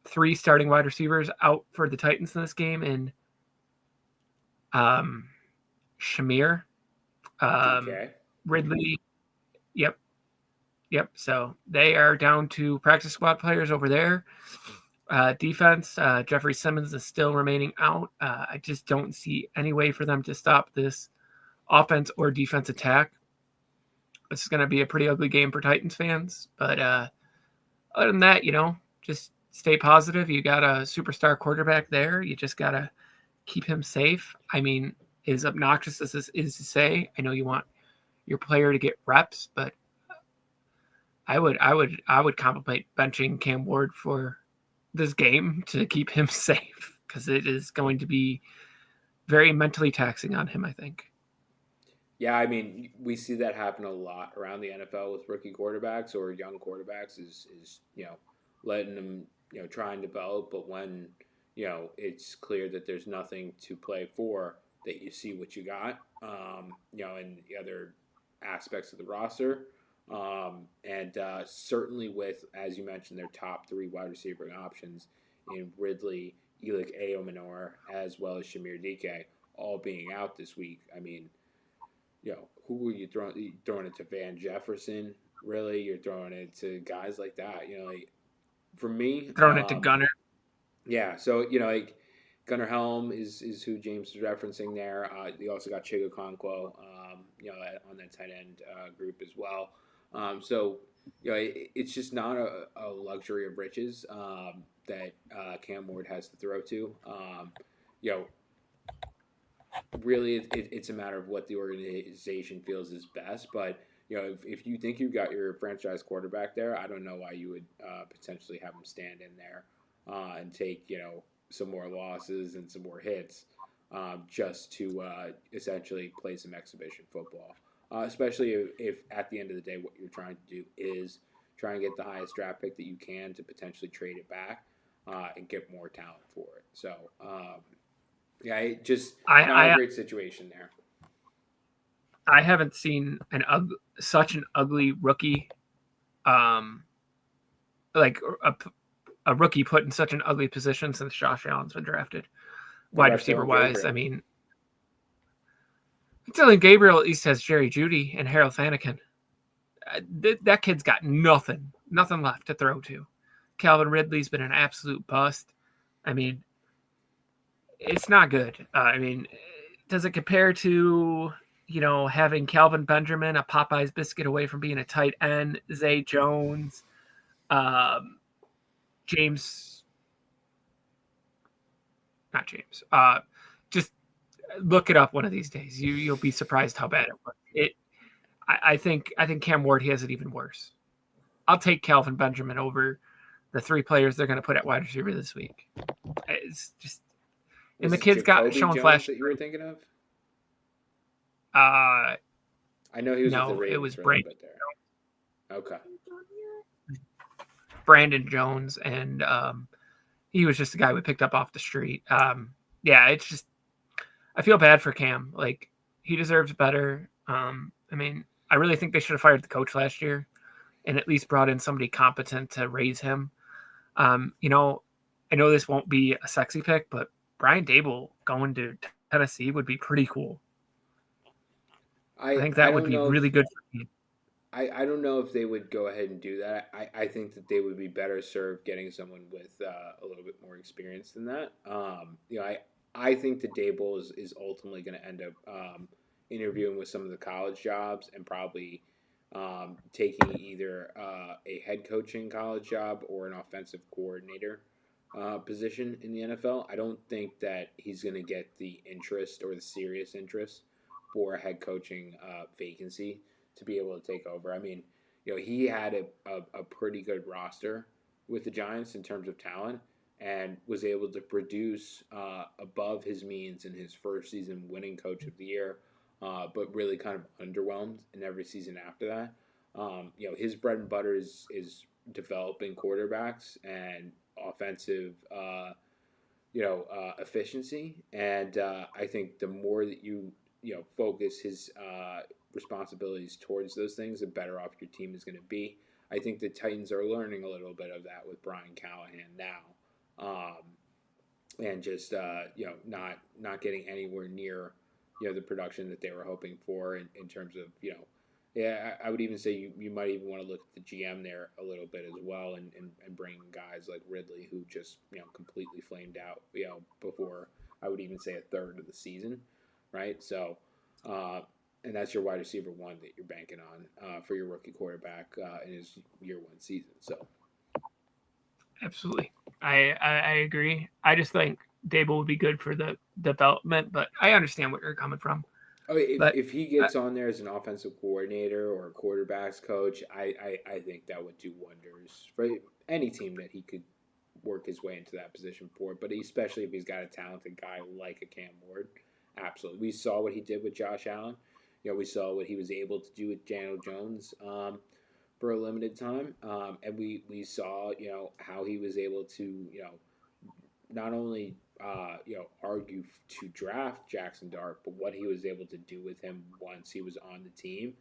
[SPEAKER 1] 3 starting wide receivers out for the Titans in this game, and um, Shamir,
[SPEAKER 2] DK.
[SPEAKER 1] Ridley. Yep, yep. So they are down to practice squad players over there. Defense, Jeffrey Simmons is still remaining out. I just don't see any way for them to stop this offense or defense attack. This is going to be a pretty ugly game for Titans fans. But other than that, just stay positive. You got a superstar quarterback there. You just got to keep him safe. I mean, as obnoxious as this is to say, I know you want your player to get reps, but I would contemplate benching Cam Ward for this game to keep him safe because it is going to be very mentally taxing on him, I think.
[SPEAKER 2] Yeah, I mean, we see that happen a lot around the NFL with rookie quarterbacks or young quarterbacks is letting them try and develop, but when it's clear that there's nothing to play for, that you see what you got, in the other aspects of the roster, and certainly with, as you mentioned, their top 3 wide receiver options in Ridley, Elick Aomanor, as well as Shamir DK, all being out this week. I mean, who are you throwing? You throwing it to Van Jefferson? Really, you're throwing it to guys like that. Like, for me,
[SPEAKER 1] Throwing it to Gunner.
[SPEAKER 2] yeah. So like Gunnar Helm is who James is referencing there. You also got Chigo Conquo, on that tight end group as well. So it's just not a luxury of riches that Cam Ward has to throw to. You know, really it's a matter of what the organization feels is best. But if you think you've got your franchise quarterback there, I don't know why you would potentially have him stand in there and take some more losses and some more hits just to essentially play some exhibition football. Especially if at the end of the day what you're trying to do is try and get the highest draft pick that you can to potentially trade it back and get more talent for it. So yeah, just not a
[SPEAKER 1] I
[SPEAKER 2] great situation there.
[SPEAKER 1] I haven't seen such an ugly rookie, um, like a rookie put in such an ugly position since Josh Allen's been drafted,
[SPEAKER 2] What
[SPEAKER 1] wide
[SPEAKER 2] about
[SPEAKER 1] receiver
[SPEAKER 2] Dylan
[SPEAKER 1] wise. I
[SPEAKER 2] Gabriel?
[SPEAKER 1] mean, Dylan Gabriel at least has Jerry Jeudy and Harold Fanakin. That kid's got nothing left to throw to. Calvin Ridley's been an absolute bust. I mean, it's not good. I mean, does it compare to having Calvin Benjamin, a Popeye's biscuit away from being a tight end, Zay Jones, um, James, not James. Just look it up one of these days. You'll be surprised how bad it was. I think Cam Ward has it even worse. I'll take Calvin Benjamin over the 3 players they're going to put at wide receiver this week. It's just, and
[SPEAKER 2] Was
[SPEAKER 1] the
[SPEAKER 2] it
[SPEAKER 1] kid's got
[SPEAKER 2] Jacoby
[SPEAKER 1] shown
[SPEAKER 2] Jones
[SPEAKER 1] flash.
[SPEAKER 2] that you were thinking of?
[SPEAKER 1] Uh,
[SPEAKER 2] I know he was with the
[SPEAKER 1] no, it
[SPEAKER 2] Ravens
[SPEAKER 1] was
[SPEAKER 2] for a little bit there. Okay.
[SPEAKER 1] Brandon Jones, and he was just a guy we picked up off the street. Yeah, it's just, I feel bad for Cam. Like, he deserves better. I mean, I really think they should have fired the coach last year and at least brought in somebody competent to raise him. I know this won't be a sexy pick, but Brian Dable going to Tennessee would be pretty cool. I think
[SPEAKER 2] I
[SPEAKER 1] that would
[SPEAKER 2] don't
[SPEAKER 1] be
[SPEAKER 2] know if
[SPEAKER 1] really good for me.
[SPEAKER 2] I don't know if they would go ahead and do that. I think that they would be better served getting someone with a little bit more experience than that. I think that Dable is ultimately going to end up interviewing with some of the college jobs and probably taking either a head coaching college job or an offensive coordinator position in the NFL. I don't think that he's going to get the interest or the serious interest for a head coaching vacancy to be able to take over. I mean, he had a pretty good roster with the Giants in terms of talent. and was able to produce above his means in his first season, winning Coach of the Year, but really kind of underwhelmed in every season after that. His bread and butter is developing quarterbacks and offensive, efficiency. And I think the more that you focus his responsibilities towards those things, the better off your team is going to be. I think the Titans are learning a little bit of that with Brian Callahan now, and just not getting anywhere near the production that they were hoping for in terms of yeah, I would even say you might even want to look at the GM there a little bit as well, and bring guys like Ridley, who just completely flamed out before I would even say a third of the season, right? So, and that's your wide receiver one that you're banking on for your rookie quarterback in his year one season. So,
[SPEAKER 1] Absolutely. I agree. I just think Dable would be good for the development, but I understand where you're coming from.
[SPEAKER 2] oh, if,
[SPEAKER 1] But
[SPEAKER 2] if he gets on there as an offensive coordinator or a quarterbacks coach, I think that would do wonders for any team that he could work his way into that position for. But especially if he's got a talented guy like a Cam Ward, absolutely. We saw what he did with Josh Allen. We saw what he was able to do with Daniel Jones for a limited time, and we saw how he was able to not only argue to draft Jackson Dart, but what he was able to do with him once he was on the team,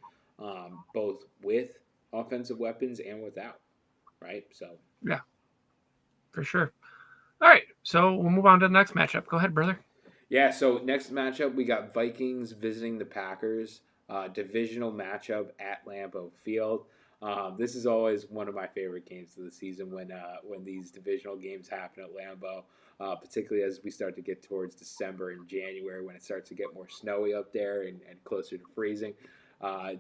[SPEAKER 2] both with offensive weapons and without. Right, so
[SPEAKER 1] yeah, for sure. All right, so we'll move on to the next matchup. Go ahead, brother.
[SPEAKER 2] yeah. So next matchup, we got Vikings visiting the Packers. Divisional matchup at Lambeau Field. This is always one of my favorite games of the season when these divisional games happen at Lambeau, particularly as we start to get towards December and January when it starts to get more snowy up there and closer to freezing.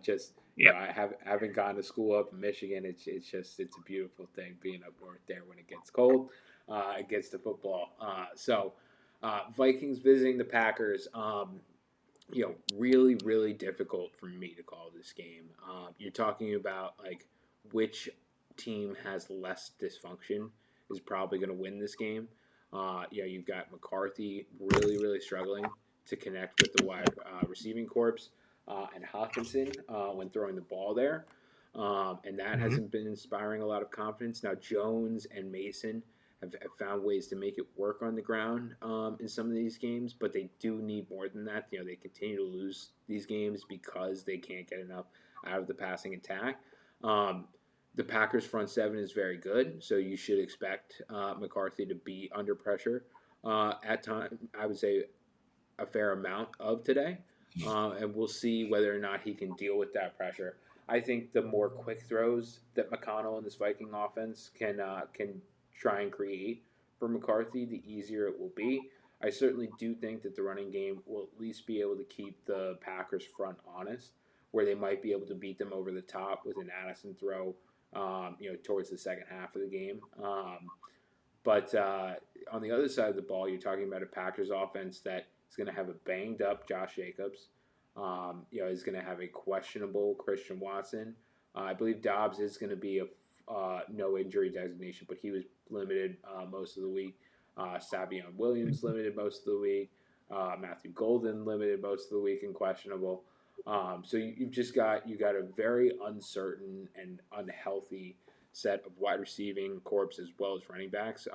[SPEAKER 2] Just
[SPEAKER 1] Yep.
[SPEAKER 2] I haven't gone to school up in Michigan. It's a beautiful thing being up north there when it gets cold. It gets to football. Vikings visiting the Packers. Really, really difficult for me to call this game. You're talking about like which team has less dysfunction is probably going to win this game. You've got McCarthy really, really struggling to connect with the wide receiving corps and Hawkinson when throwing the ball there. And that
[SPEAKER 1] Mm-hmm.
[SPEAKER 2] hasn't been inspiring a lot of confidence. Now, Jones and Mason have found ways to make it work on the ground in some of these games, but they do need more than that. They continue to lose these games because they can't get enough out of the passing attack. The Packers' front seven is very good, so you should expect McCarthy to be under pressure at time. I would say a fair amount of today, and we'll see whether or not he can deal with that pressure. I think the more quick throws that McConnell and this Viking offense can try and create for McCarthy, the easier it will be. I certainly do think that the running game will at least be able to keep the Packers front honest, where they might be able to beat them over the top with an Addison throw, towards the second half of the game. But on the other side of the ball, you're talking about a Packers offense that is going to have a banged up Josh Jacobs. Is going to have a questionable Christian Watson. I believe Dobbs is going to be a no injury designation, but he was limited most of the week. Savion Williams limited most of the week. Matthew Golden limited most of the week and questionable. So you've just got a very uncertain and unhealthy set of wide receiving corps as well as running backs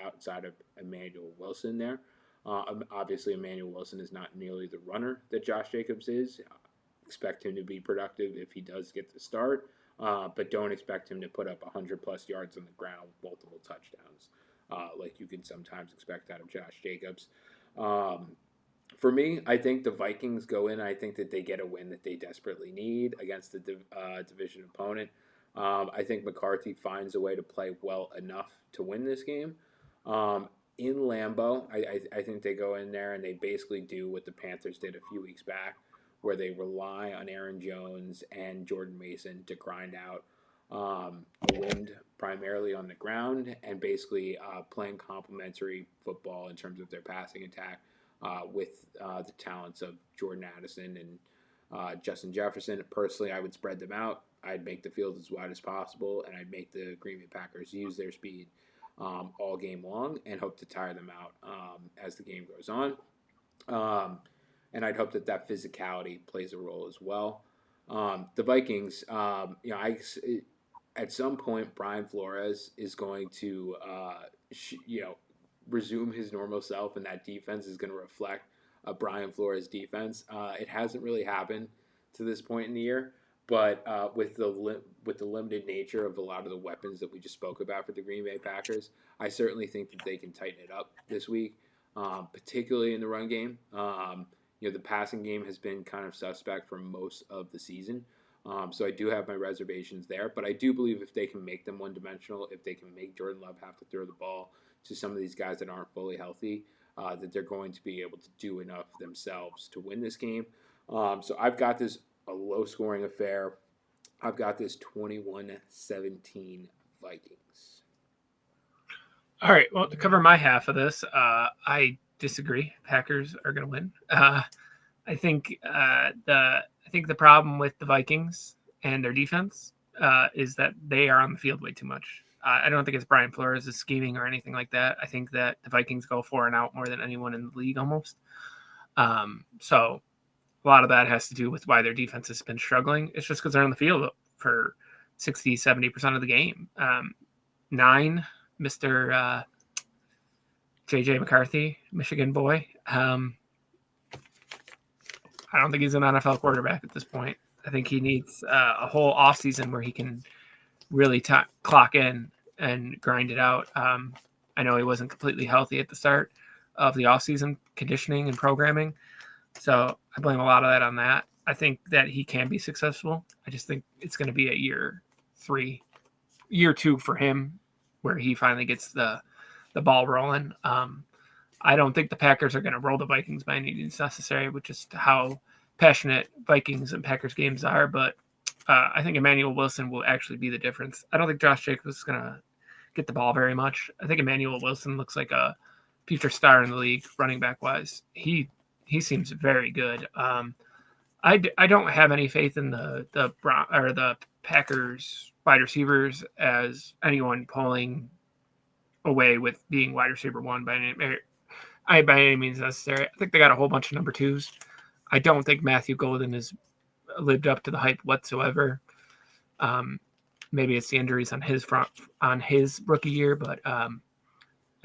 [SPEAKER 2] outside of Emmanuel Wilson there. Obviously, Emmanuel Wilson is not nearly the runner that Josh Jacobs is. Expect him to be productive if he does get the start, but don't expect him to put up 100-plus yards on the ground with multiple touchdowns like you can sometimes expect out of Josh Jacobs. For me, I think the Vikings go in. I think that they get a win that they desperately need against the division opponent. I think McCarthy finds a way to play well enough to win this game. In Lambeau, I think they go in there and they basically do what the Panthers did a few weeks back, where they rely on Aaron Jones and Jordan Mason to grind out a win primarily on the ground and basically playing complementary football in terms of their passing attack with the talents of Jordan Addison and Justin Jefferson. Personally, I would spread them out. I'd make the field as wide as possible, and I'd make the Green Bay Packers use their speed all game long, and hope to tire them out as the game goes on. Um, and I'd hope that that physicality plays a role as well. The Vikings, at some point Brian Flores is going to resume his normal self, and that defense is going to reflect a Brian Flores defense. It hasn't really happened to this point in the year, but with the limited nature of a lot of the weapons that we just spoke about for the Green Bay Packers, I certainly think that they can tighten it up this week, particularly in the run game. The passing game has been kind of suspect for most of the season. So I do have my reservations there, but I do believe if they can make them one-dimensional, if they can make Jordan Love have to throw the ball to some of these guys that aren't fully healthy, that they're going to be able to do enough themselves to win this game. So I've got this a low-scoring affair. I've got this 21-17 Vikings.
[SPEAKER 1] All right. Well, to cover my half of this, I disagree. Packers are going to win. I think the problem with the Vikings and their defense is that they are on the field way too much. I don't think it's Brian Flores is scheming or anything like that. I think that the Vikings go 4 and out more than anyone in the league almost. So a lot of that has to do with why their defense has been struggling. It's just because they're on the field for 60, 70% of the game. 9, Mr. J.J. McCarthy, Michigan boy. I don't think he's an NFL quarterback at this point. I think he needs a whole offseason where he can really clock in and grind it out. I know he wasn't completely healthy at the start of the offseason conditioning and programming, so I blame a lot of that on that. I think that he can be successful. I just think it's going to be a year 2 for him where he finally gets the ball rolling. I don't think the Packers are going to roll the Vikings by any means necessary, which is how passionate Vikings and Packers games are. But I think Emmanuel Wilson will actually be the difference. I don't think Josh Jacobs is going to get the ball very much. I think Emmanuel Wilson looks like a future star in the league, running back wise. He seems very good. I don't have any faith in the Packers wide receivers as anyone pulling away with being wide receiver 1 by any means necessary. I think they got a whole bunch of number 2s. I don't think Matthew Golden has lived up to the hype whatsoever. Maybe it's the injuries on his rookie year, but I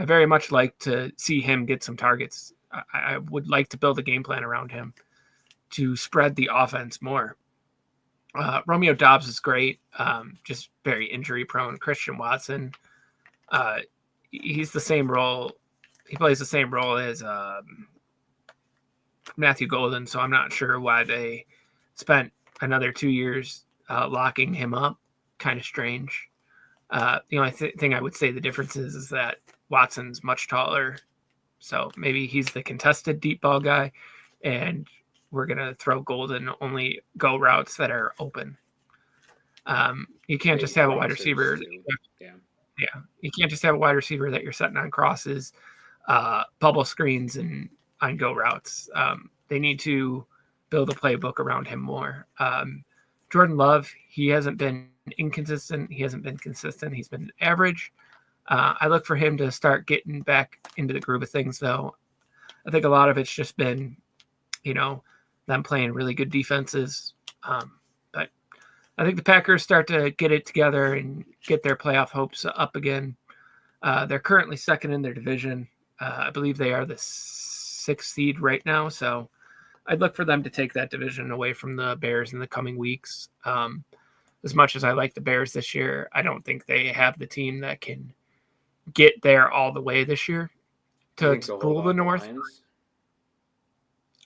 [SPEAKER 1] very much like to see him get some targets. I would like to build a game plan around him to spread the offense more. Romeo Doubs is great, just very injury prone. Christian Watson, he's the same role. He plays the same role as Matthew Golden, so I'm not sure why they spent another 2 years locking him up. Kind of strange. The only thing I would say the difference is that Watson's much taller, so maybe he's the contested deep ball guy, and we're going to throw Golden only go routes that are open. You can't just have a wide receiver. Yeah. You can't just have a wide receiver that you're setting on crosses, bubble screens, and on go routes. They need to build a playbook around him more. Jordan Love, he hasn't been inconsistent. He hasn't been consistent. He's been average. I look for him to start getting back into the groove of things, though. I think a lot of it's just been, them playing really good defenses. But I think the Packers start to get it together and get their playoff hopes up again. They're currently second in their division. I believe they are the 6th seed right now. So I'd look for them to take that division away from the Bears in the coming weeks. As much as I like the Bears this year, I don't think they have the team that can get there all the way this year to rule the North.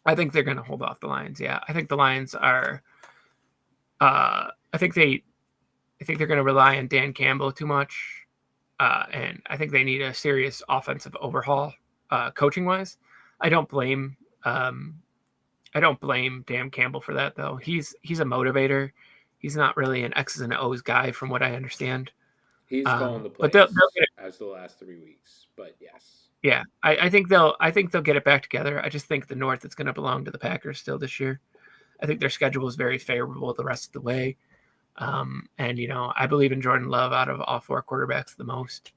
[SPEAKER 1] I think they're going to hold off the Lions. Yeah, I think the Lions are. I think they're going to rely on Dan Campbell too much, and I think they need a serious offensive overhaul, coaching wise. I don't blame Dan Campbell for that, though. He's a motivator. He's not really an X's and O's guy, from what I understand.
[SPEAKER 2] He's calling the plays as the last 3 weeks, but yes.
[SPEAKER 1] Yeah, I think they'll get it back together. I just think the North is going to belong to the Packers still this year. I think their schedule is very favorable the rest of the way. And I believe in Jordan Love out of all 4 quarterbacks the most.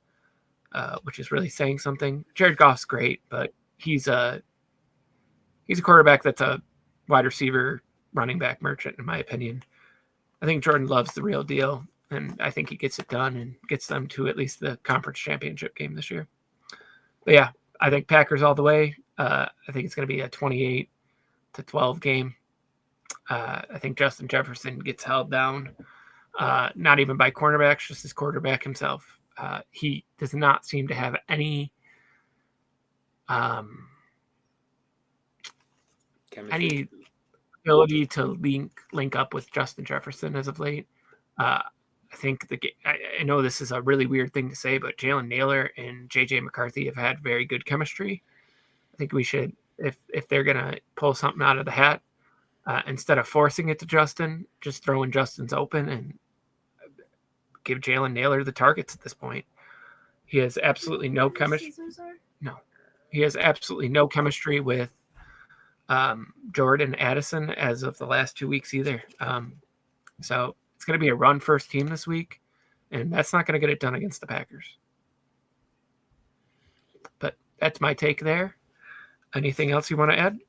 [SPEAKER 1] which is really saying something. Jared Goff's great, but he's a quarterback that's a wide receiver, running back merchant, in my opinion. I think Jordan Love's the real deal, and I think he gets it done and gets them to at least the conference championship game this year. But yeah, I think Packers all the way. I think it's going to be a 28-12 game. I think Justin Jefferson gets held down, not even by cornerbacks, just his quarterback himself. He does not seem to have any
[SPEAKER 2] Chemistry.
[SPEAKER 1] ability to link up with Justin Jefferson as of late. I think I know this is a really weird thing to say, but Jalen Naylor and JJ McCarthy have had very good chemistry. I think we should, if they're gonna pull something out of the hat, instead of forcing it to Justin, just throwing Justin's open and give Jalen Naylor the targets at this point. He has absolutely no chemistry. No, he has absolutely no chemistry with Jordan Addison as of the last 2 weeks either. So it's going to be a run first team this week, and that's not going to get it done against the Packers. But that's my take there. Anything else you want to add?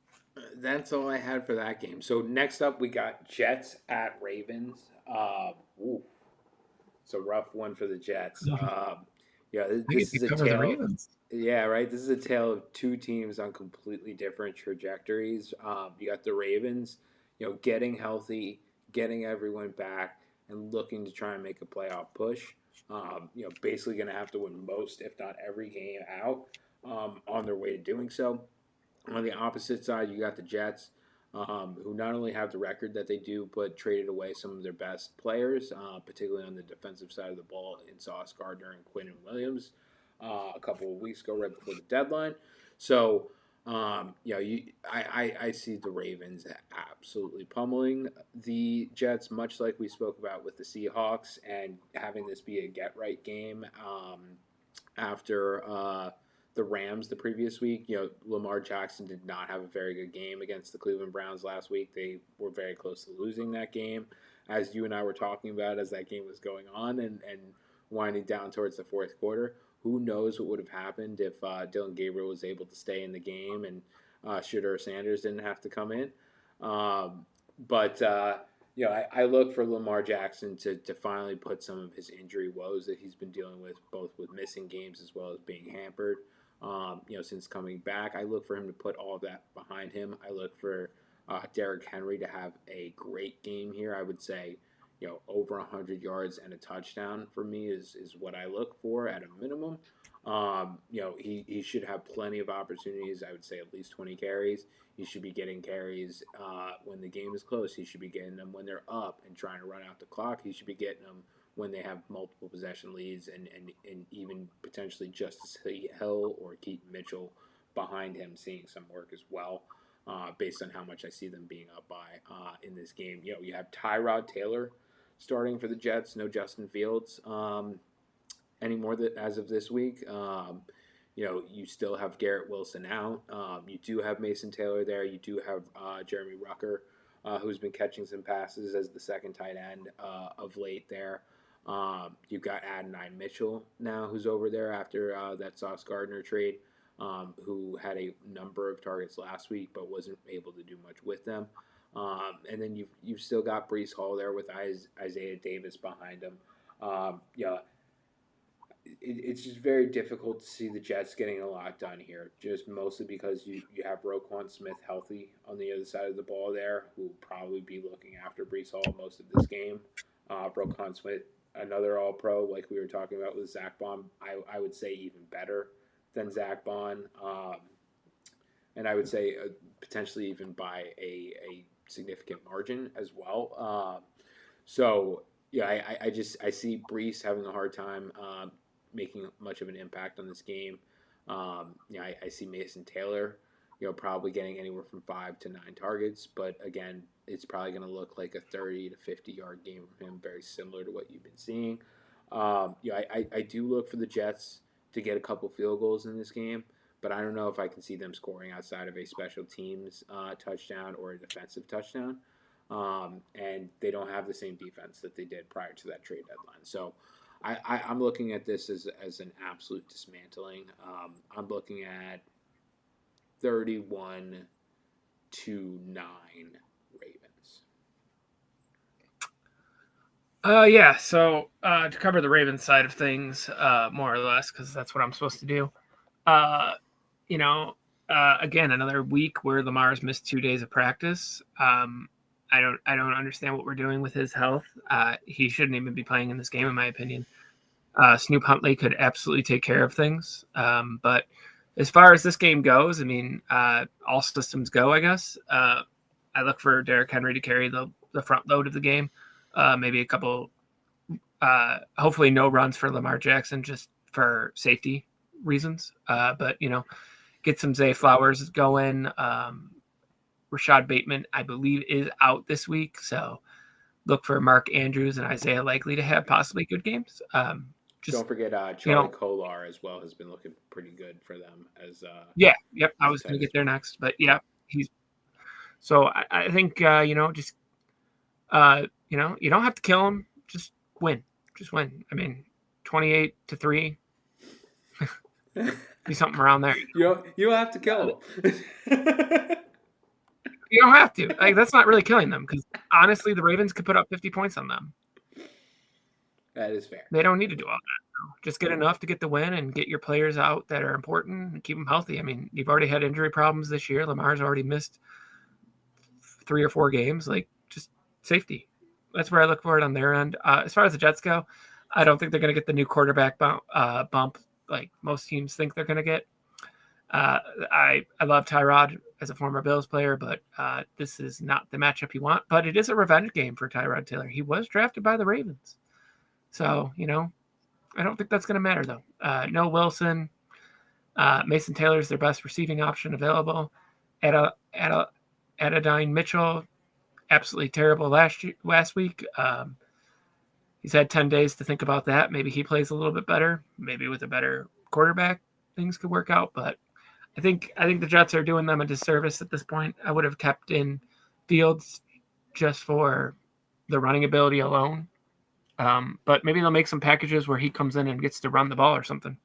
[SPEAKER 2] That's all I had for that game. So next up, we got Jets at Ravens. It's a rough one for the Jets. This is a
[SPEAKER 1] cover the
[SPEAKER 2] tale.
[SPEAKER 1] Ravens.
[SPEAKER 2] Yeah, right. This is a tale of two teams on completely different trajectories. You got the Ravens, getting healthy, getting everyone back, and looking to try and make a playoff push. Basically going to have to win most, if not every game out, on their way to doing so. On the opposite side, you got the Jets, who not only have the record that they do, but traded away some of their best players, particularly on the defensive side of the ball in Sauce Gardner and Quinn Williams a couple of weeks ago, right before the deadline. So, I see the Ravens absolutely pummeling the Jets, much like we spoke about with the Seahawks, and having this be a get-right game after the Rams the previous week. Lamar Jackson did not have a very good game against the Cleveland Browns last week. They were very close to losing that game, as you and I were talking about as that game was going on and winding down towards the fourth quarter. Who knows what would have happened if Dylan Gabriel was able to stay in the game and Shedeur Sanders didn't have to come in. I look for Lamar Jackson to finally put some of his injury woes that he's been dealing with, both with missing games as well as being hampered, since coming back. I look for him to put all of that behind him. I look for Derrick Henry to have a great game here. I would say, over 100 yards and a touchdown for me is what I look for at a minimum. He should have plenty of opportunities. I would say at least 20 carries. He should be getting carries when the game is close. He should be getting them when they're up and trying to run out the clock. He should be getting them when they have multiple possession leads and even potentially Justice Hill or Keaton Mitchell behind him seeing some work as well, based on how much I see them being up by in this game. You have Tyrod Taylor starting for the Jets. No Justin Fields anymore as of this week. You still have Garrett Wilson out. You do have Mason Taylor there. You do have Jeremy Rucker, who's been catching some passes as the second tight end of late there. You've got Adonai Mitchell now, who's over there after that Sauce Gardner trade, who had a number of targets last week but wasn't able to do much with them. And then you've still got Breece Hall there with Isaiah Davis behind him. It's just very difficult to see the Jets getting a lot done here, just mostly because you have Roquan Smith healthy on the other side of the ball there, who will probably be looking after Breece Hall most of this game. Roquan Smith, another All-Pro, like we were talking about with Zach Bond, I would say even better than Zach Bond. And I would say potentially even by a significant margin as well. I see Breece having a hard time making much of an impact on this game. I see Mason Taylor, probably getting anywhere from 5 to 9 targets, but again, it's probably going to look like a 30 to 50 yard game from him, very similar to what you've been seeing. I do look for the Jets to get a couple field goals in this game, but I don't know if I can see them scoring outside of a special teams touchdown or a defensive touchdown. And they don't have the same defense that they did prior to that trade deadline. So I'm looking at this as an absolute dismantling. I'm looking at 31-9 Ravens.
[SPEAKER 1] Yeah. So to cover the Ravens side of things, more or less, because that's what I'm supposed to do. Uh, you know, again, another week where Lamar's missed 2 days of practice. I don't understand what we're doing with his health. He shouldn't even be playing in this game, in my opinion. Snoop Huntley could absolutely take care of things. But as far as this game goes, I mean, all systems go, I guess. I look for Derrick Henry to carry the front load of the game. Maybe a couple, hopefully no runs for Lamar Jackson just for safety reasons. But, get some Zay Flowers going. Rashad Bateman, I believe, is out this week. So look for Mark Andrews and Isaiah Likely to have possibly good games. Just,
[SPEAKER 2] Don't forget
[SPEAKER 1] you
[SPEAKER 2] Charlie
[SPEAKER 1] know,
[SPEAKER 2] Kolar as well has been looking pretty good for them
[SPEAKER 1] yeah, yep. I
[SPEAKER 2] as a
[SPEAKER 1] was going
[SPEAKER 2] tight
[SPEAKER 1] to
[SPEAKER 2] end
[SPEAKER 1] get there
[SPEAKER 2] spot.
[SPEAKER 1] next, but yeah, he's so I think, just, you don't have to kill him. Just win. Just win. I mean, 28-3, be something around there.
[SPEAKER 2] You don't have to kill him.
[SPEAKER 1] You don't have to. Like, that's not really killing them because honestly, the Ravens could put up 50 points on them.
[SPEAKER 2] That is fair.
[SPEAKER 1] They don't need to do all that. Just get enough to get the win and get your players out that are important and keep them healthy. I mean, you've already had injury problems this year. Lamar's already missed 3 or 4 games. Like, just safety. That's where I look for it on their end. As far as the Jets go, I don't think they're going to get the new quarterback bump like most teams think they're going to get. I love Tyrod as a former Bills player, but this is not the matchup you want. But it is a revenge game for Tyrod Taylor. He was drafted by the Ravens. So, I don't think that's going to matter, though. No Wilson. Mason Taylor is their best receiving option available. Adadine Mitchell, absolutely terrible last week. He's had 10 days to think about that. Maybe he plays a little bit better. Maybe with a better quarterback, things could work out. But I think the Jets are doing them a disservice at this point. I would have kept in Fields just for the running ability alone. But maybe they'll make some packages where he comes in and gets to run the ball or something.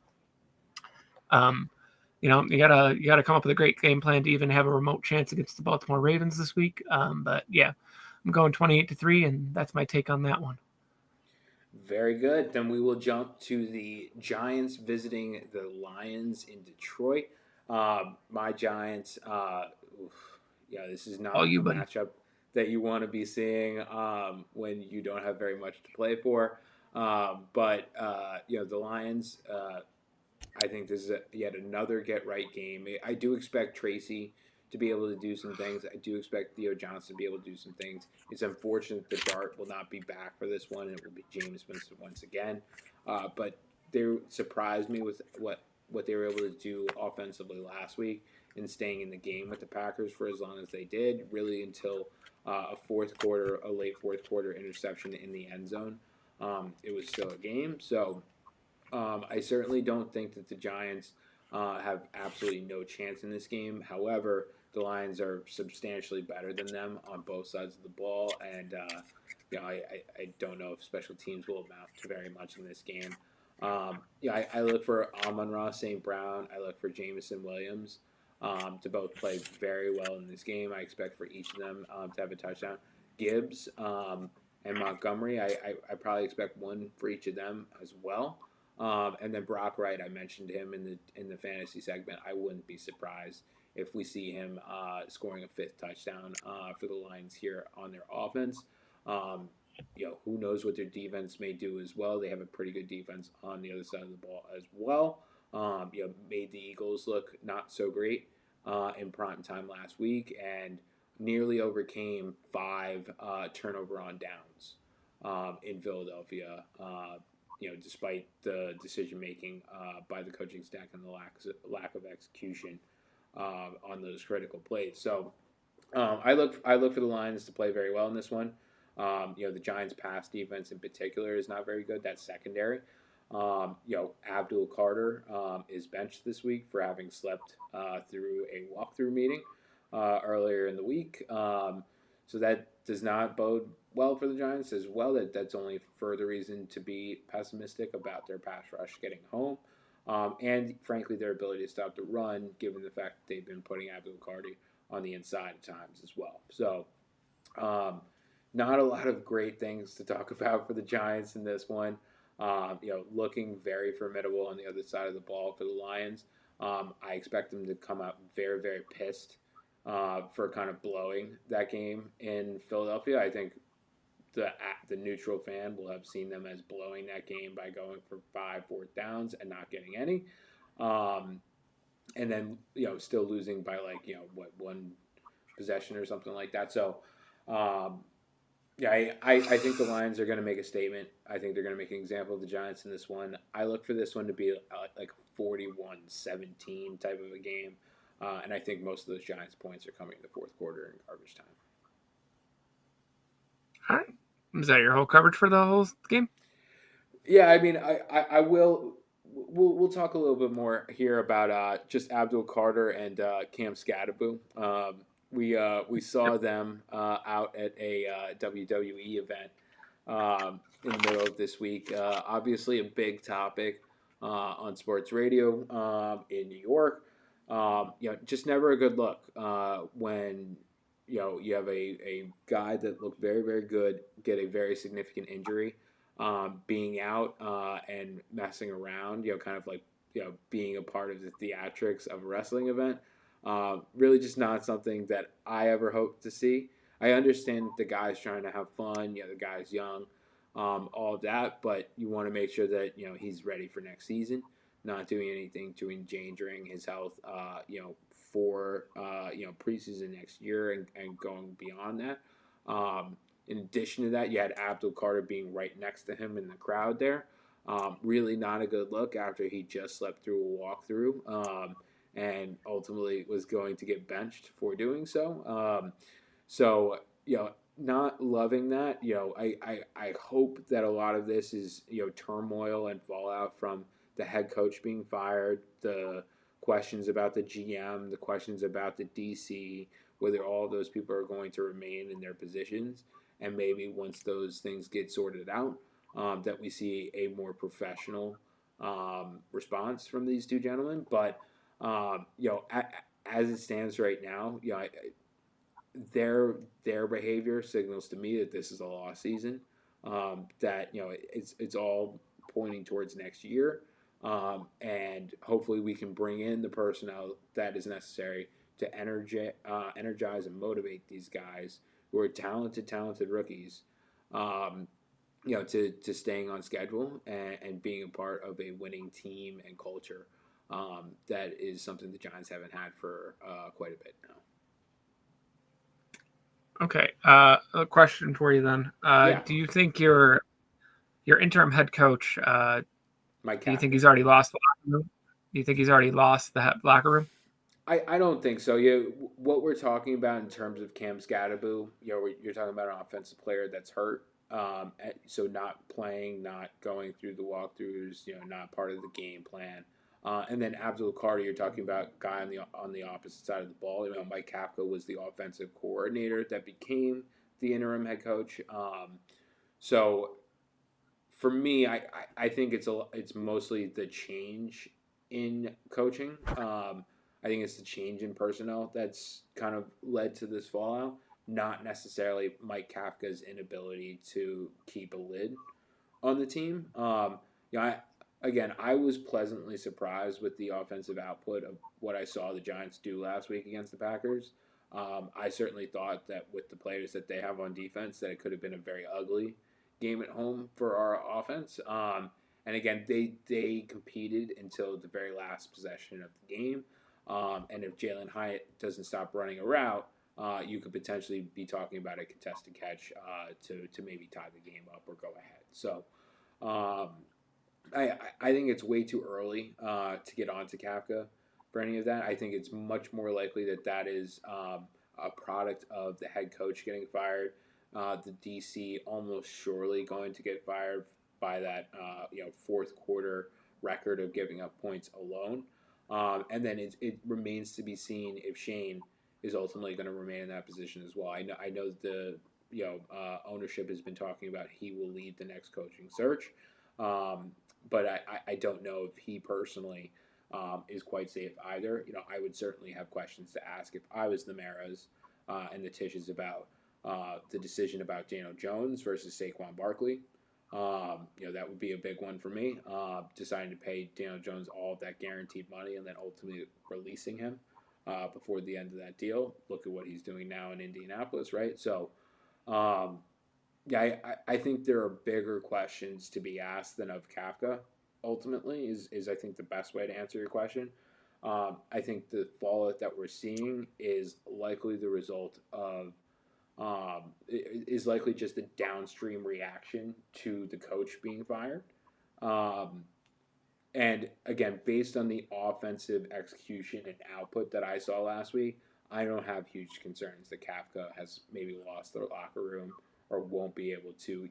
[SPEAKER 1] You gotta come up with a great game plan to even have a remote chance against the Baltimore Ravens this week. But yeah, I'm going 28-3, and that's my take on that one.
[SPEAKER 2] Very good. Then we will jump to the Giants visiting the Lions in Detroit. My Giants, yeah, this is
[SPEAKER 1] All
[SPEAKER 2] not
[SPEAKER 1] you,
[SPEAKER 2] a
[SPEAKER 1] buddy.
[SPEAKER 2] matchup that you want to be seeing when you don't have very much to play for. But the Lions, I think this is yet another get right game. I do expect Tracy to be able to do some things. I do expect Theo Johnson to be able to do some things. It's unfortunate that Dart will not be back for this one. It will be James Winston once again. But they surprised me with what they were able to do offensively last week and staying in the game with the Packers for as long as they did, really until a late fourth quarter interception in the end zone. It was still a game. So I certainly don't think that the Giants have absolutely no chance in this game. However, the Lions are substantially better than them on both sides of the ball, and I don't know if special teams will amount to very much in this game. I look for Amon-Ra St. Brown. I look for Jameson Williams to both play very well in this game. I expect for each of them to have a touchdown. Gibbs and Montgomery, I probably expect one for each of them as well. And then Brock Wright, I mentioned him in the fantasy segment. I wouldn't be surprised if we see him scoring a fifth touchdown for the Lions here on their offense. Um, who knows what their defense may do as well. They have a pretty good defense on the other side of the ball as well. Made the Eagles look not so great in prime time last week and nearly overcame 5 turnover on downs in Philadelphia. Despite the decision making by the coaching staff and the lack of execution on those critical plays. So I look for the Lions to play very well in this one. The Giants' pass defense in particular is not very good. That's secondary. Abdul Carter is benched this week for having slept through a walkthrough meeting earlier in the week. So that does not bode well for the Giants as well. That's only further reason to be pessimistic about their pass rush getting home. And frankly, their ability to stop the run, given the fact that they've been putting Abdul Cardi on the inside at times as well. So, um, not a lot of great things to talk about for the Giants in this one. Looking very formidable on the other side of the ball for the Lions. I expect them to come out very, very pissed for kind of blowing that game in Philadelphia. I think the neutral fan will have seen them as blowing that game by going for 4th downs and not getting any, um, and then still losing by one possession or something like that. So. Um, yeah, I think the Lions are going to make a statement. I think they're going to make an example of the Giants in this one. I look for this one to be like 41-17 type of a game. And I think most of those Giants points are coming in the fourth quarter in garbage time.
[SPEAKER 1] All right. Is that your whole coverage for the whole game?
[SPEAKER 2] Yeah, I mean, I will. We'll talk a little bit more here about just Abdul Carter and Cam Scadaboo. We saw them out at a WWE event in the middle of this week. Obviously, a big topic on sports radio in New York. Just never a good look when you have a guy that looked very, very good get a very significant injury. Being out and messing around, kind of like being a part of the theatrics of a wrestling event. Really, just not something that I ever hope to see. I understand the guy's trying to have fun. The guy's young, all of that, but you want to make sure that he's ready for next season. Not doing anything to endangering his health. For preseason next year and going beyond that. In addition to that, you had Abdul Carter being right next to him in the crowd there. Really not a good look after he just slept through a walkthrough and ultimately was going to get benched for doing so. Not loving that. I hope that a lot of this is turmoil and fallout from the head coach being fired, the questions about the GM, the questions about the DC, whether all those people are going to remain in their positions. And maybe once those things get sorted out, that we see a more professional response from these two gentlemen. But as it stands right now, their behavior signals to me that this is a lost season. That it's all pointing towards next year, and hopefully we can bring in the personnel that is necessary to energize and motivate these guys who are talented rookies, to staying on schedule and being a part of a winning team and culture. That is something the Giants haven't had for quite a bit now.
[SPEAKER 1] Okay. A question for you then.
[SPEAKER 2] Yeah.
[SPEAKER 1] Do you think your interim head coach?
[SPEAKER 2] Mike
[SPEAKER 1] Do you think
[SPEAKER 2] Kafka.
[SPEAKER 1] he's already lost the locker room? Do you think he's already lost the locker room?
[SPEAKER 2] I don't think so. What we're talking about in terms of Cam Scadaboo, you're talking about an offensive player that's hurt, so not playing, not going through the walkthroughs, not part of the game plan. And then Abdul Carter, you're talking about guy on the opposite side of the ball. Mike Kafka was the offensive coordinator that became the interim head coach. So for me, I think it's mostly the change in coaching. I think it's the change in personnel that's kind of led to this fallout, not necessarily Mike Kafka's inability to keep a lid on the team. I was pleasantly surprised with the offensive output of what I saw the Giants do last week against the Packers. I certainly thought that with the players that they have on defense, that it could have been a very ugly game at home for our offense. And again, they competed until the very last possession of the game. And if Jalen Hyatt doesn't stop running a route, you could potentially be talking about a contested catch to maybe tie the game up or go ahead. So I think it's way too early to get onto Kafka for any of that. I think it's much more likely that is a product of the head coach getting fired, the DC almost surely going to get fired by that fourth quarter record of giving up points alone. And then it remains to be seen if Shane is ultimately going to remain in that position as well. I know ownership has been talking about he will lead the next coaching search. But I don't know if he personally is quite safe either. I would certainly have questions to ask if I was the Maras and the Tishes about the decision about Daniel Jones versus Saquon Barkley. That would be a big one for me. Deciding to pay Daniel Jones all of that guaranteed money and then ultimately releasing him before the end of that deal. Look at what he's doing now in Indianapolis, right? So, um, yeah, I think there are bigger questions to be asked than of Kafka. Ultimately, is I think the best way to answer your question. I think the fallout that we're seeing is likely the result of is likely just a downstream reaction to the coach being fired. Um, and again, based on the offensive execution and output that I saw last week, I don't have huge concerns that Kafka has maybe lost their locker room or won't be able to.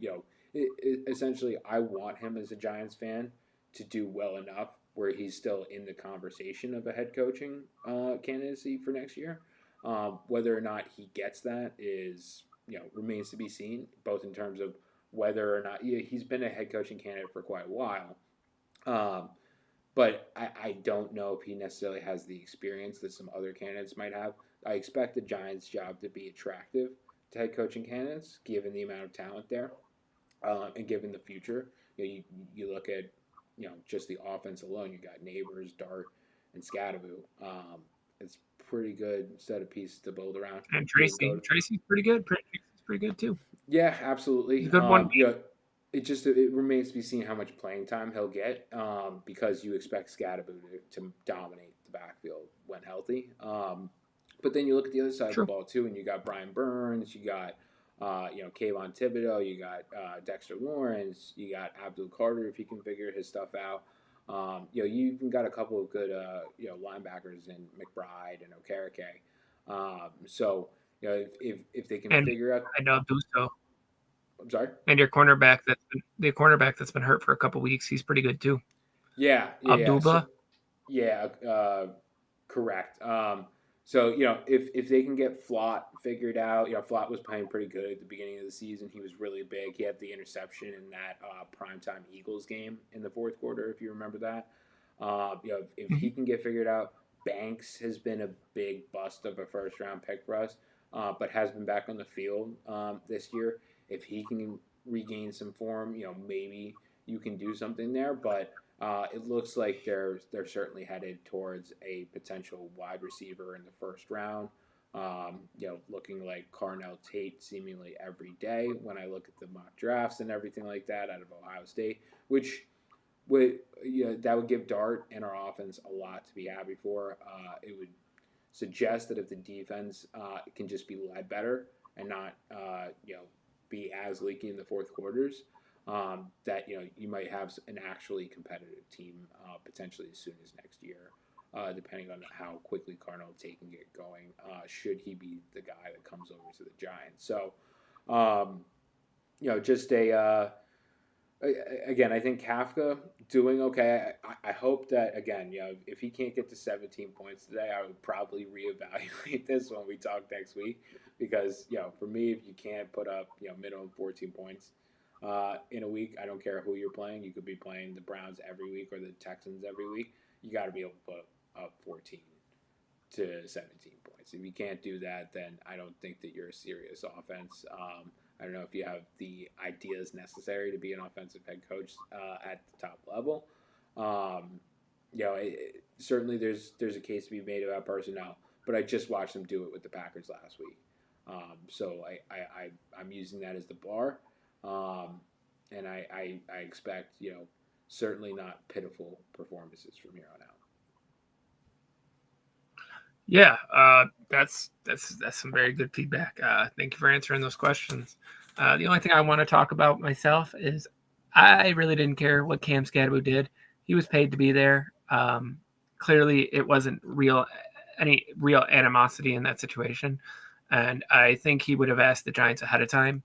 [SPEAKER 2] Essentially, I want him as a Giants fan to do well enough where he's still in the conversation of a head coaching candidacy for next year. Whether or not he gets that is remains to be seen, both in terms of whether or not he's been a head coaching candidate for quite a while. Um, but I don't know if he necessarily has the experience that some other candidates might have. I expect the Giants' job to be attractive to head coaching candidates, given the amount of talent there, and given the future. You look at just the offense alone. You got Neighbors, Dart, and Scadaboo. It's pretty good set of pieces to build around.
[SPEAKER 1] And Tracy's pretty good. Tracy's pretty good too.
[SPEAKER 2] Yeah, absolutely.
[SPEAKER 1] He's a good one.
[SPEAKER 2] It remains to be seen how much playing time he'll get because you expect Scadaboo to dominate the backfield when healthy. But then you look at the other side of the ball too, and you got Brian Burns, you got Kayvon Thibodeau, you got Dexter Lawrence, you got Abdul Carter if he can figure his stuff out. You even got a couple of good linebackers in McBride and Okereke. So if they can figure out,
[SPEAKER 1] I know Duso.
[SPEAKER 2] I'm sorry.
[SPEAKER 1] And your cornerback that's been hurt for a couple weeks. He's pretty good too.
[SPEAKER 2] Yeah.
[SPEAKER 1] Abdullah.
[SPEAKER 2] Correct. So if they can get Flott figured out, Flott was playing pretty good at the beginning of the season. He was really big. He had the interception in that primetime Eagles game in the fourth quarter, if you remember that. If he can get figured out, Banks has been a big bust of a first round pick for us, but has been back on the field this year. If he can regain some form, maybe you can do something there. But it looks like they're certainly headed towards a potential wide receiver in the first round. Looking like Carnell Tate seemingly every day when I look at the mock drafts and everything like that out of Ohio State, which that would give Dart and our offense a lot to be happy for. It would suggest that if the defense can just be led better and not be as leaky in the fourth quarters, that you might have an actually competitive team potentially as soon as next year, depending on how quickly Carnell Tate can get going. Should he be the guy that comes over to the Giants? So, just again, I think Kafka doing okay. I hope that again, if he can't get to 17 points today, I would probably reevaluate this when we talk next week, because for me, if you can't put up minimum 14 points in a week, I don't care who you're playing. You could be playing the Browns every week or the Texans every week. You got to be able to put up 14 to 17 points. If you can't do that, then I don't think that you're a serious offense. I don't know if you have the ideas necessary to be an offensive head coach at the top level. Certainly there's a case to be made about personnel, but I just watched them do it with the Packers last week. So I'm using that as the bar, and I expect certainly not pitiful performances from here on out.
[SPEAKER 1] Yeah, that's some very good feedback. Thank you for answering those questions. The only thing I want to talk about myself is I really didn't care what Cam Scadaboo did. He was paid to be there. Clearly, it wasn't any real animosity in that situation, and I think he would have asked the Giants ahead of time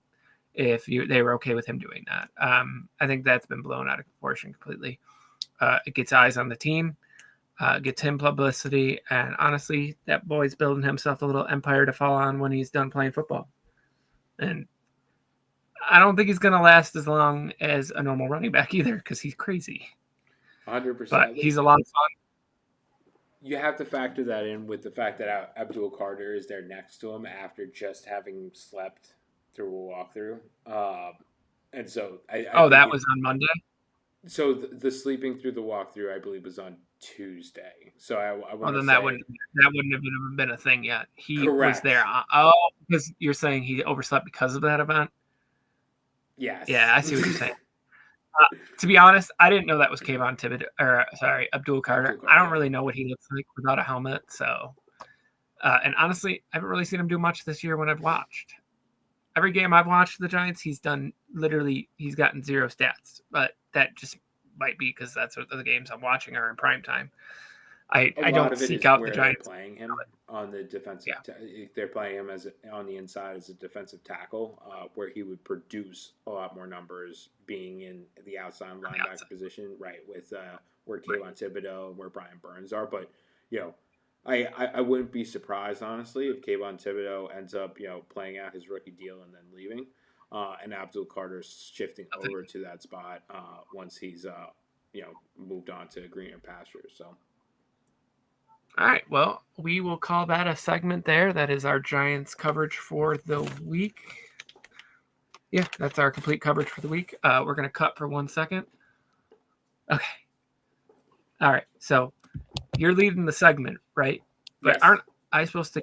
[SPEAKER 1] if they were okay with him doing that. I think that's been blown out of proportion completely. It gets eyes on the team. Gets him publicity, and honestly, that boy's building himself a little empire to fall on when he's done playing football. And I don't think he's going to last as long as a normal running back either because he's crazy.
[SPEAKER 2] 100%.
[SPEAKER 1] But he's a lot of fun.
[SPEAKER 2] You have to factor that in with the fact that Abdul Carter is there next to him after just having slept through a walkthrough. And so I
[SPEAKER 1] Oh,
[SPEAKER 2] think
[SPEAKER 1] that was on Monday?
[SPEAKER 2] so the sleeping through the walkthrough, I believe, was on Tuesday. So I
[SPEAKER 1] Oh,
[SPEAKER 2] want to
[SPEAKER 1] then that
[SPEAKER 2] say
[SPEAKER 1] wouldn't have been a thing yet. He was there.
[SPEAKER 2] correct.
[SPEAKER 1] Oh, because you're saying he overslept because of that event? Yeah,
[SPEAKER 2] Yes.
[SPEAKER 1] I see what you're saying. To be honest, I didn't know that was Kayvon Thibodeau, or sorry, Abdul Carter.
[SPEAKER 2] Abdul
[SPEAKER 1] I
[SPEAKER 2] Carter,
[SPEAKER 1] don't
[SPEAKER 2] yeah.
[SPEAKER 1] really know what he looks like without a helmet. So, and honestly, I haven't really seen him do much this year when I've watched. Every game I've watched the Giants, he's gotten 0 stats. But that just might be because that's what the games I'm watching are in prime time. I
[SPEAKER 2] A lot
[SPEAKER 1] don't
[SPEAKER 2] of it
[SPEAKER 1] seek
[SPEAKER 2] is
[SPEAKER 1] out the
[SPEAKER 2] where they're
[SPEAKER 1] Giants.
[SPEAKER 2] playing him on the defensive.
[SPEAKER 1] Yeah,
[SPEAKER 2] They're playing him as on the inside as a defensive tackle, where he would produce a lot more numbers being in the outside
[SPEAKER 1] on the
[SPEAKER 2] linebacker
[SPEAKER 1] outside.
[SPEAKER 2] position, right? With where
[SPEAKER 1] Right.
[SPEAKER 2] Kayvon Thibodeau and where Brian Burns are, but you know. I wouldn't be surprised honestly if Kayvon Thibodeau ends up playing out his rookie deal and then leaving, and Abdul Carter's shifting over to that spot once he's moved on to greener pastures. So.
[SPEAKER 1] All right. Well, we will call that a segment there. That is our Giants coverage for the week. Yeah, that's our complete coverage for the week. We're going to cut for 1 second. Okay. All right. So you're leading the segment, right? But
[SPEAKER 2] Yes.
[SPEAKER 1] aren't I supposed to?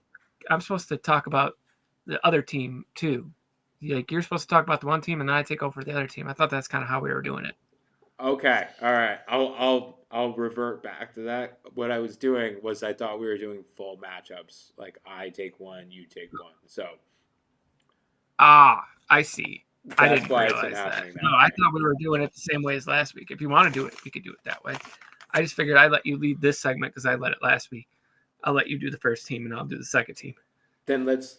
[SPEAKER 1] I'm supposed to talk about the other team too. Like you're supposed to talk about the one team, and then I take over the other team. I thought that's kind of how we were doing it.
[SPEAKER 2] Okay. All right. I'll revert back to that. What I was doing was I thought we were doing full matchups. Like I take one, you take one. So
[SPEAKER 1] Ah, I see. I
[SPEAKER 2] that's
[SPEAKER 1] didn't
[SPEAKER 2] why it's been
[SPEAKER 1] realize that.
[SPEAKER 2] happening
[SPEAKER 1] No,
[SPEAKER 2] that
[SPEAKER 1] I
[SPEAKER 2] way.
[SPEAKER 1] thought we were doing it the same way as last week. If you want to do it, we could do it that way. I just figured I'd let you lead this segment because I led it last week. I'll let you do the first team, and I'll do the second team.
[SPEAKER 2] Then let's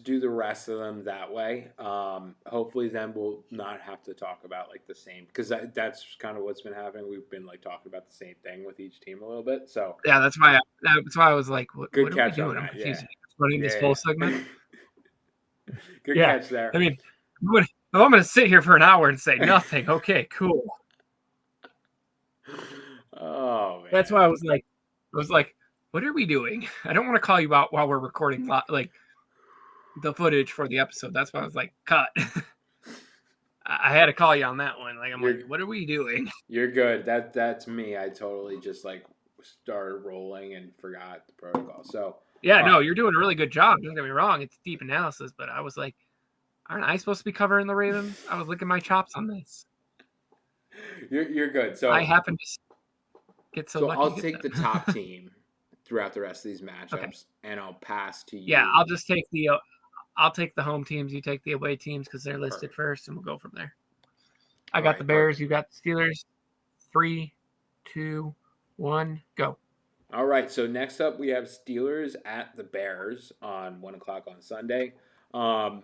[SPEAKER 2] do the rest of them that way. Hopefully, then we'll not have to talk about like the same because that's kind of what's been happening. We've been like talking about the same thing with each team a little bit. So
[SPEAKER 1] Yeah, that's why I was like,
[SPEAKER 2] good
[SPEAKER 1] what are we
[SPEAKER 2] catch on
[SPEAKER 1] doing? I'm
[SPEAKER 2] that. Yeah.
[SPEAKER 1] confused. Running this
[SPEAKER 2] Yeah.
[SPEAKER 1] whole segment.
[SPEAKER 2] Good
[SPEAKER 1] Yeah,
[SPEAKER 2] catch there.
[SPEAKER 1] I mean, if I'm going to sit here for an hour and say nothing, okay, cool.
[SPEAKER 2] Oh
[SPEAKER 1] That's
[SPEAKER 2] man.
[SPEAKER 1] why I was like, what are we doing? I don't want to call you out while we're recording like the footage for the episode. That's why I was like, cut. I had to call you on that one. Like, I'm
[SPEAKER 2] You're
[SPEAKER 1] like, what are we doing?
[SPEAKER 2] you're good. That's me. I totally just like started rolling and forgot the protocol. So,
[SPEAKER 1] Yeah,
[SPEAKER 2] all
[SPEAKER 1] no,
[SPEAKER 2] right.
[SPEAKER 1] you're doing a really good job. Don't get me wrong. It's deep analysis, but I was like, aren't I supposed to be covering the Ravens? I was licking my chops on this.
[SPEAKER 2] You're good.
[SPEAKER 1] I
[SPEAKER 2] So
[SPEAKER 1] happened to get so lucky
[SPEAKER 2] I'll
[SPEAKER 1] to get
[SPEAKER 2] take the
[SPEAKER 1] them.
[SPEAKER 2] top team throughout the rest of these
[SPEAKER 1] Okay.
[SPEAKER 2] matchups, and I'll pass to
[SPEAKER 1] Yeah,
[SPEAKER 2] you.
[SPEAKER 1] I'll take the home teams. You take the away teams because they're listed
[SPEAKER 2] Perfect.
[SPEAKER 1] first, and we'll go from there. I
[SPEAKER 2] All
[SPEAKER 1] got the
[SPEAKER 2] right.
[SPEAKER 1] Bears.
[SPEAKER 2] Perfect.
[SPEAKER 1] You got the Steelers. 3, 2, 1, go.
[SPEAKER 2] All right. So next up, we have Steelers at the Bears on 1 o'clock on Sunday. Steelers,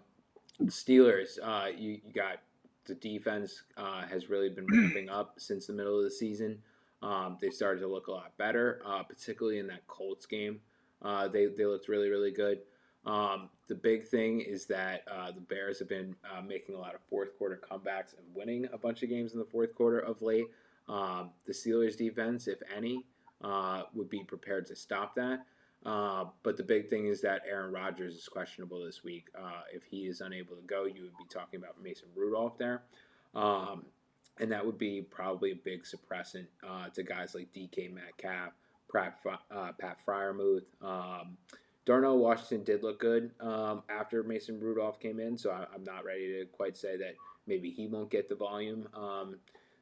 [SPEAKER 2] you got the defense has really been ramping up since the middle of the season. They've started to look a lot better, particularly in that Colts game. They looked really, really good. The big thing is that the Bears have been making a lot of fourth quarter comebacks and winning a bunch of games in the fourth quarter of late. The Steelers defense, if any, would be prepared to stop that. But the big thing is that Aaron Rodgers is questionable this week. If he is unable to go, you would be talking about Mason Rudolph there. Um, and that would be probably a big suppressant to guys like DK Metcalf, Pat Fryermuth. Darnell Washington did look good after Mason Rudolph came in, so I'm not ready to quite say that maybe he won't get the volume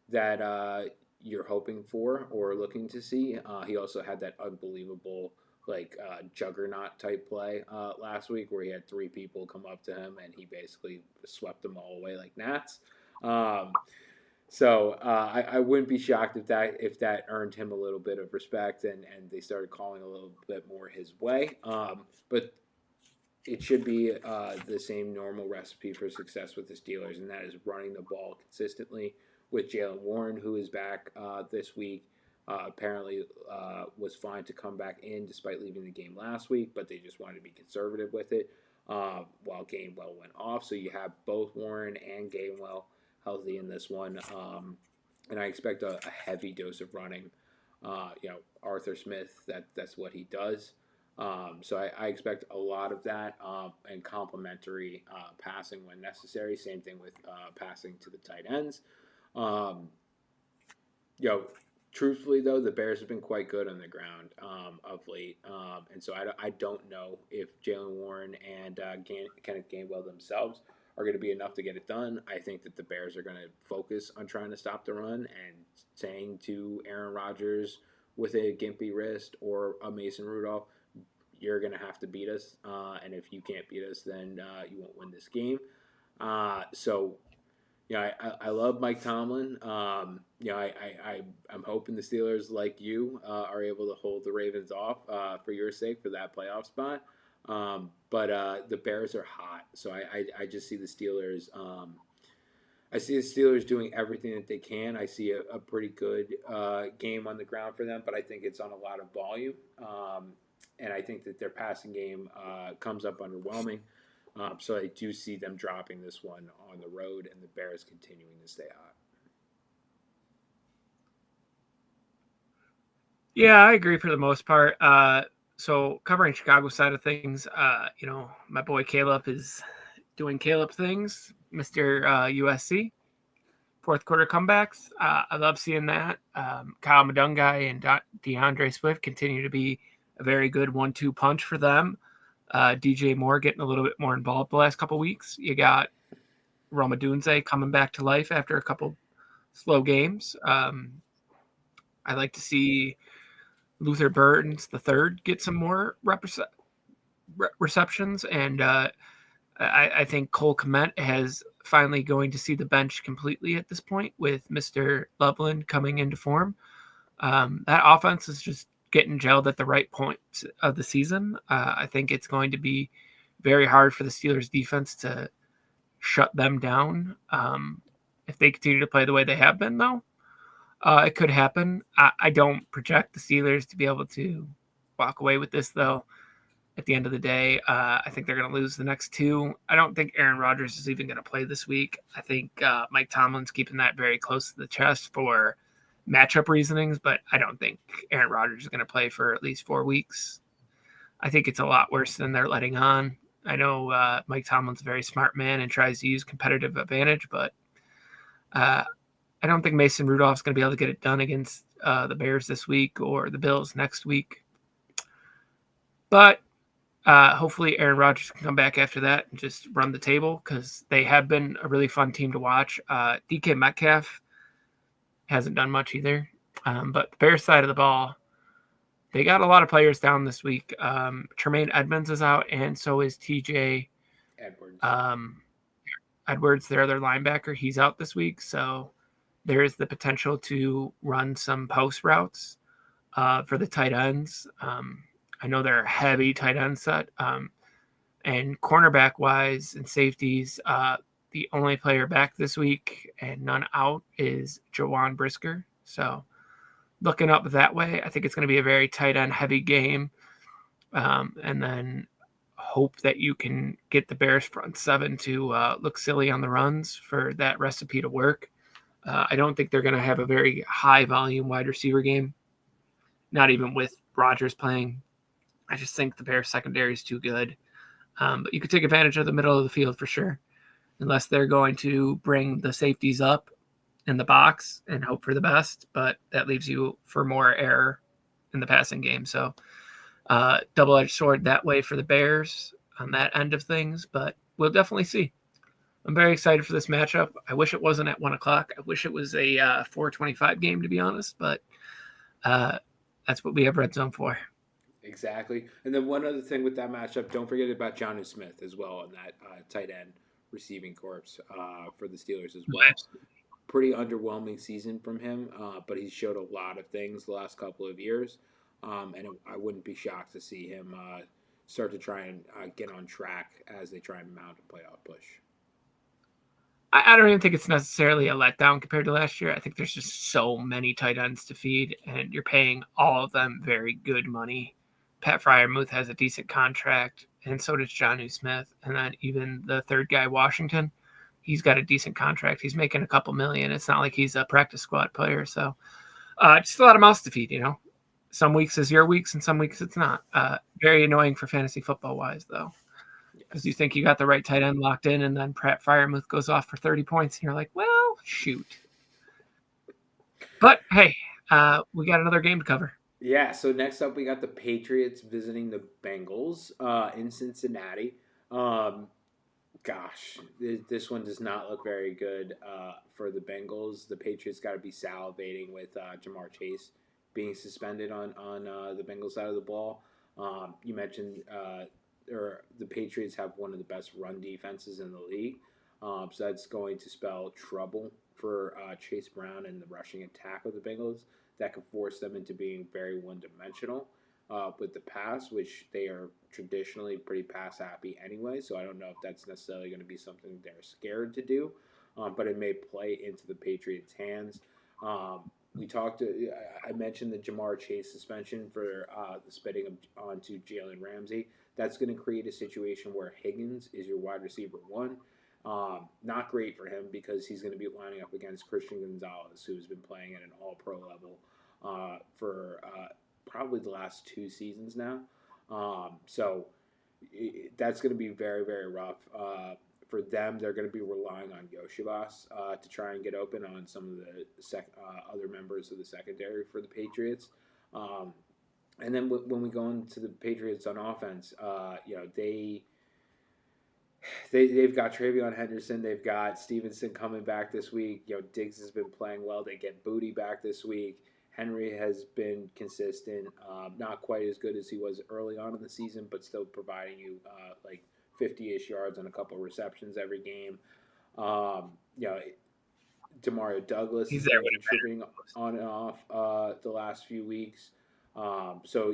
[SPEAKER 2] that you're hoping for or looking to see. He also had that unbelievable juggernaut type play last week where he had three people come up to him and he basically swept them all away like gnats. I wouldn't be shocked if that earned him a little bit of respect and they started calling a little bit more his way. But it should be the same normal recipe for success with the Steelers, and that is running the ball consistently with Jalen Warren, who is back this week. Apparently was fine to come back in despite leaving the game last week, but they just wanted to be conservative with it. while Gainwell went off. So you have both Warren and Gainwell healthy in this one. And I expect a heavy dose of running. Arthur Smith, that's what he does. So I expect a lot of that and complementary passing when necessary. Same thing with passing to the tight ends. Um, Truthfully though, the Bears have been quite good on the ground of late, and so I don't know if Jalen Warren and Kenneth Gainwell themselves are going to be enough to get it done. I think that the Bears are going to focus on trying to stop the run and saying to Aaron Rodgers with a gimpy wrist or a Mason Rudolph, you're going to have to beat us, and if you can't beat us, then you won't win this game. So yeah, I love Mike Tomlin. I'm hoping the Steelers, like you, are able to hold the Ravens off for your sake for that playoff spot. But the Bears are hot, so I just see the Steelers. I see the Steelers doing everything that they can. I see a pretty good game on the ground for them, but I think it's on a lot of volume. And I think that their passing game comes up underwhelming. So I do see them dropping this one on the road and the Bears continuing to stay hot.
[SPEAKER 1] Yeah, I agree for the most part. So covering Chicago side of things, my boy Caleb is doing Caleb things, Mr. USC. Fourth quarter comebacks. I love seeing that. Kyle Madungai and DeAndre Swift continue to be a very good 1-2 punch for them. DJ Moore getting a little bit more involved the last couple weeks. You got Roma Dunze coming back to life after a couple slow games. I like to see Luther Burns the third get some more receptions, and I think Cole Kmet has finally going to see the bench completely at this point with Mr. Loveland coming into form. That offense is just getting gelled at the right point of the season. I think it's going to be very hard for the Steelers defense to shut them down. If they continue to play the way they have been, though, it could happen. I don't project the Steelers to be able to walk away with this, though. At the end of the day, I think they're going to lose the next two. I don't think Aaron Rodgers is even going to play this week. I think Mike Tomlin's keeping that very close to the chest for matchup reasonings, but I don't think Aaron Rodgers is going to play for at least 4 weeks. I think it's a lot worse than they're letting on. I know Mike Tomlin's a very smart man and tries to use competitive advantage, but I don't think Mason Rudolph's going to be able to get it done against the Bears this week or the Bills next week. But hopefully Aaron Rodgers can come back after that and just run the table because they have been a really fun team to watch. DK Metcalf hasn't done much either. But the Bears side of the ball, they got a lot of players down this week. Tremaine Edmonds is out, and so is TJ Edwards, their other linebacker. He's out this week, so there is the potential to run some post routes for the tight ends. I know they're a heavy tight end set. And cornerback-wise and safeties, the only player back this week and none out is Jawan Brisker. So looking up that way, I think it's going to be a very tight end heavy game. And then hope that you can get the Bears front seven to look silly on the runs for that recipe to work. I don't think they're going to have a very high volume wide receiver game, not even with Rodgers playing. I just think the Bears secondary is too good. But you could take advantage of the middle of the field for sure, unless they're going to bring the safeties up in the box and hope for the best. But that leaves you for more error in the passing game. So double-edged sword that way for the Bears on that end of things. But we'll definitely see. I'm very excited for this matchup. I wish it wasn't at 1 o'clock. I wish it was a 4:25 game, to be honest. But that's what we have Red Zone for.
[SPEAKER 2] Exactly. And then one other thing with that matchup, don't forget about Jonnu Smith as well on that tight end receiving corps for the Steelers as well. Pretty underwhelming season from him, but he's showed a lot of things the last couple of years. And I wouldn't be shocked to see him start to try and get on track as they try and mount a playoff push.
[SPEAKER 1] I don't even think it's necessarily a letdown compared to last year. I think there's just so many tight ends to feed, and you're paying all of them very good money. Pat Freiermuth has a decent contract, and so does Jonnu Smith. And then even the third guy, Washington, he's got a decent contract. He's making a couple million. It's not like he's a practice squad player. So just a lot of mouths to feed, Some weeks is your weeks and some weeks it's not. Very annoying for fantasy football wise, though. Because you think you got the right tight end locked in, and then Pratt Freiermuth goes off for 30 points, and you're like, well, shoot. But, hey, we got another game to cover.
[SPEAKER 2] Yeah, so next up we got the Patriots visiting the Bengals in Cincinnati. Gosh, this one does not look very good for the Bengals. The Patriots got to be salivating with Jamar Chase being suspended on the Bengals side of the ball. You mentioned the Patriots have one of the best run defenses in the league, so that's going to spell trouble for Chase Brown and the rushing attack of the Bengals. That could force them into being very one-dimensional with the pass, which they are traditionally pretty pass happy anyway. So I don't know if that's necessarily going to be something they're scared to do, but it may play into the Patriots' hands. I mentioned the Jamar Chase suspension for the spitting onto Jalen Ramsey. That's going to create a situation where Higgins is your wide receiver one. Not great for him because he's going to be lining up against Christian Gonzalez, who's been playing at an all-pro level for probably the last 2 seasons now. So that's going to be very, very rough. For them, they're going to be relying on Yoshibas to try and get open on some of the other members of the secondary for the Patriots. And then when we go into the Patriots on offense, they've got Travion Henderson, they've got Stevenson coming back this week. Diggs has been playing well. They get Booty back this week. Henry has been consistent, not quite as good as he was early on in the season, but still providing you like 50-ish yards on a couple of receptions every game. Demario Douglas has been contributing on and off the last few weeks. So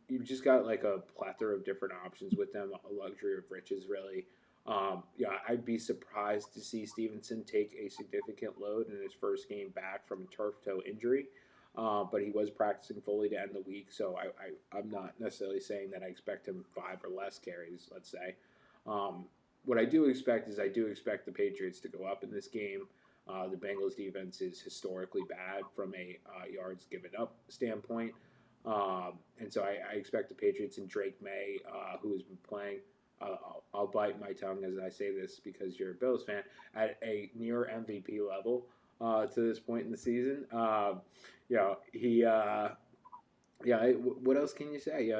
[SPEAKER 2] you've just got like a plethora of different options with them, a luxury of riches, really. I'd be surprised to see Stevenson take a significant load in his first game back from a turf toe injury. But he was practicing fully to end the week, so I'm not necessarily saying that I expect him 5 or less carries, let's say. What I do expect is the Patriots to go up in this game. The Bengals defense is historically bad from a yards given up standpoint. And so I expect the Patriots and Drake May, who has been playing, I'll bite my tongue as I say this because you're a Bills fan, at a near MVP level to this point in the season. What else can you say?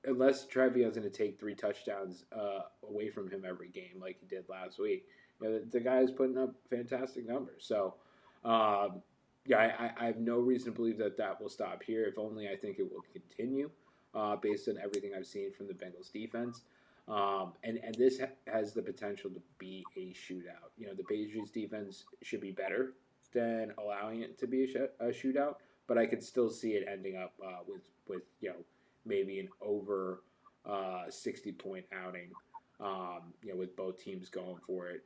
[SPEAKER 2] Unless Travion's going to take 3 touchdowns away from him every game like he did last week, the guy is putting up fantastic numbers. So, I have no reason to believe that will stop here. If only I think it will continue based on everything I've seen from the Bengals defense. And this has the potential to be a shootout. The Patriots defense should be better than allowing it to be a shootout, but I could still see it ending up with maybe an over 60-point outing. With both teams going for it,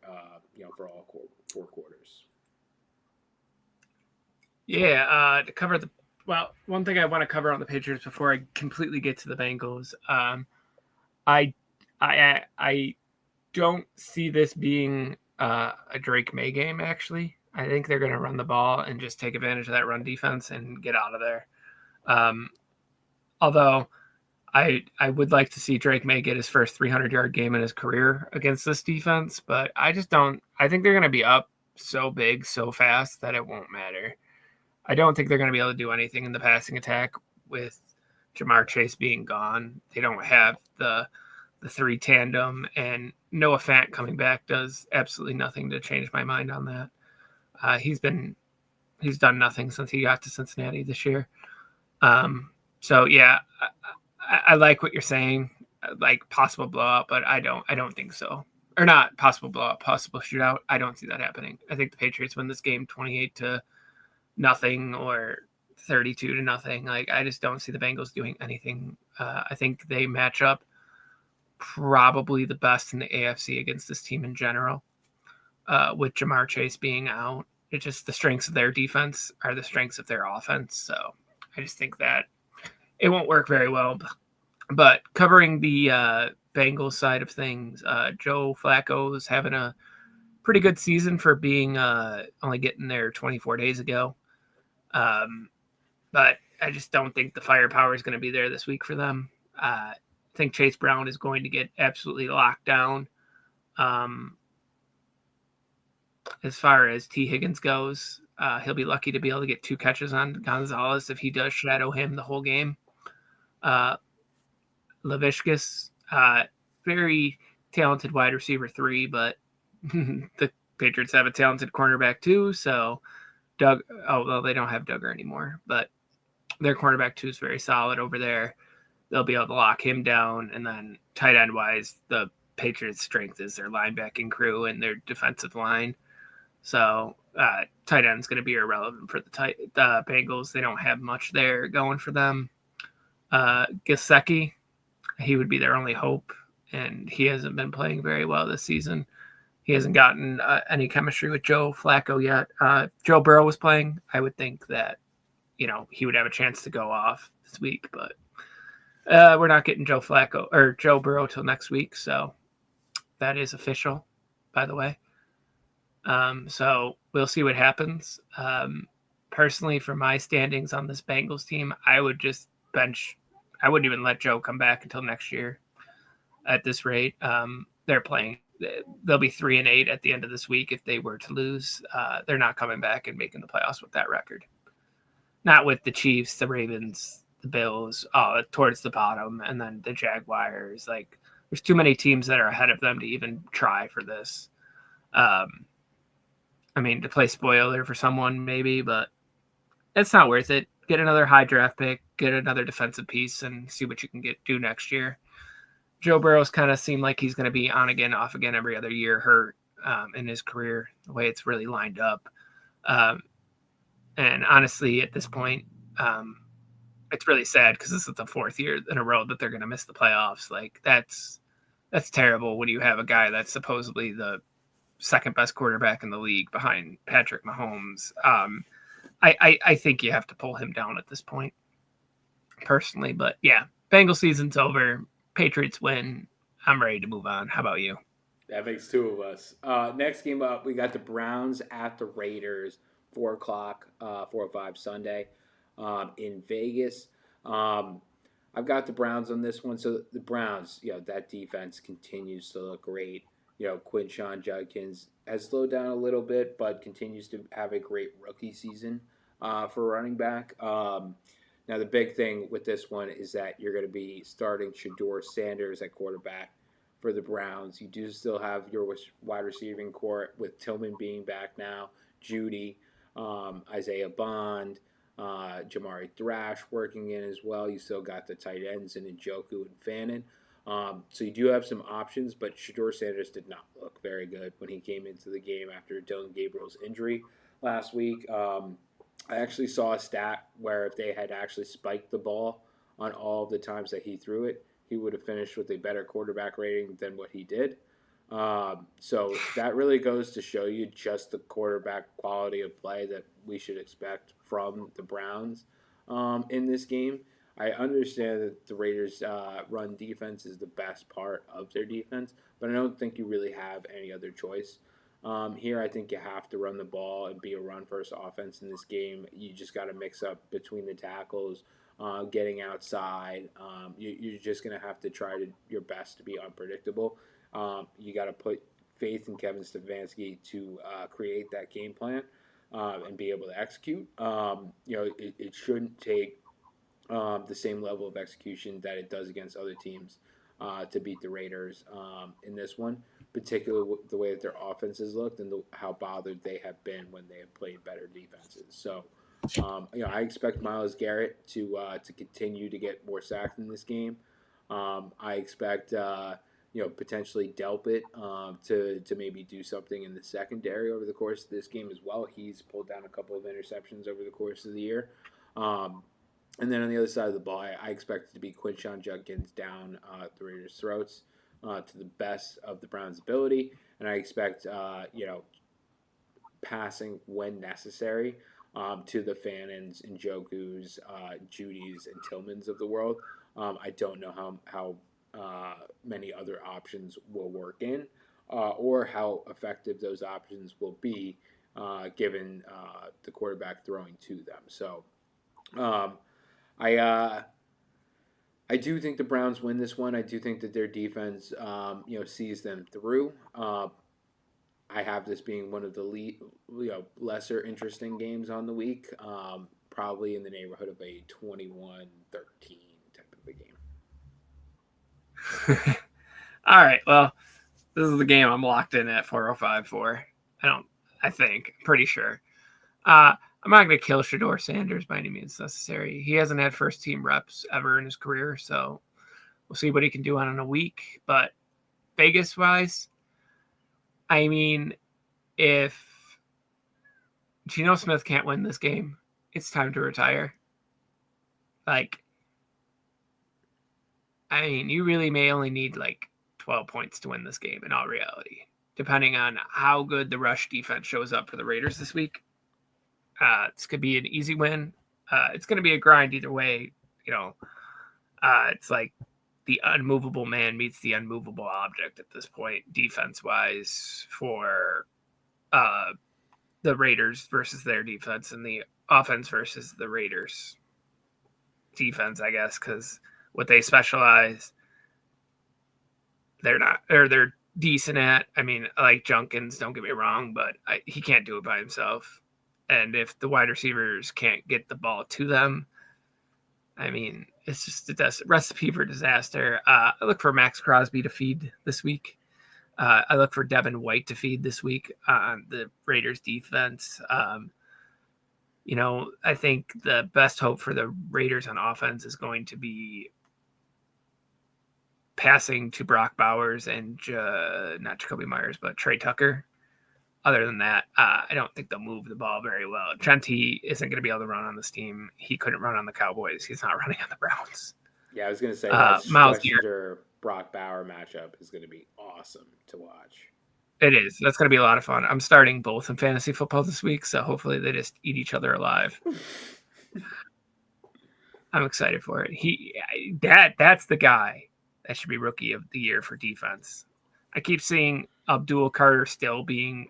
[SPEAKER 2] for all 4 quarters.
[SPEAKER 1] Yeah, to cover one thing I want to cover on the Patriots before I completely get to the Bengals. I don't see this being a Drake May game, actually. I think they're going to run the ball and just take advantage of that run defense and get out of there. Although I would like to see Drake May get his first 300-yard game in his career against this defense, but I just don't. I think they're going to be up so big, so fast that it won't matter. I don't think they're going to be able to do anything in the passing attack with Jamar Chase being gone. They don't have the 3 tandem, and Noah Fant coming back does absolutely nothing to change my mind on that. He's done nothing since he got to Cincinnati this year. So yeah, I like what you're saying, like possible blowout, but I don't think so. Or not possible blowout, possible shootout. I don't see that happening. I think the Patriots win this game 28-0 or 32-0. Like, I just don't see the Bengals doing anything. I think they match up probably the best in the AFC against this team in general, with Jamar Chase being out. It's just the strengths of their defense are the strengths of their offense. So I just think that it won't work very well. But covering the Bengals side of things, Joe Flacco is having a pretty good season for being only getting there 24 days ago. But I just don't think the firepower is going to be there this week for them. I think Chase Brown is going to get absolutely locked down. As far as T. Higgins goes, he'll be lucky to be able to get 2 catches on Gonzalez if he does shadow him the whole game. Laviskis, very talented wide receiver 3, but the Patriots have a talented cornerback too. So they don't have Duggar anymore, but their cornerback 2 is very solid over there. They'll be able to lock him down. And then tight end wise, the Patriots' strength is their linebacking crew and their defensive line. So tight end's going to be irrelevant for the Bengals. They don't have much there going for them. Gesicki, he would be their only hope, and he hasn't been playing very well this season. He hasn't gotten any chemistry with Joe Flacco yet. Joe Burrow was playing. I would think that, he would have a chance to go off this week, but we're not getting Joe Flacco or Joe Burrow till next week. So that is official, by the way. So we'll see what happens. Personally, for my standings on this Bengals team, I would just bench. I wouldn't even let Joe come back until next year at this rate. They're playing. They'll be 3-8 at the end of this week if they were to lose. They're not coming back and making the playoffs with that record. Not with the Chiefs, the Ravens, the Bills, towards the bottom, and then the Jaguars. Like, there's too many teams that are ahead of them to even try for this. To play spoiler for someone maybe, but it's not worth it. Get another high draft pick, get another defensive piece, and see what you can do next year. Joe Burrow's kind of seemed like he's going to be on again, off again every other year, hurt in his career, the way it's really lined up. And honestly, at this point, it's really sad because this is the 4th year in a row that they're going to miss the playoffs. Like, that's terrible when you have a guy that's supposedly the second best quarterback in the league behind Patrick Mahomes. I think you have to pull him down at this point, personally. But yeah, Bengal season's over. Patriots win. I'm ready to move on. How about you?
[SPEAKER 2] That makes 2 of us. Next game up, we got the Browns at the Raiders, 4 o'clock, 4:05 Sunday in Vegas. I've got the Browns on this one. So the Browns, that defense continues to look great. Quinshon Judkins has slowed down a little bit, but continues to have a great rookie season for running back. Now, the big thing with this one is that you're going to be starting Shedeur Sanders at quarterback for the Browns. You do still have your wide receiving core with Tillman being back now, Judy, Isaiah Bond, Jamari Thrash working in as well. You still got the tight ends in Njoku and Fannin. So you do have some options, but Shedeur Sanders did not look very good when he came into the game after Dylan Gabriel's injury last week. I actually saw a stat where if they had actually spiked the ball on all of the times that he threw it, he would have finished with a better quarterback rating than what he did. So that really goes to show you just the quarterback quality of play that we should expect from the Browns in this game. I understand that the Raiders' run defense is the best part of their defense, but I don't think you really have any other choice. Here, I think you have to run the ball and be a run-first offense in this game. You just got to mix up between the tackles, getting outside. You're just going to have to try your best to be unpredictable. You got to put faith in Kevin Stefanski to create that game plan and be able to execute. It shouldn't take the same level of execution that it does against other teams to beat the Raiders in this one, particularly the way that their offenses looked and how bothered they have been when they have played better defenses. So, I expect Myles Garrett to continue to get more sacks in this game. I expect potentially Delpit to maybe do something in the secondary over the course of this game as well. He's pulled down a couple of interceptions over the course of the year. And then on the other side of the ball, I expect it to be Quinshon Judkins down the Raiders' throats to the best of the Browns' ability. And I expect, passing when necessary to the Fannins and Njokus, Judys, and Tillmans of the world. I don't know how many other options will work in, or how effective those options will be given the quarterback throwing to them. So um, I I do think the Browns win this one. I do think that their defense, sees them through. I have this being one of the lesser interesting games on the week. Probably in the neighborhood of a 21-13 type of a game.
[SPEAKER 1] All right. Well, this is the game I'm locked in at 405 for. I think, pretty sure. I'm not going to kill Shador Sanders by any means necessary. He hasn't had first team reps ever in his career, so we'll see what he can do on in a week. But Vegas wise, I mean, if Geno Smith can't win this game, it's time to retire. Like, I mean, you really may only need like 12 points to win this game in all reality, depending on how good the rush defense shows up for the Raiders this week. This could be an easy win. It's going to be a grind either way. It's like the unmovable man meets the unmovable object at this point, defense-wise, for the Raiders versus their defense, and the offense versus the Raiders defense, I guess, because what they specialize, they're decent at. I mean, I like Junkins, don't get me wrong, but he can't do it by himself. And if the wide receivers can't get the ball to them, I mean, it's just a recipe for disaster. I look for Max Crosby to feed this week. I look for Devin White to feed this week on the Raiders defense. I think the best hope for the Raiders on offense is going to be passing to Brock Bowers and not Jacoby Myers, but Trey Tucker. Other than that, I don't think they'll move the ball very well. Trenti isn't going to be able to run on this team. He couldn't run on the Cowboys. He's not running on the Browns.
[SPEAKER 2] Yeah, I was going to say that
[SPEAKER 1] Miles
[SPEAKER 2] Schlesinger Brock Bauer matchup is going to be awesome to watch.
[SPEAKER 1] It is. That's going to be a lot of fun. I'm starting both in fantasy football this week, so hopefully they just eat each other alive. I'm excited for it. That's the guy that should be rookie of the year for defense. I keep seeing Abdul Carter still being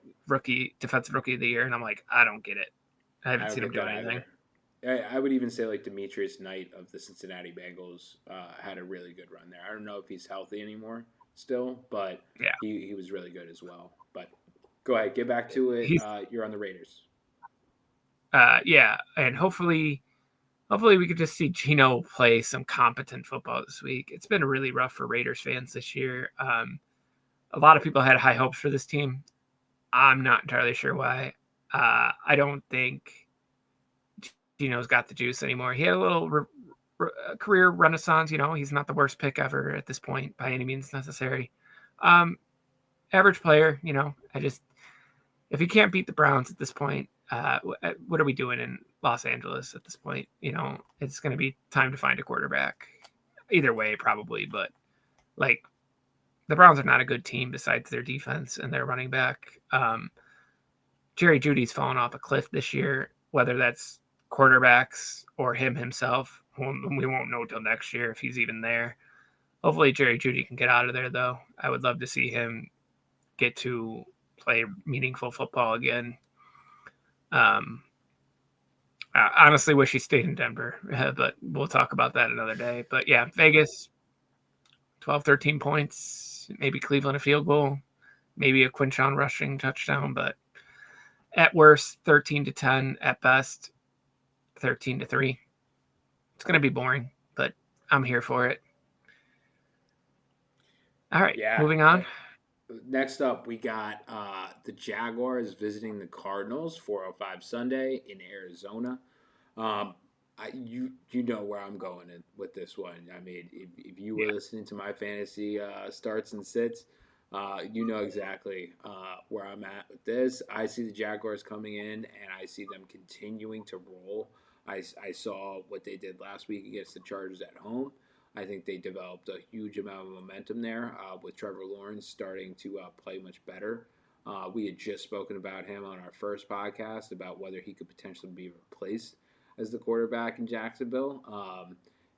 [SPEAKER 1] defensive rookie of the year, and I'm like, I don't get it. I haven't seen him do anything.
[SPEAKER 2] I would even say like Demetrius Knight of the Cincinnati Bengals had a really good run there. I don't know if he's healthy anymore still, but
[SPEAKER 1] yeah,
[SPEAKER 2] he was really good as well. But go ahead, get back to it. You're on the Raiders.
[SPEAKER 1] Yeah, and hopefully we could just see Geno play some competent football this week. It's been really rough for Raiders fans this year. A lot of people had high hopes for this team. I'm not entirely sure why. I don't think Geno's got the juice anymore. He had a little career renaissance. He's not the worst pick ever at this point by any means necessary. Average player. If he can't beat the Browns at this point, what are we doing in Los Angeles at this point? It's going to be time to find a quarterback. Either way, probably, but like, the Browns are not a good team besides their defense and their running back. Jerry Jeudy's fallen off a cliff this year, whether that's quarterbacks or him himself. We won't know till next year if he's even there. Hopefully Jerry Jeudy can get out of there, though. I would love to see him get to play meaningful football again. I honestly wish he stayed in Denver, but we'll talk about that another day. But yeah, Vegas, 12, 13 points. Maybe Cleveland a field goal, maybe a Quinshon rushing touchdown, but at worst 13-10, at best 13-3. It's going to be boring, but I'm here for it. All right, moving on.
[SPEAKER 2] Next up, we got the Jaguars visiting the Cardinals, 4:05 Sunday in Arizona. You know where I'm going with this one. I mean, if you were listening to my fantasy starts and sits, you know exactly where I'm at with this. I see the Jaguars coming in, and I see them continuing to roll. I saw what they did last week against the Chargers at home. I think they developed a huge amount of momentum there with Trevor Lawrence starting to play much better. We had just spoken about him on our first podcast about whether he could potentially be replaced as the quarterback in Jacksonville.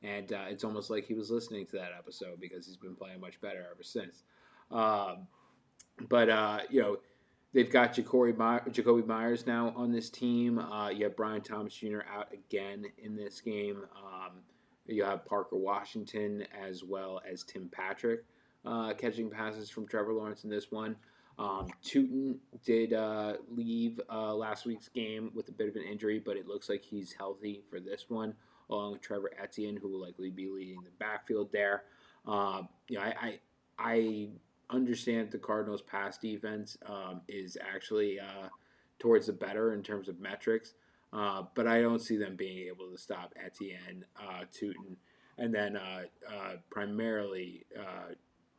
[SPEAKER 2] and it's almost like he was listening to that episode because he's been playing much better ever since. Um, but they've got Jacoby Myers now on this team. You have Brian Thomas Jr. out again in this game. You have Parker Washington as well as Tim Patrick catching passes from Trevor Lawrence in this one. Tootin did leave last week's game with a bit of an injury, but it looks like he's healthy for this one, along with Trevor Etienne, who will likely be leading the backfield there. I understand the Cardinals' pass defense is actually towards the better in terms of metrics, but I don't see them being able to stop Etienne, Tootin, and then primarily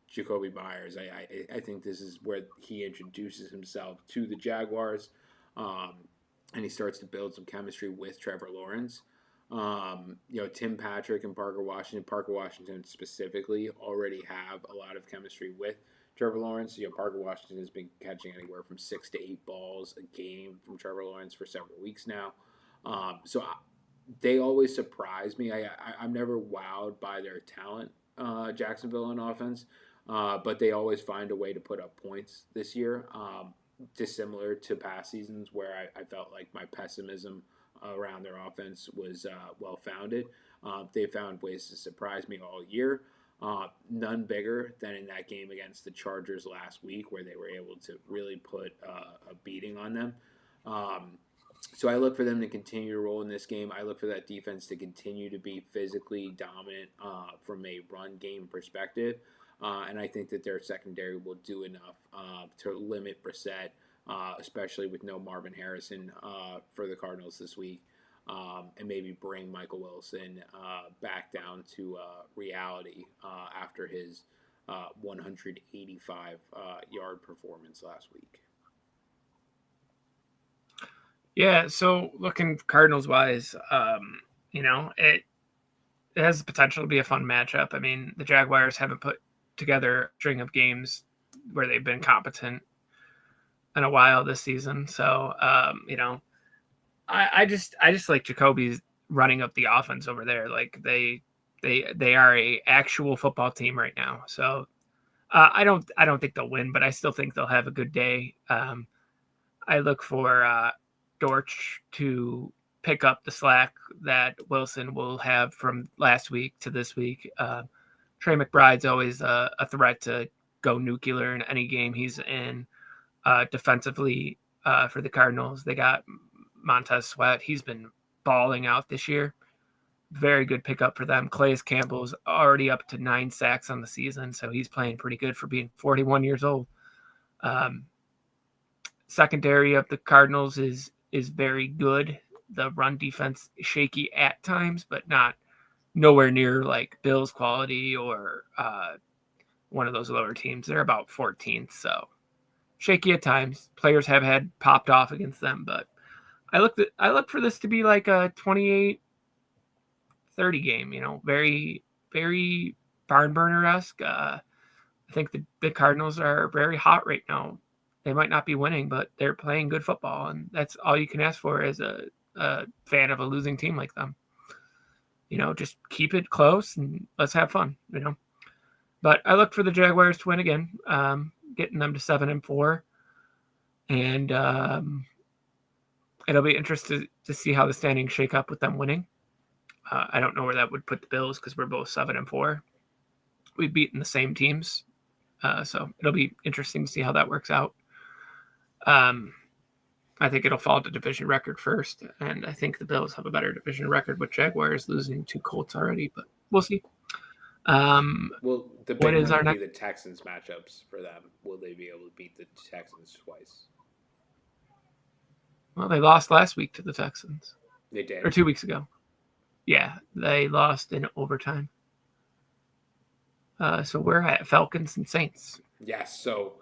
[SPEAKER 2] Jacoby Myers. I think this is where he introduces himself to the Jaguars, and he starts to build some chemistry with Trevor Lawrence. Tim Patrick and Parker Washington specifically already have a lot of chemistry with Trevor Lawrence. Parker Washington has been catching anywhere from 6 to 8 balls a game from Trevor Lawrence for several weeks now. They always surprise me. I'm never wowed by their talent, Jacksonville on offense, but they always find a way to put up points this year, dissimilar to past seasons where I felt like my pessimism around their offense was well founded. They found ways to surprise me all year. None bigger than in that game against the Chargers last week, where they were able to really put a beating on them. So I look for them to continue to roll in this game. I look for that defense to continue to be physically dominant from a run game perspective. And I think that their secondary will do enough to limit Brissett, especially with no Marvin Harrison for the Cardinals this week, and maybe bring Michael Wilson back down to reality after his 185-yard performance last week.
[SPEAKER 1] Yeah, so looking Cardinals wise, it has the potential to be a fun matchup. I mean, the Jaguars haven't put together a string of games where they've been competent in a while this season. So, I just like Jacoby's running up the offense over there. Like they are a actual football team right now. So I don't think they'll win, but I still think they'll have a good day. I look for Dortch to pick up the slack that Wilson will have from last week to this week. Trey McBride's always a threat to go nuclear in any game he's in. Defensively for the Cardinals, they got Montez Sweat. He's been balling out this year. Very good pickup for them. Calais Campbell's already up to 9 sacks on the season, so he's playing pretty good for being 41 years old. Secondary of the Cardinals is very good. The run defense is shaky at times, but nowhere near like Bills quality or one of those lower teams. They're about 14th, so shaky at times. Players have had popped off against them, but I look for this to be like a 28-30 game. Very very barn burner-esque. I think the Cardinals are very hot right now. They might not be winning, but they're playing good football, and that's all you can ask for as a fan of a losing team like them. Just keep it close and let's have fun. But I look for the Jaguars to win again, getting them to 7-4, and it'll be interesting to see how the standings shake up with them winning. I don't know where that would put the Bills because we're both 7-4. We've beaten the same teams, so it'll be interesting to see how that works out. I think it'll fall to division record first, and I think the Bills have a better division record with Jaguars losing to Colts already, but we'll see.
[SPEAKER 2] Well, the big one would be the Texans matchups for them. Will they be able to beat the Texans twice?
[SPEAKER 1] Well, they lost last week to the Texans.
[SPEAKER 2] They did.
[SPEAKER 1] Or 2 weeks ago. Yeah, they lost in overtime. So we're at Falcons and Saints.
[SPEAKER 2] Yes, so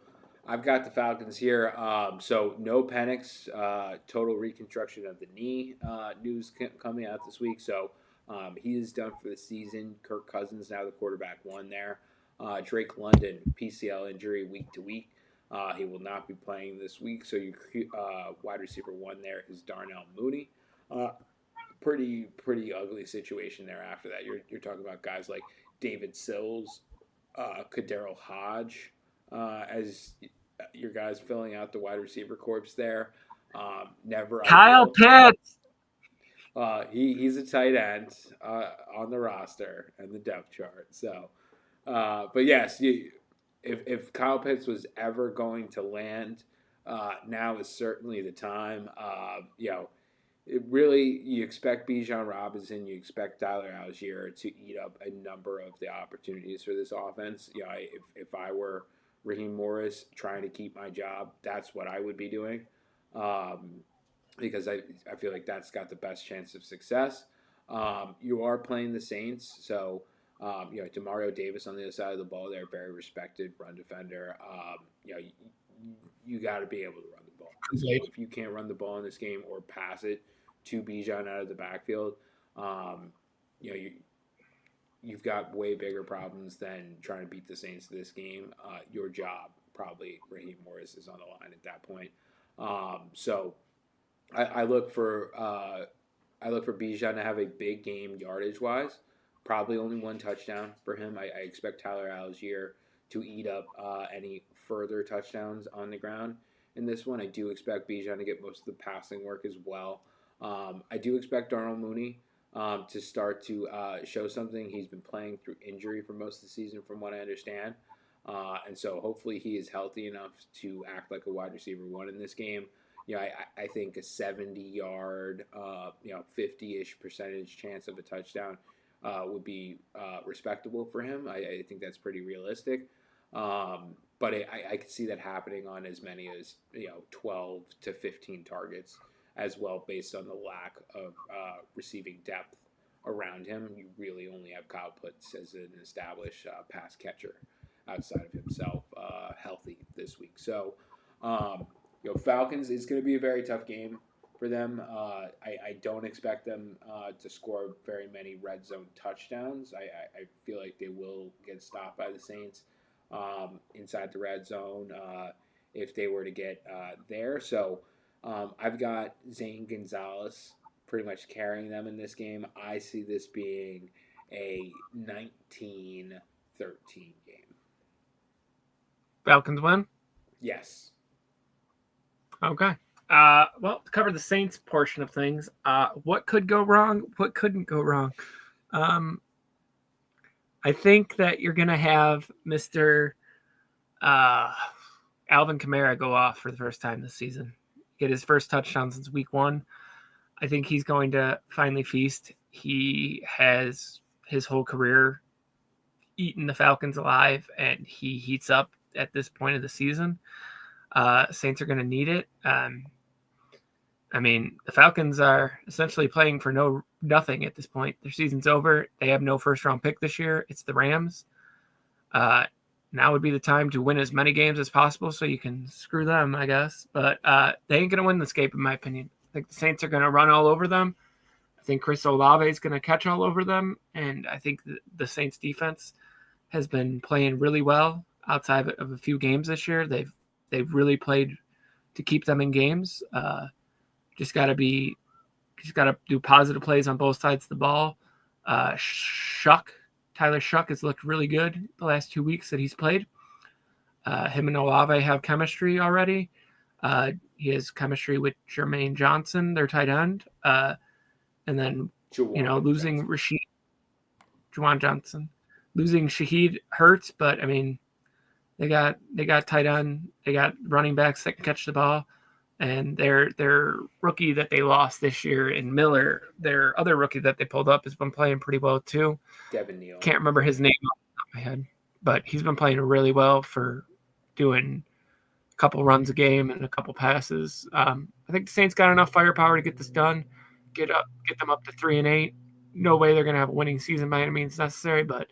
[SPEAKER 2] I've got the Falcons here. So no Penix, total reconstruction of the knee news coming out this week. So he is done for the season. Kirk Cousins now the quarterback one there. Drake London, PCL injury week to week. He will not be playing this week. So your wide receiver one there is Darnell Mooney. pretty ugly situation there after that. You're talking about guys like David Sills, Kadero Hodge, as your guys filling out the wide receiver corps there. Never
[SPEAKER 1] Kyle
[SPEAKER 2] ideal.
[SPEAKER 1] Pitts.
[SPEAKER 2] He's a tight end on the roster and the depth chart. So, but yes, if Kyle Pitts was ever going to land, now is certainly the time. It really, you expect Bijan Robinson, you expect Tyler Algier to eat up a number of the opportunities for this offense. If I were Raheem Morris trying to keep my job, that's what I would be doing. Um, because I feel like that's got the best chance of success. You are playing the Saints, so Demario Davis on the other side of the ball, they're a very respected run defender. You got to be able to run the ball in this game. If you can't run the ball in this game or pass it to Bijan out of the backfield, you've got way bigger problems than trying to beat the Saints this game. Your job, probably Raheem Morris, is on the line at that point. So I look for Bijan to have a big game yardage wise. Probably only one touchdown for him. I expect Tyler Algier to eat up any further touchdowns on the ground in this one. I do expect Bijan to get most of the passing work as well. I do expect Darnell Mooney to start to show something. He's been playing through injury for most of the season, from what I understand. And so hopefully he is healthy enough to act like a wide receiver one in this game. I think a 70-yard, 50-ish percentage chance of a touchdown would be respectable for him. I think that's pretty realistic. But I could see that happening on as many as 12 to 15 targets as well, based on the lack of receiving depth around him. You really only have Kyle Pitts as an established pass catcher outside of himself healthy this week. So, Falcons is going to be a very tough game for them. I don't expect them to score very many red zone touchdowns. I feel like they will get stopped by the Saints inside the red zone if they were to get there. So I've got Zane Gonzalez pretty much carrying them in this game. I see this being a 19-13 game.
[SPEAKER 1] Falcons win?
[SPEAKER 2] Yes.
[SPEAKER 1] Okay. Well, to cover the Saints portion of things, what could go wrong? What couldn't go wrong? I think that you're going to have Mr. Alvin Kamara go off for the first time this season. Get his first touchdown since week 1. I think he's going to finally feast. He has his whole career eaten the Falcons alive, and he heats up at this point of the season. Saints are going to need it. The Falcons are essentially playing for nothing at this point. Their season's over. They have no first-round pick this year. It's the Rams. Now would be the time to win as many games as possible so you can screw them, I guess. But they ain't going to win this game, in my opinion. I think the Saints are going to run all over them. I think Chris Olave is going to catch all over them. And I think the Saints defense has been playing really well outside of a few games this year. They've really played to keep them in games. Just got to do positive plays on both sides of the ball. Tyler Shuck has looked really good the last 2 weeks that he's played. Him and Olave have chemistry already. He has chemistry with Jermaine Johnson, their tight end. And then, losing Juwan Johnson. Losing Shaheed hurts, but, they got tight end. They got running backs that can catch the ball. And their rookie that they lost this year in Miller, their other rookie that they pulled up, has been playing pretty well too.
[SPEAKER 2] Devin Neal.
[SPEAKER 1] Can't remember his name off the top of my head, but he's been playing really well for doing a couple runs a game and a couple passes. I think the Saints got enough firepower to get this done, get them up to 3-8. No way they're going to have a winning season by any means necessary, but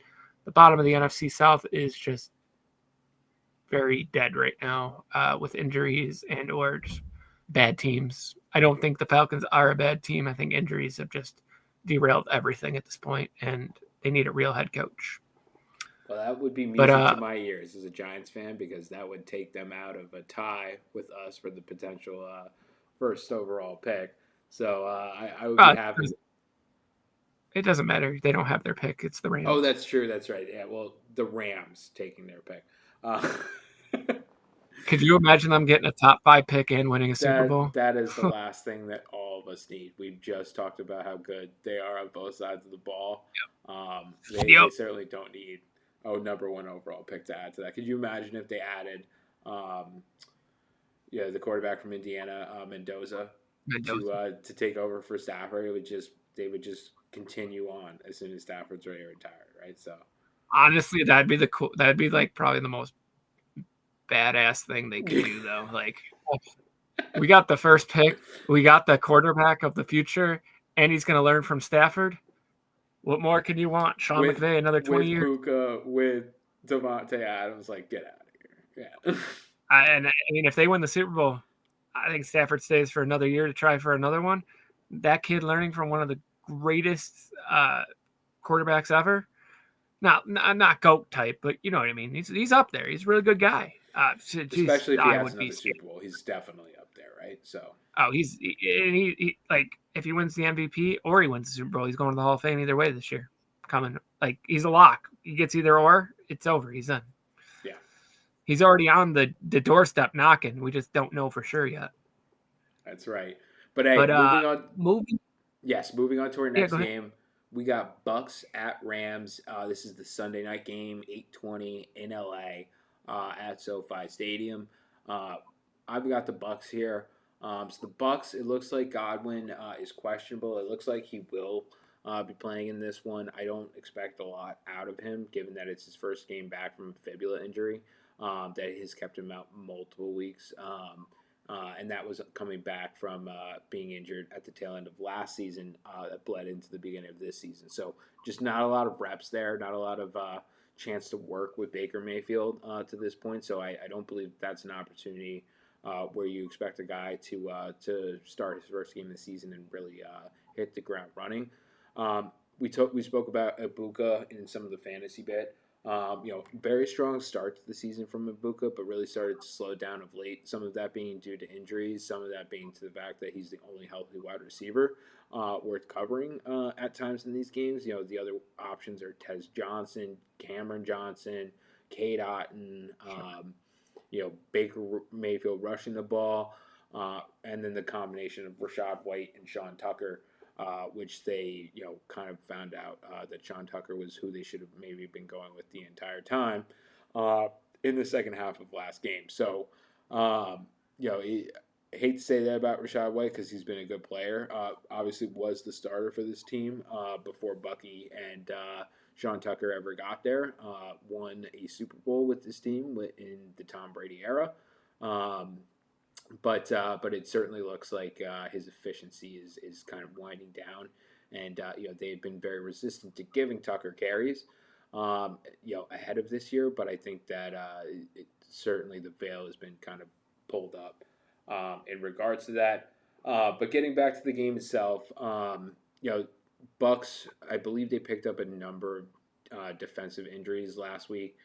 [SPEAKER 1] the bottom of the NFC South is just very dead right now with injuries and or just bad teams. I don't think the Falcons are a bad team. I think injuries have just derailed everything at this point, and they need a real head coach.
[SPEAKER 2] Well, that would be music to my ears as a Giants fan, because that would take them out of a tie with us for the potential first overall pick. So I would be happy.
[SPEAKER 1] It doesn't matter. They don't have their pick. It's the
[SPEAKER 2] Oh,
[SPEAKER 1] Rams.
[SPEAKER 2] that's true. That's right. Yeah. Well, the Rams taking their pick. Uh,
[SPEAKER 1] Could you imagine them getting a top 5 pick and winning a Super Bowl?
[SPEAKER 2] that is the last thing that all of us need. We've just talked about how good they are on both sides of the ball. They
[SPEAKER 1] Yep.
[SPEAKER 2] certainly don't need number one overall pick to add to that. Could you imagine if they added, the quarterback from Indiana, Mendoza,
[SPEAKER 1] Mendoza.
[SPEAKER 2] to take over for Stafford? They would just continue on as soon as Stafford's ready to retire, right? So
[SPEAKER 1] Honestly, that'd be the cool. That'd be like probably the most badass thing they could do, though. Like, we got the first pick, we got the quarterback of the future, and he's going to learn from Stafford. What more can you want? Sean McVay, another 20
[SPEAKER 2] with
[SPEAKER 1] years.
[SPEAKER 2] Puka, with Devontae Adams, like get out of here. Yeah.
[SPEAKER 1] And I mean, if they win the Super Bowl, I think Stafford stays for another year to try for another one. That kid learning from one of the greatest quarterbacks ever. Not GOAT type, but you know what I mean. He's up there. He's a really good guy.
[SPEAKER 2] Especially if he
[SPEAKER 1] I
[SPEAKER 2] has
[SPEAKER 1] would be
[SPEAKER 2] another
[SPEAKER 1] scared.
[SPEAKER 2] Super Bowl, he's definitely up there, right? So
[SPEAKER 1] Oh, he like if he wins the MVP or he wins the Super Bowl, he's going to the Hall of Fame either way this year. Coming like he's a lock. He gets either or, it's over. He's done.
[SPEAKER 2] yeah,
[SPEAKER 1] He's already on the doorstep knocking. We just don't know for sure yet.
[SPEAKER 2] that's right. But hey,
[SPEAKER 1] But
[SPEAKER 2] moving on.
[SPEAKER 1] moving.
[SPEAKER 2] Yes, moving on to our
[SPEAKER 1] Yeah,
[SPEAKER 2] next
[SPEAKER 1] go ahead.
[SPEAKER 2] game. We got Bucks at Rams. This is the Sunday night game, 8:20 in LA at SoFi Stadium. Uh, I've got the Bucks here. So the Bucks, it looks like Godwin is questionable. It looks like he will be playing in this one. I don't expect a lot out of him, given that it's his first game back from a fibula injury that has kept him out multiple weeks. And that was coming back from being injured at the tail end of last season that bled into the beginning of this season. So just not a lot of reps there, not a lot of chance to work with Baker Mayfield to this point. So I don't believe that's an opportunity where you expect a guy to start his first game of the season and really hit the ground running. We spoke about Ibuka in some of the fantasy bit. Very strong start to the season from Ibuka, but really started to slow down of late. Some of that being due to injuries, some of that being to the fact that he's the only healthy wide receiver worth covering at times in these games. The other options are Tez Johnson, Cameron Johnson, Cade Otton, Baker Mayfield rushing the ball, and then the combination of Rashad White and Sean Tucker which they kind of found out that Sean Tucker was who they should have maybe been going with the entire time in the second half of last game. So, I hate to say that about Rashad White because he's been a good player. Obviously, was the starter for this team before Bucky and Sean Tucker ever got there. Won a Super Bowl with this team in the Tom Brady era. But it certainly looks like his efficiency is kind of winding down, and they've been very resistant to giving Tucker carries, ahead of this year. But I think that certainly the veil has been kind of pulled up in regards to that. But getting back to the game itself, Bucks, I believe they picked up a number of defensive injuries last week.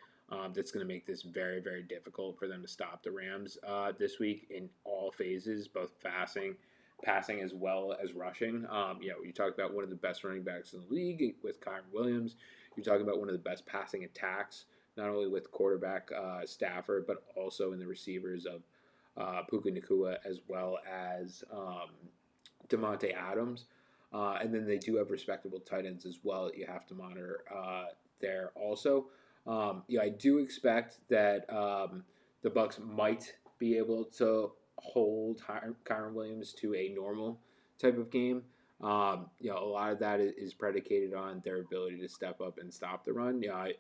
[SPEAKER 2] That's going to make this very, very difficult for them to stop the Rams this week in all phases, both passing as well as rushing. You talk about one of the best running backs in the league with Kyron Williams. You're talking about one of the best passing attacks, not only with quarterback Stafford, but also in the receivers of Puka Nacua as well as Devontae Adams. And then they do have respectable tight ends as well that you have to monitor there also. I do expect that the Bucks might be able to hold Kyron Williams to a normal type of game. A lot of that is predicated on their ability to step up and stop the run. I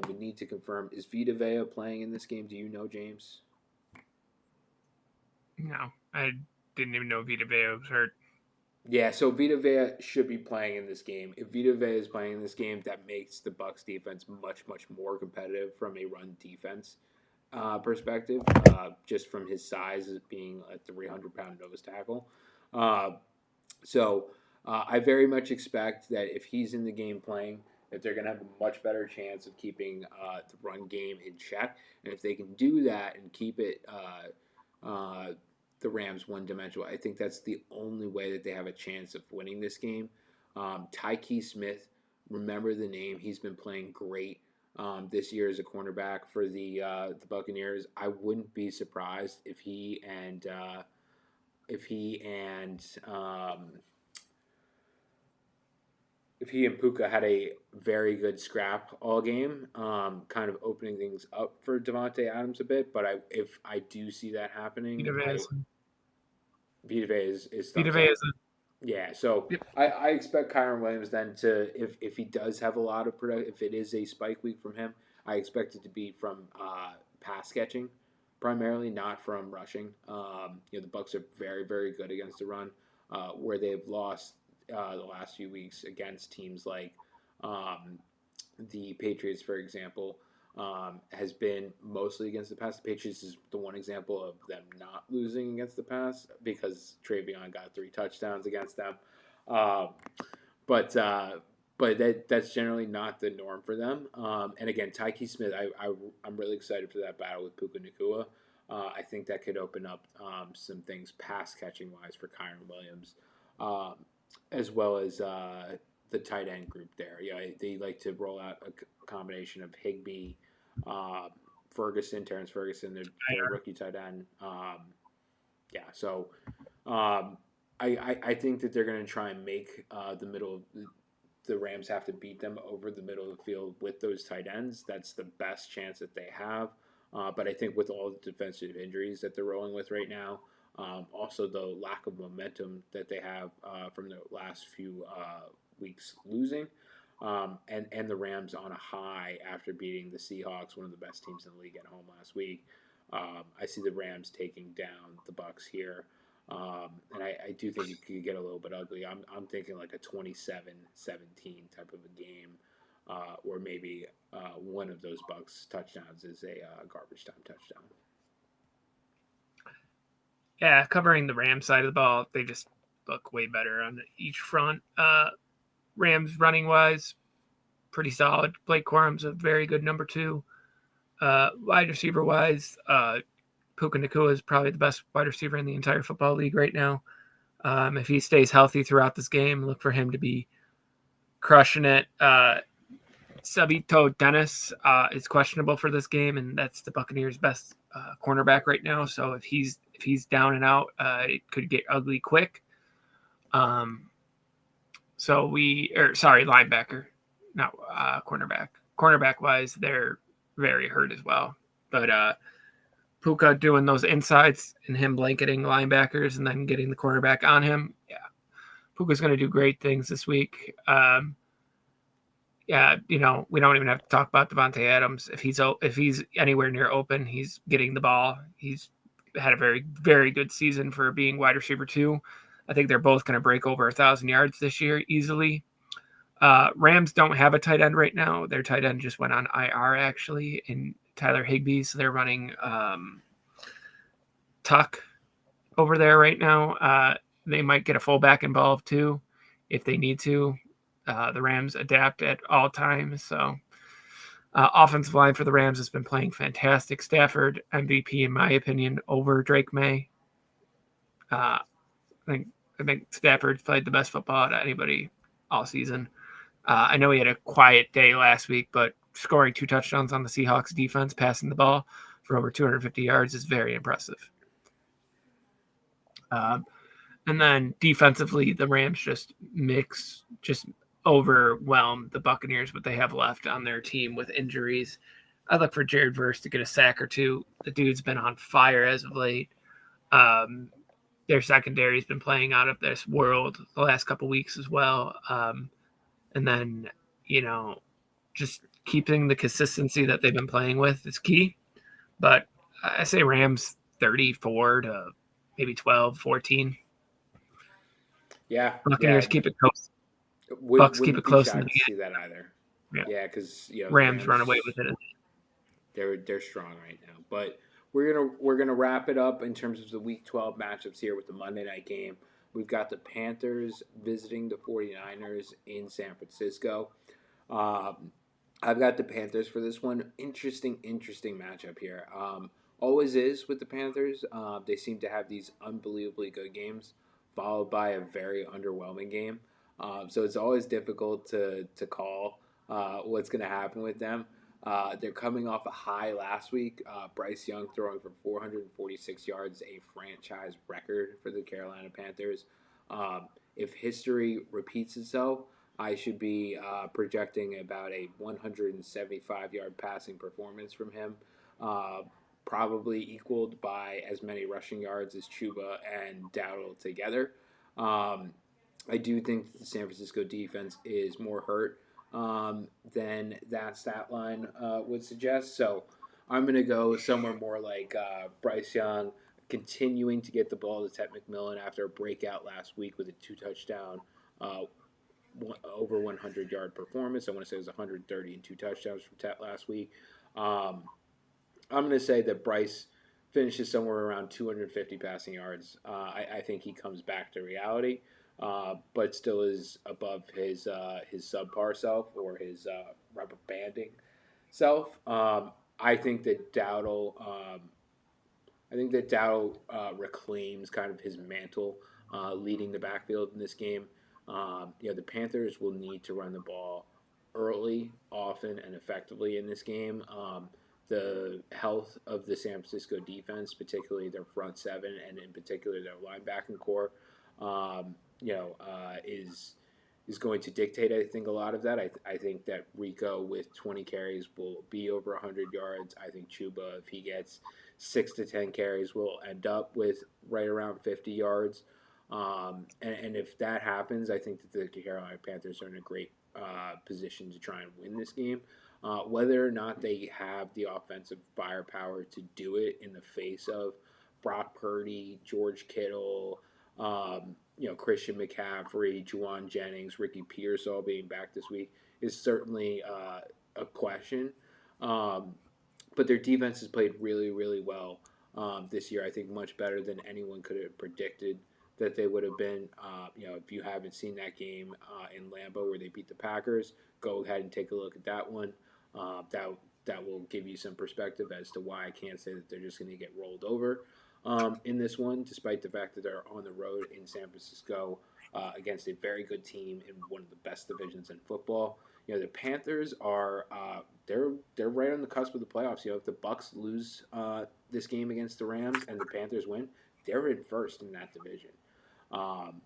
[SPEAKER 2] would need to confirm, is Vita Vea playing in this game? Do you know, James?
[SPEAKER 1] No, I didn't even know Vita Vea was hurt.
[SPEAKER 2] Yeah, so Vita Vea should be playing in this game. If Vita Vea is playing in this game, that makes the Bucks defense much, much more competitive from a run defense perspective, just from his size as being a 300-pound nose tackle. Uh, I very much expect that if he's in the game playing, that they're going to have a much better chance of keeping the run game in check. And if they can do that and keep it the Rams one dimensional, I think that's the only way that they have a chance of winning this game. Tyke Smith, remember the name. He's been playing great this year as a cornerback for the Buccaneers. I wouldn't be surprised if he and if he and Puka had a very good scrap all game, kind of opening things up for Devontae Adams a bit. But if I do see that happening,
[SPEAKER 1] Vita Vea.
[SPEAKER 2] Vita Vea is
[SPEAKER 1] Vita
[SPEAKER 2] thumbs
[SPEAKER 1] Vea
[SPEAKER 2] up.
[SPEAKER 1] is
[SPEAKER 2] Yeah, so
[SPEAKER 1] yep.
[SPEAKER 2] I expect Kyron Williams then to if he does have a lot of product, if it is a spike week from him, I expect it to be from pass catching primarily, not from rushing. The Bucks are very good against the run, where they've lost the last few weeks against teams like um, the Patriots, for example. Has been mostly against the pass. The Patriots is the one example of them not losing against the pass because Travion got 3 touchdowns against them. Um, but that's generally not the norm for them. And again, Tyke Smith, I'm really excited for that battle with Puka Nacua. I think that could open up some things pass catching wise for Kyron Williams, um, as well as the tight end group there. Yeah, they like to roll out a combination of Higbee, uh, Terrence Ferguson, their rookie tight end. So um, I think that they're going to try and make the middle of the Rams have to beat them over the middle of the field with those tight ends. That's the best chance that they have. But I think with all the defensive injuries that they're rolling with right now, also the lack of momentum that they have from the last few weeks losing, and the Rams on a high after beating the Seahawks, one of the best teams in the league at home last week. I see the Rams taking down the Bucks here. And I do think it could get a little bit ugly. I'm thinking like a 27-17 type of a game, or maybe one of those Bucks touchdowns is a garbage time touchdown.
[SPEAKER 1] Yeah, covering the Rams side of the ball, they just look way better on each front. Rams running wise, pretty solid. Blake Corum's a very good number 2. Wide receiver wise, Puka Nacua is probably the best wide receiver in the entire football league right now. If he stays healthy throughout this game, look for him to be crushing it. Sabito Dennis is questionable for this game, and that's the Buccaneers' best cornerback right now. So if he's down and out, it could get ugly quick. Linebacker, not cornerback. Cornerback wise, they're very hurt as well. But Puka doing those insides and him blanketing linebackers and then getting the quarterback on him. Yeah, Puka's going to do great things this week. We don't even have to talk about Devontae Adams. If he's anywhere near open, he's getting the ball. He's had a very, very good season for being wide receiver 2. I think they're both going to break over 1,000 yards this year easily. Rams don't have a tight end right now. Their tight end just went on IR actually, in Tyler Higbee. So they're running Tuck over there right now. They might get a fullback involved too if they need to. The Rams adapt at all times. So offensive line for the Rams has been playing fantastic. Stafford, MVP in my opinion, over Drake May. I think Stafford's played the best football out of anybody all season. I know he had a quiet day last week, but scoring 2 touchdowns on the Seahawks defense, passing the ball for over 250 yards is very impressive. And then defensively, the Rams just overwhelm the Buccaneers, what they have left on their team with injuries. I look for Jared Verse to get a sack or 2. The dude's been on fire as of late. Their secondary's been playing out of this world the last couple weeks as well. And then, just keeping the consistency that they've been playing with is key. But I say Rams 34 to maybe 12, 14.
[SPEAKER 2] Yeah.
[SPEAKER 1] Buccaneers keep it close. Bucks keep it close in the beginning.
[SPEAKER 2] See that either. Yeah, because
[SPEAKER 1] Rams run away with it.
[SPEAKER 2] They're strong right now. But we're gonna wrap it up in terms of the Week 12 matchups here with the Monday night game. We've got the Panthers visiting the 49ers in San Francisco. I've got the Panthers for this one. Interesting matchup here. Always is with the Panthers. They seem to have these unbelievably good games, followed by a very underwhelming game. So it's always difficult to call what's going to happen with them. They're coming off a high last week. Bryce Young throwing for 446 yards, a franchise record for the Carolina Panthers. If history repeats itself, I should be projecting about a 175-yard passing performance from him, uh, probably equaled by as many rushing yards as Chuba and Dowdle together. Um, I do think the San Francisco defense is more hurt than that stat line would suggest. So I'm going to go somewhere more like Bryce Young continuing to get the ball to Ted McMillan after a breakout last week with a 2-touchdown, uh, over 100-yard performance. I want to say it was 130 and 2 touchdowns from Ted last week. Um, I'm going to say that Bryce finishes somewhere around 250 passing yards. I think he comes back to reality, but still is above his subpar self or his rubber banding self. I think that Dowdle reclaims kind of his mantle leading the backfield in this game. The Panthers will need to run the ball early, often, and effectively in this game. The health of the San Francisco defense, particularly their front seven, and in particular their linebacking core, is going to dictate, I think, a lot of that. I think that Rico with 20 carries will be over 100 yards. I think Chuba, if he gets 6 to 10 carries, will end up with right around 50 yards. And if that happens, I think that the Carolina Panthers are in a great position to try and win this game. Whether or not they have the offensive firepower to do it in the face of Brock Purdy, George Kittle, Christian McCaffrey, Juwan Jennings, Ricky Pearsall being back this week is certainly a question. But their defense has played really, really well this year. I think much better than anyone could have predicted that they would have been. If you haven't seen that game in Lambeau where they beat the Packers, go ahead and take a look at that one. That will give you some perspective as to why I can't say that they're just going to get rolled over in this one, despite the fact that they're on the road in San Francisco against a very good team in one of the best divisions in football. The Panthers are they're right on the cusp of the playoffs. If the Bucks lose this game against the Rams and the Panthers win, they're in first in that division.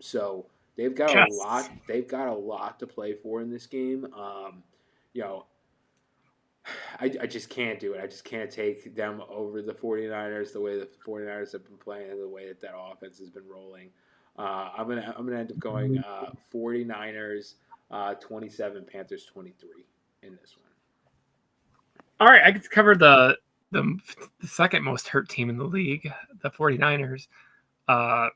[SPEAKER 2] So they've got a lot. They've got a lot to play for in this game. I just can't do it. I just can't take them over the 49ers the way the 49ers have been playing and the way that offense has been rolling. I'm gonna end up going 49ers 27, Panthers 23 in this one.
[SPEAKER 1] All right, I could cover the second most hurt team in the league, the 49ers.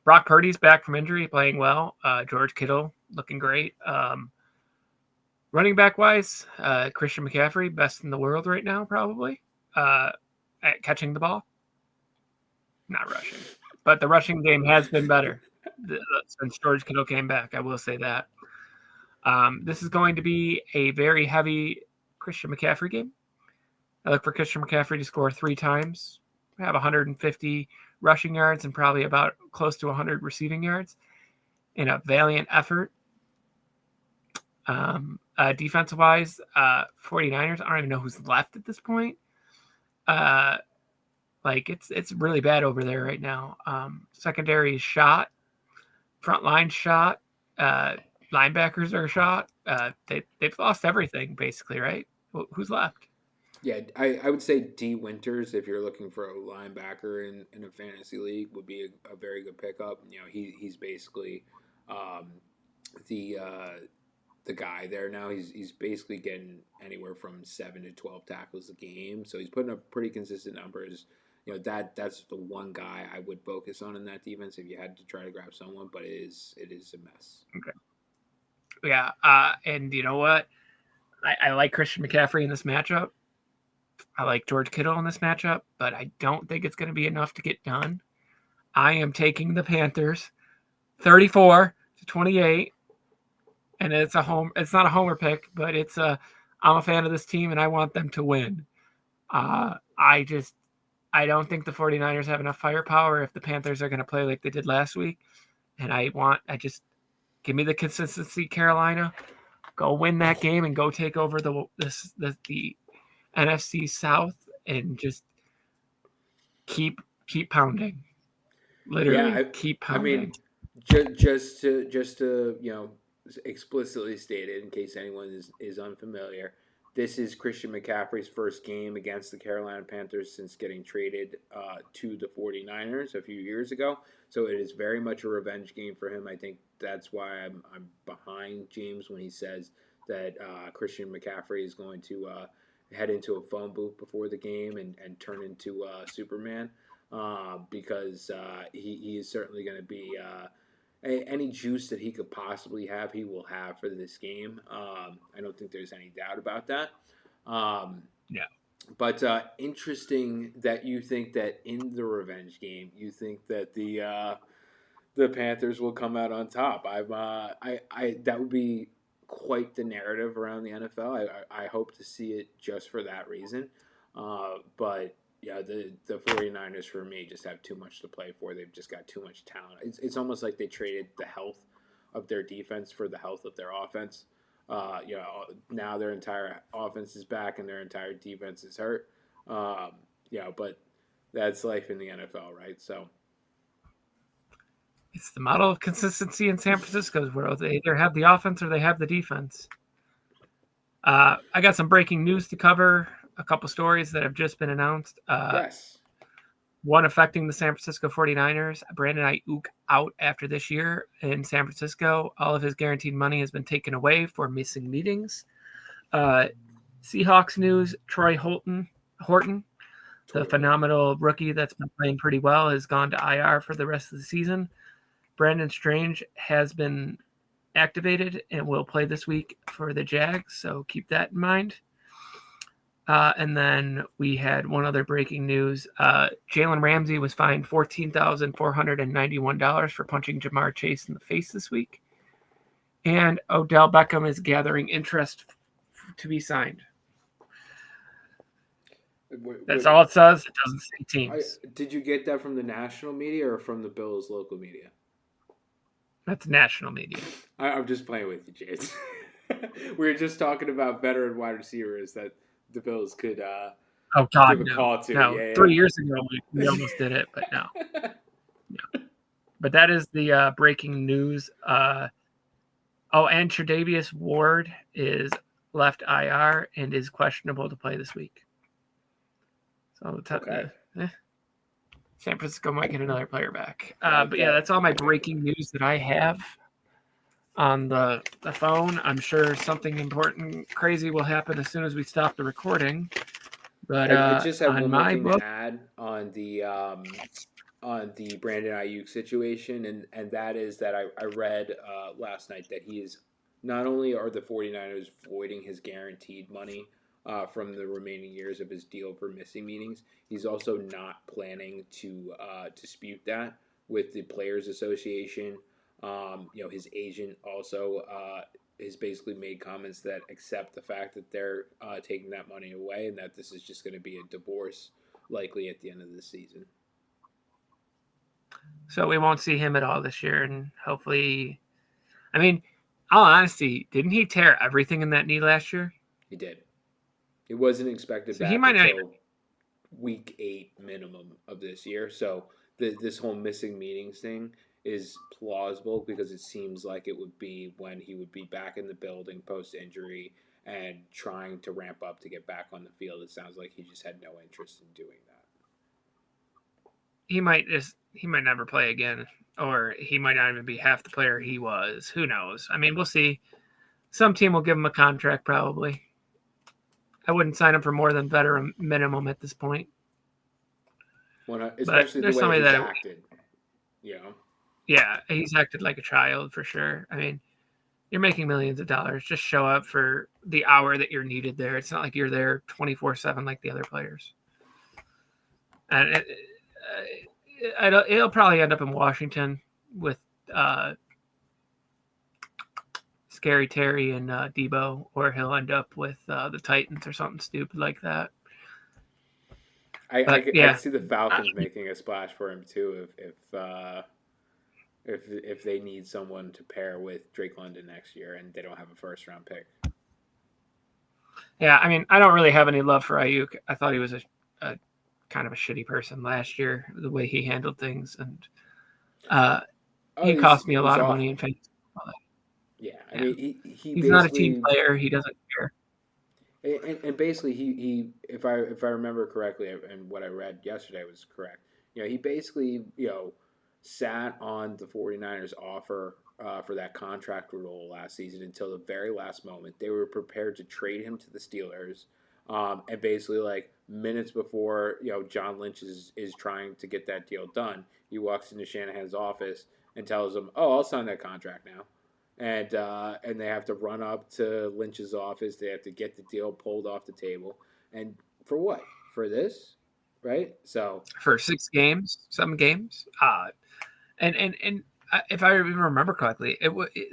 [SPEAKER 1] Brock Purdy's back from injury, playing well. George Kittle looking great. Running back wise, Christian McCaffrey, best in the world right now, probably at catching the ball, not rushing, but the rushing game has been better since George Kittle came back. I will say that. This is going to be a very heavy Christian McCaffrey game. I look for Christian McCaffrey to score 3 times, have 150 rushing yards and probably about close to 100 receiving yards in a valiant effort. Defensive wise, 49ers, I don't even know who's left at this point. It's really bad over there right now. Secondary is shot, front line shot, linebackers are shot. They've lost everything basically, right? Who's left?
[SPEAKER 2] Yeah, I would say D Winters, if you're looking for a linebacker in a fantasy league, would be a very good pickup. He's basically the guy there now. He's basically getting anywhere from 7 to 12 tackles a game, so he's putting up pretty consistent numbers. That's the one guy I would focus on in that defense if you had to try to grab someone, but it is a mess.
[SPEAKER 1] Okay. Yeah, and you know what? I like Christian McCaffrey in this matchup. I like George Kittle in this matchup, but I don't think it's going to be enough to get done. I am taking the Panthers 34-28. And it's not a homer pick, but I'm a fan of this team and I want them to win. I don't think the 49ers have enough firepower if the Panthers are going to play like they did last week. And I just Give me the consistency, Carolina. Go win that game and go take over the NFC South and just keep pounding. Literally, keep
[SPEAKER 2] I
[SPEAKER 1] pounding.
[SPEAKER 2] mean, just to explicitly state it in case anyone is unfamiliar. This is Christian McCaffrey's first game against the Carolina Panthers since getting traded to the 49ers a few years ago. So it is very much a revenge game for him. I think that's why I'm behind James when he says that Christian McCaffrey is going to head into a phone booth before the game and turn into Superman. Because he is certainly going to be any juice that he could possibly have, he will have for this game. I don't think there's any doubt about that.
[SPEAKER 1] Yeah.
[SPEAKER 2] But interesting that you think that in the revenge game, you think that the Panthers will come out on top. I that would be quite the narrative around the NFL. I hope to see it just for that reason. But yeah, the 49ers for me just have too much to play for. They've just got too much talent. It's almost like they traded the health of their defense for the health of their offense. Now their entire offense is back and their entire defense is hurt. But that's life in the NFL, right? So
[SPEAKER 1] it's the model of consistency in San Francisco's world. They either have the offense or they have the defense. I got some breaking news to cover. A couple stories that have just been announced.
[SPEAKER 2] yes.
[SPEAKER 1] One affecting the San Francisco 49ers. Brandon Ayuk out after this year in San Francisco. All of his guaranteed money has been taken away for missing meetings. Seahawks news. Troy Horton, the phenomenal rookie that's been playing pretty well, has gone to IR for the rest of the season. Brandon Strange has been activated and will play this week for the Jags, so keep that in mind. And then we had one other breaking news. Jalen Ramsey was fined $14,491 for punching Jamar Chase in the face this week. And Odell Beckham is gathering interest to be signed. That's all it says. It doesn't say teams.
[SPEAKER 2] Did you get that from the national media or from the Bills' local media?
[SPEAKER 1] That's national media.
[SPEAKER 2] I'm just playing with you, James. We were just talking about veteran wide receivers that the Bills could give a call to.
[SPEAKER 1] No, 3 years ago we almost did it, but no. But that is the breaking news. And Tre'Davious Ward is left IR and is questionable to play this week. So San Francisco might get another player back. But yeah, that's all my breaking news that I have on the phone. I'm sure something important, crazy will happen as soon as we stop the recording. But
[SPEAKER 2] I just have one more thing to add on the Brandon Ayuk situation, and that is that I read last night that he is not only are the 49ers voiding his guaranteed money from the remaining years of his deal for missing meetings, he's also not planning to dispute that with the Players Association. His agent also has basically made comments that accept the fact that they're taking that money away and that this is just going to be a divorce likely at the end of the season.
[SPEAKER 1] So we won't see him at all this year, and hopefully, I mean, all honesty, didn't he tear everything in that knee last year?
[SPEAKER 2] He did. It wasn't expected back until week 8 minimum of this year. So this whole missing meetings thing is plausible because it seems like it would be when he would be back in the building post-injury and trying to ramp up to get back on the field. It sounds like he just had no interest in doing that.
[SPEAKER 1] He might never play again, or he might not even be half the player he was. Who knows? I mean, we'll see. Some team will give him a contract probably. I wouldn't sign him for more than veteran minimum at this point.
[SPEAKER 2] Especially the way he's acted.
[SPEAKER 1] Yeah, he's acted like a child for sure. I mean, you're making millions of dollars. Just show up for the hour that you're needed there. It's not like you're there 24/7 like the other players. And it'll probably end up in Washington with Scary Terry and Debo, or he'll end up with the Titans or something stupid like that.
[SPEAKER 2] I see the Falcons making a splash for him too if if they need someone to pair with Drake London next year and they don't have a first round pick.
[SPEAKER 1] Yeah, I mean, I don't really have any love for Ayuk. I thought he was a kind of a shitty person last year, the way he handled things, and
[SPEAKER 2] Oh,
[SPEAKER 1] he cost me
[SPEAKER 2] he
[SPEAKER 1] a
[SPEAKER 2] was
[SPEAKER 1] lot of money
[SPEAKER 2] awful.
[SPEAKER 1] in fantasy.
[SPEAKER 2] Yeah, I
[SPEAKER 1] Yeah,
[SPEAKER 2] mean he
[SPEAKER 1] he's not a team
[SPEAKER 2] basically
[SPEAKER 1] player. He doesn't care.
[SPEAKER 2] and basically he if I remember correctly and what I read yesterday was correct. He basically sat on the 49ers offer for that contract role last season until the very last moment. They were prepared to trade him to the Steelers. And basically, like minutes before John Lynch is trying to get that deal done, he walks into Shanahan's office and tells him, "Oh, I'll sign that contract now." And they have to run up to Lynch's office. They have to get the deal pulled off the table, and for what? For this, right? So
[SPEAKER 1] For 6 games, 7 games. And if I even remember correctly,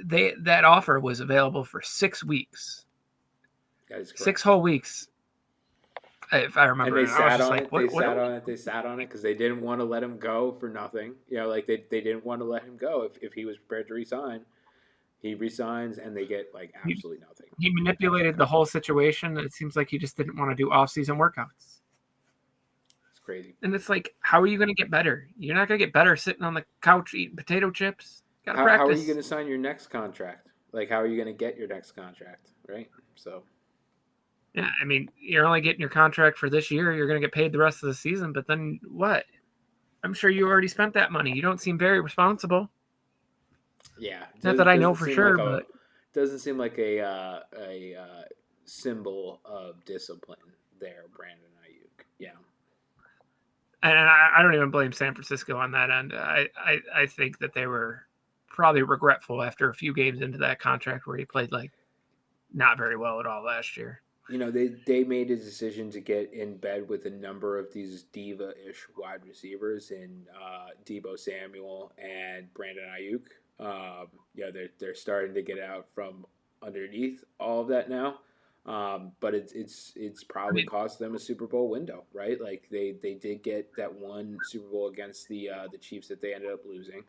[SPEAKER 1] that offer was available for 6 weeks,
[SPEAKER 2] that is correct.
[SPEAKER 1] 6 whole weeks, if I
[SPEAKER 2] And
[SPEAKER 1] remember.
[SPEAKER 2] they
[SPEAKER 1] And I was
[SPEAKER 2] sat
[SPEAKER 1] just
[SPEAKER 2] on
[SPEAKER 1] like,
[SPEAKER 2] it. They
[SPEAKER 1] what
[SPEAKER 2] sat
[SPEAKER 1] are we
[SPEAKER 2] on it. They sat on it because they didn't want to let him go for nothing. Like they didn't want to let him go if he was prepared to resign. He resigns, and they get like
[SPEAKER 1] he,
[SPEAKER 2] absolutely nothing.
[SPEAKER 1] he manipulated the whole situation. It seems like he just didn't want to do off-season workouts.
[SPEAKER 2] It's crazy.
[SPEAKER 1] And it's like, how are you going to get better? You're not going to get better sitting on the couch eating potato chips. Got to
[SPEAKER 2] How are you going
[SPEAKER 1] practice.
[SPEAKER 2] to sign your next contract? Like, how are you going to get your next contract? Right. So
[SPEAKER 1] Yeah, I mean, you're only getting your contract for this year. You're going to get paid the rest of the season. But then what? I'm sure you already spent that money. You don't seem very responsible.
[SPEAKER 2] yeah,
[SPEAKER 1] Not that I know
[SPEAKER 2] doesn't
[SPEAKER 1] for
[SPEAKER 2] seem like
[SPEAKER 1] sure,
[SPEAKER 2] a
[SPEAKER 1] but
[SPEAKER 2] doesn't seem like a symbol of discipline there, Brandon Ayuk. Yeah,
[SPEAKER 1] and I don't even blame San Francisco on that end. I think that they were probably regretful after a few games into that contract where he played like not very well at all last year.
[SPEAKER 2] they made a decision to get in bed with a number of these diva-ish wide receivers in Debo Samuel and Brandon Ayuk. They're starting to get out from underneath all of that now. But it's
[SPEAKER 1] I
[SPEAKER 2] probably
[SPEAKER 1] mean,
[SPEAKER 2] cost them a Super Bowl window, right? Like they did get that one Super Bowl against the Chiefs that they ended up losing.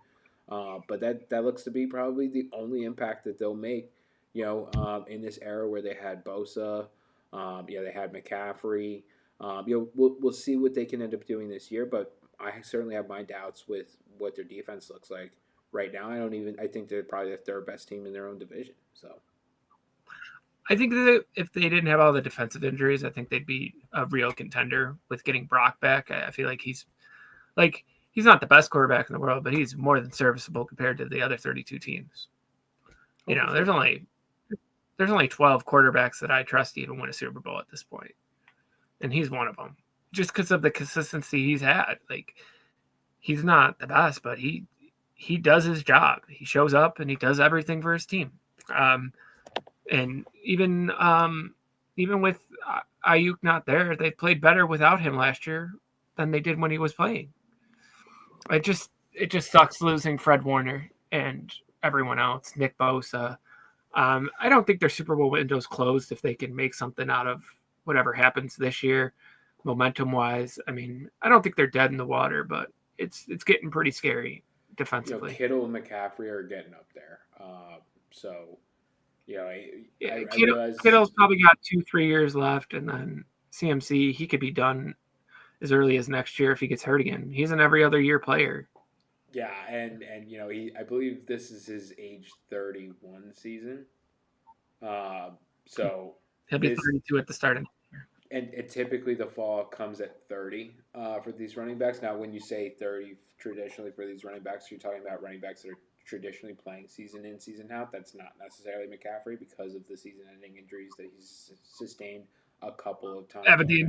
[SPEAKER 2] But that looks to be probably the only impact that they'll make. In this era where they had Bosa, they had McCaffrey. We'll see what they can end up doing this year, but I certainly have my doubts with what their defense looks like right now. I think they're probably the third best team in their own division. So
[SPEAKER 1] I think that if they didn't have all the defensive injuries, I think they'd be a real contender with getting Brock back. I feel like he's not the best quarterback in the world, but he's more than serviceable compared to the other 32 teams.
[SPEAKER 2] oh, for
[SPEAKER 1] There's
[SPEAKER 2] sure.
[SPEAKER 1] only 12 quarterbacks that I trust to even win a Super Bowl at this point, and he's one of them. Just because of the consistency he's had, like he's not the best, but he does his job. He shows up and he does everything for his team. And even with Ayuk not there, they played better without him last year than they did when he was playing. It just sucks losing Fred Warner and everyone else, Nick Bosa. I don't think their Super Bowl window's closed if they can make something out of whatever happens this year, momentum wise. I mean, I don't think they're dead in the water, but it's getting pretty scary defensively.
[SPEAKER 2] Kittle and McCaffrey are getting up there. So
[SPEAKER 1] Yeah,
[SPEAKER 2] I realize.
[SPEAKER 1] Kittle's probably got 2-3 years left, and then CMC he could be done as early as next year if he gets hurt again. He's an every other year player.
[SPEAKER 2] Yeah, and I believe this is his age 31 season. So
[SPEAKER 1] He'll be
[SPEAKER 2] this
[SPEAKER 1] 32 at the start of the year.
[SPEAKER 2] and typically the fall comes at 30 for these running backs. Now, when you say 30 traditionally for these running backs, you're talking about running backs that are traditionally playing season in, season out. That's not necessarily McCaffrey because of the season-ending injuries that he's sustained a couple of times
[SPEAKER 1] Yeah, but
[SPEAKER 2] already.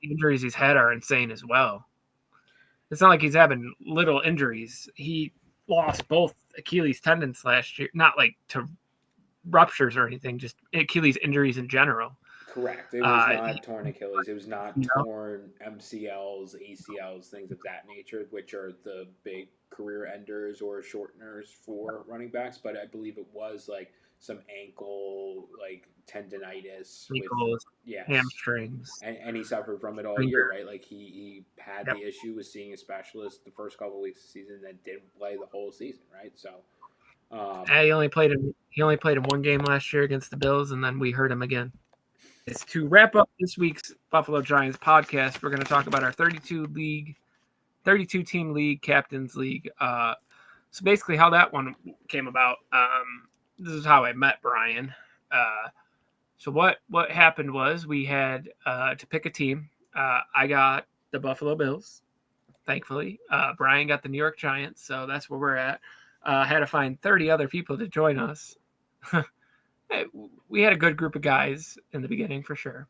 [SPEAKER 1] the injuries he's had are insane as well. It's not like he's having little injuries. He lost both Achilles tendons last year, not like to ruptures or anything, just Achilles injuries in general.
[SPEAKER 2] Correct. It was
[SPEAKER 1] He,
[SPEAKER 2] not torn Achilles. It was not
[SPEAKER 1] you know,
[SPEAKER 2] torn MCLs, ACLs, things of that nature, which are the big career enders or shorteners for running backs. But I believe it was like some ankle like tendonitis with
[SPEAKER 1] Ankles,
[SPEAKER 2] yes,
[SPEAKER 1] hamstrings,
[SPEAKER 2] and he suffered from it all year,
[SPEAKER 1] finger.
[SPEAKER 2] right? Like he had
[SPEAKER 1] Yep.
[SPEAKER 2] the issue with seeing a specialist the first couple of weeks of the season, then didn't play the whole season, right? So,
[SPEAKER 1] He only played him. He only played him one game last year against the Bills, and then we heard him again. Is to wrap up this week's Buffalo Giants podcast, we're going to talk about our 32 team league, captains league. So basically, how that one came about. This is how I met Brian. So what happened was we had to pick a team. I got the Buffalo Bills, thankfully. Brian got the New York Giants, so that's where we're at. Had to find 30 other people to join us. We had a good group of guys in the beginning for sure.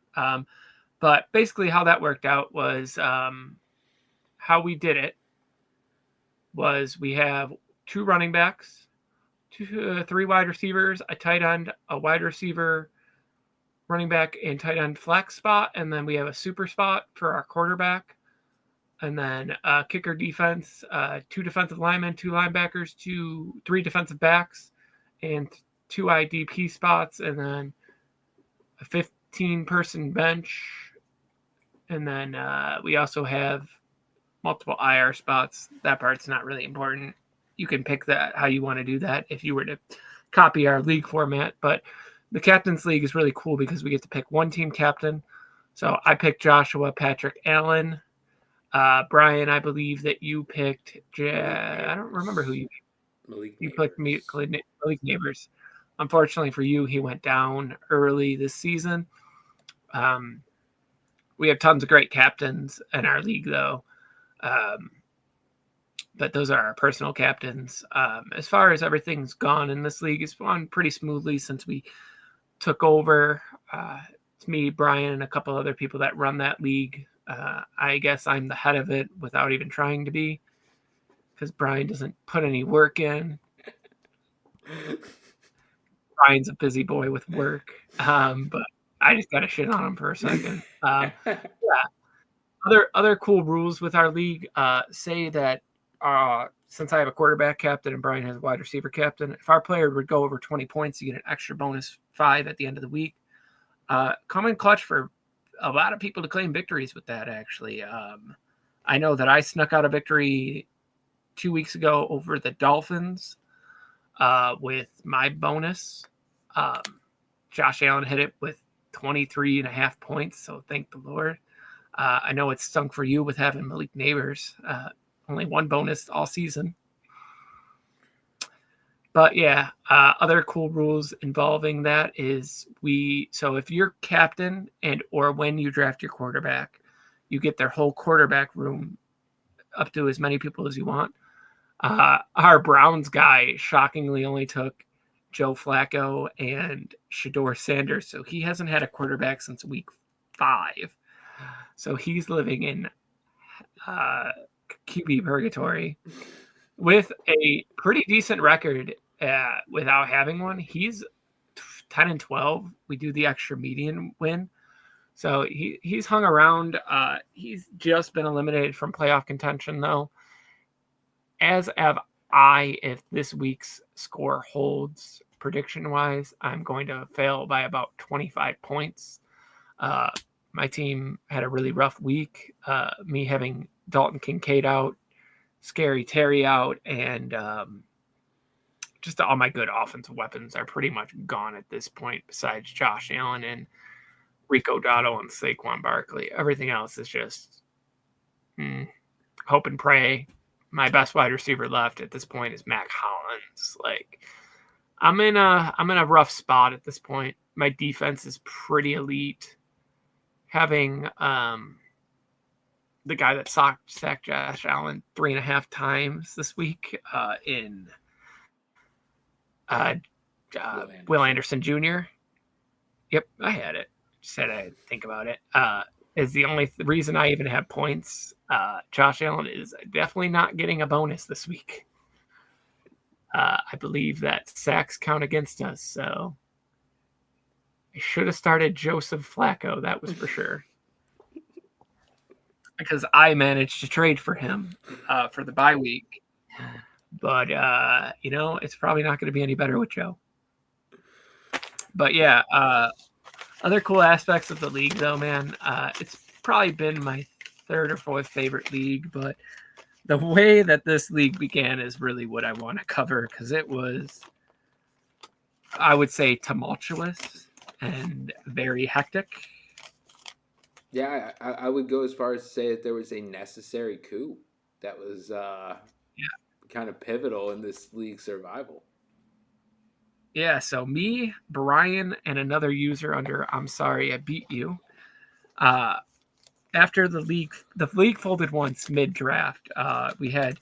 [SPEAKER 1] But basically, how that worked out was how we did it was we have 2 running backs, 3 wide receivers, a tight end, a wide receiver, running back, and tight end flex spot, and then we have a super spot for our quarterback, and then kicker defense, 2 defensive linemen, 2 linebackers, 3 defensive backs, and 2 IDP spots, and then a 15-person bench, and then we also have multiple IR spots. That part's not really important. You can pick that how you want to do that if you were to copy our league format. But the Captain's League is really cool because we get to pick one team captain. So I picked Joshua Patrick Allen. Brian, I believe that you picked. I don't remember who you picked.
[SPEAKER 2] Malik
[SPEAKER 1] You picked
[SPEAKER 2] Neighbors.
[SPEAKER 1] Malik Neighbors. Unfortunately for you, he went down early this season. We have tons of great captains in our league, though. But those are our personal captains. As far as everything's gone in this league, it's gone pretty smoothly since we took over. It's me, Brian, and a couple other people that run that league. I guess I'm the head of it without even trying to be, because Brian doesn't put any work in. Brian's a busy boy with work, but I just got to shit on him for a second. Yeah. Other cool rules with our league say that since I have a quarterback captain and Brian has a wide receiver captain, if our player would go over 20 points, you get an extra bonus 5 at the end of the week. Come in clutch for a lot of people to claim victories with that, actually. I know that I snuck out a victory 2 weeks ago over the Dolphins with my bonus. Josh Allen hit it with 23.5 points, so thank the Lord. I know it stunk for you with having Malik Neighbors. Only 1 bonus all season. But yeah, other cool rules involving that is so if you're captain and or when you draft your quarterback, you get their whole quarterback room up to as many people as you want. Our Browns guy shockingly only took Joe Flacco and Shador Sanders, so he hasn't had a quarterback since week 5. So he's living in QB purgatory with a pretty decent record without having one. He's 10-12. We do the extra median win. So he's hung around. He's just been eliminated from playoff contention, though. As have I, if this week's score holds prediction-wise, I'm going to fail by about 25 points. My team had a really rough week. Me having Dalton Kincaid out, Scary Terry out, and just all my good offensive weapons are pretty much gone at this point, besides Josh Allen and Rico Dotto and Saquon Barkley. Everything else is just hope and pray. My best wide receiver left at this point is Mac Hollins. Like, I'm in a rough spot at this point. My defense is pretty elite. Having the guy that sacked Josh Allen 3.5 times this week in Will Anderson Jr. Yep, I had it. Said I'd think about it. Is the only reason I even have points. Josh Allen is definitely not getting a bonus this week. I believe that sacks count against us, so I should have started Joseph Flacco, that was for sure. Because I managed to trade for him for the bye week. But, it's probably not going to be any better with Joe. But yeah, other cool aspects of the league, though, man. It's probably been my third or fourth favorite league, but the way that this league began is really what I want to cover because it was, I would say, tumultuous and very hectic.
[SPEAKER 2] Yeah, I would go as far as to say that there was a necessary coup that was
[SPEAKER 1] Yeah.
[SPEAKER 2] kind of pivotal in this league's survival.
[SPEAKER 1] Yeah, so me, Brian, and another user under I'm sorry I beat you. Uh, After the league folded once mid draft. We had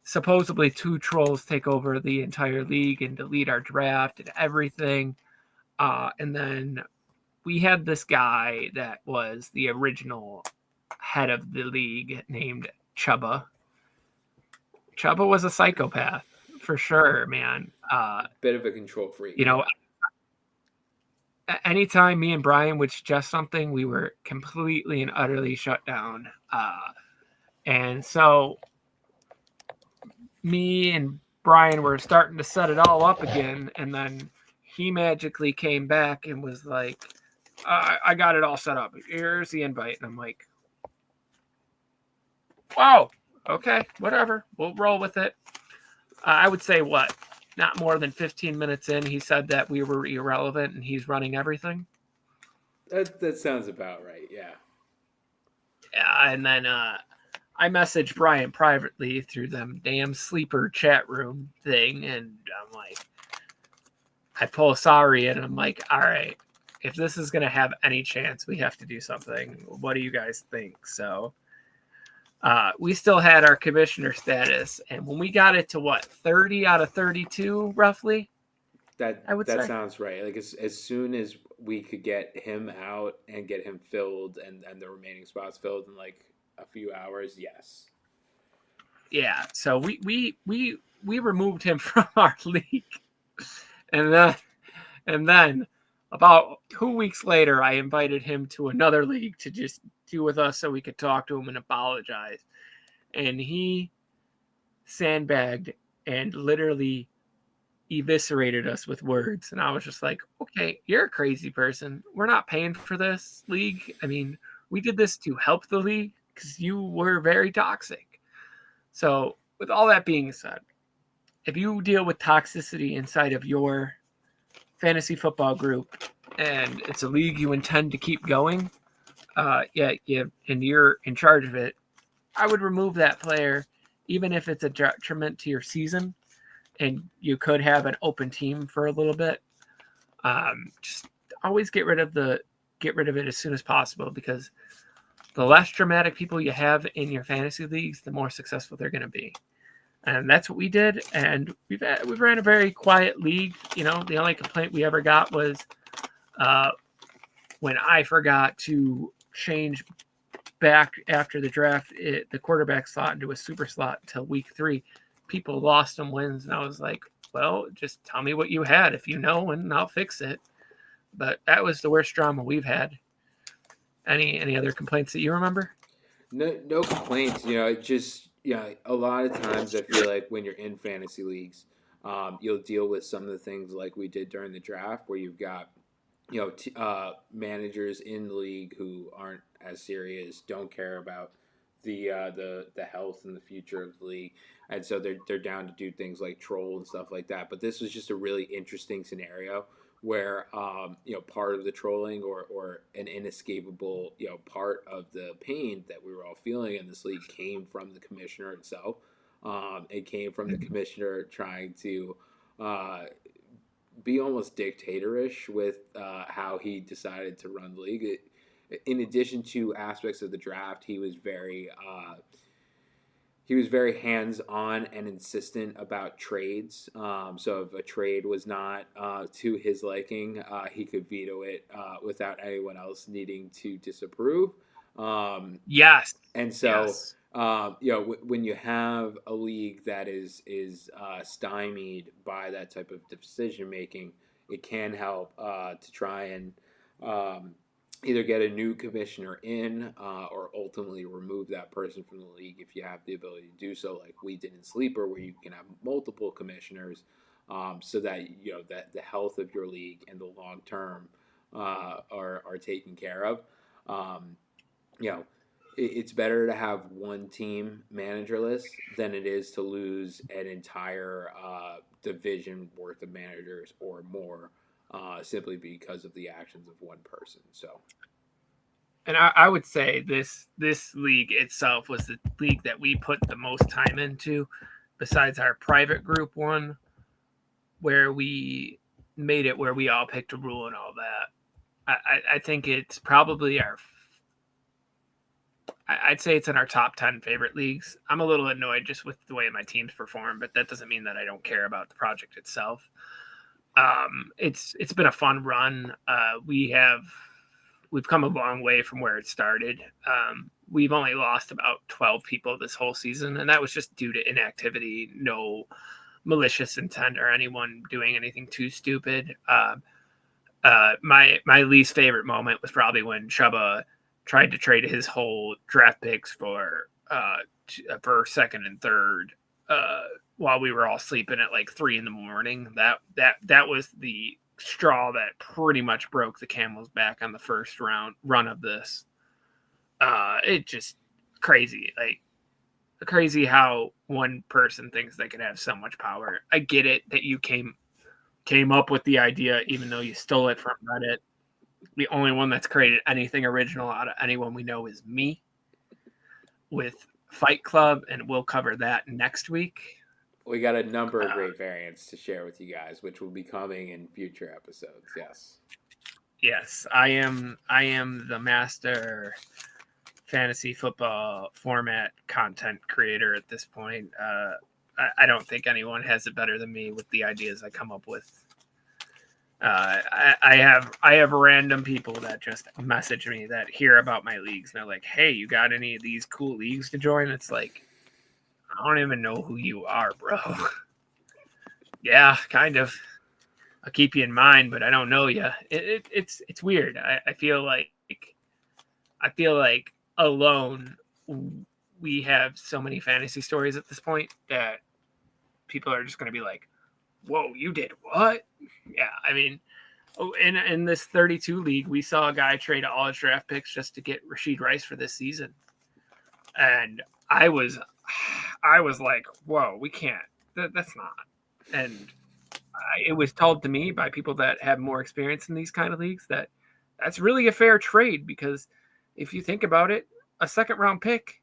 [SPEAKER 1] supposedly two trolls take over the entire league and delete our draft and everything. And then we had this guy that was the original head of the league named Chubba. Chubba was a psychopath for sure, man.
[SPEAKER 2] Bit of a control freak.
[SPEAKER 1] You know, anytime me and Brian would suggest something, we were completely and utterly shut down. And so me and Brian were starting to set it all up again, and then he magically came back and was like, I got it all set up. Here's the invite. And I'm like, wow, okay, whatever. We'll roll with it. I would say what? Not more than 15 minutes in, he said that we were irrelevant and he's running everything.
[SPEAKER 2] That sounds about right. Yeah.
[SPEAKER 1] Yeah, and then I messaged Brian privately through them damn sleeper chat room thing, and I'm like, I pull sorry, and I'm like, all right, if this is gonna have any chance, we have to do something. What do you guys think? So we still had our commissioner status, and when we got it to what 30 out of 32, roughly, I would
[SPEAKER 2] That
[SPEAKER 1] say,
[SPEAKER 2] sounds right. Like as soon as we could get him out and get him filled and the remaining spots filled in like a few hours, yes.
[SPEAKER 1] yeah. So we removed him from our league, and then about 2 weeks later, I invited him to another league to just do with us so we could talk to him and apologize. And he sandbagged and literally eviscerated us with words. And I was just like, okay, you're a crazy person. We're not paying for this league. I mean, we did this to help the league because you were very toxic. So, with all that being said, if you deal with toxicity inside of your fantasy football group and it's a league you intend to keep going, and you're in charge of it, I would remove that player, even if it's a detriment to your season, and you could have an open team for a little bit. Just always get rid of it as soon as possible because the less dramatic people you have in your fantasy leagues, the more successful they're going to be. And that's what we did. And we've ran a very quiet league. You know, the only complaint we ever got was when I forgot to change back after the draft the quarterback slot into a super slot until week 3. People lost some wins, and I was like, well, just tell me what you had if you know, and I'll fix it. But that was the worst drama we've had. Any other complaints that you remember?
[SPEAKER 2] No complaints. Just a lot of times I feel like when you're in fantasy leagues, you'll deal with some of the things like we did during the draft, where you've got managers in the league who aren't as serious, don't care about the health and the future of the league, and so they're down to do things like troll and stuff like that. But this was just a really interesting scenario where part of the trolling or an inescapable part of the pain that we were all feeling in this league came from the commissioner himself. It came from the commissioner trying to be almost dictatorish with how he decided to run the league. In addition to aspects of the draft, he was very hands on and insistent about trades. So if a trade was not to his liking, he could veto it without anyone else needing to disapprove.
[SPEAKER 1] Yes.
[SPEAKER 2] And so,
[SPEAKER 1] Yes.
[SPEAKER 2] when you have a league that is stymied by that type of decision making, it can help to try and either get a new commissioner in or ultimately remove that person from the league if you have the ability to do so, like we did in Sleeper, where you can have multiple commissioners. so that that the health of your league and the long term are taken care of. Um, you know, it's better to have one team managerless than it is to lose an entire division worth of managers or more, simply because of the actions of one person. So,
[SPEAKER 1] And I would say this league itself was the league that we put the most time into, besides our private group one, where we made it where we all picked a rule and all that. I think it's probably I'd say it's in our top 10 favorite leagues. I'm a little annoyed just with the way my teams perform, but that doesn't mean that I don't care about the project itself. It's been a fun run. We've come a long way from where it started. We've only lost about 12 people this whole season, and that was just due to inactivity, no malicious intent or anyone doing anything too stupid. My least favorite moment was probably when Chuba tried to trade his whole draft picks for second and third while we were all sleeping at like 3 a.m. That was the straw that pretty much broke the camel's back on the first run of this. It just crazy, like crazy how one person thinks they could have so much power. I get it that you came up with the idea, even though you stole it from Reddit. The only one that's created anything original out of anyone we know is me with Fight Club, and we'll cover that next week.
[SPEAKER 2] we got a number of great variants to share with you guys, which will be coming in future episodes.
[SPEAKER 1] Yes, I am the master fantasy football format content creator at this point. I don't think anyone has it better than me with the ideas I come up with. I have random people that just message me that hear about my leagues and they're like, "Hey, you got any of these cool leagues to join?" It's like, I don't even know who you are, bro. Yeah, kind of. I'll keep you in mind, but I don't know you. It's weird. I feel like alone we have so many fantasy stories at this point that people are just going to be like, "Whoa, you did what?" Yeah, I mean, in this 32 league, we saw a guy trade all his draft picks just to get Rashid Rice for this season, and I was like, "Whoa, we can't. That's not." And it was told to me by people that have more experience in these kind of leagues that that's really a fair trade, because if you think about it, a second round pick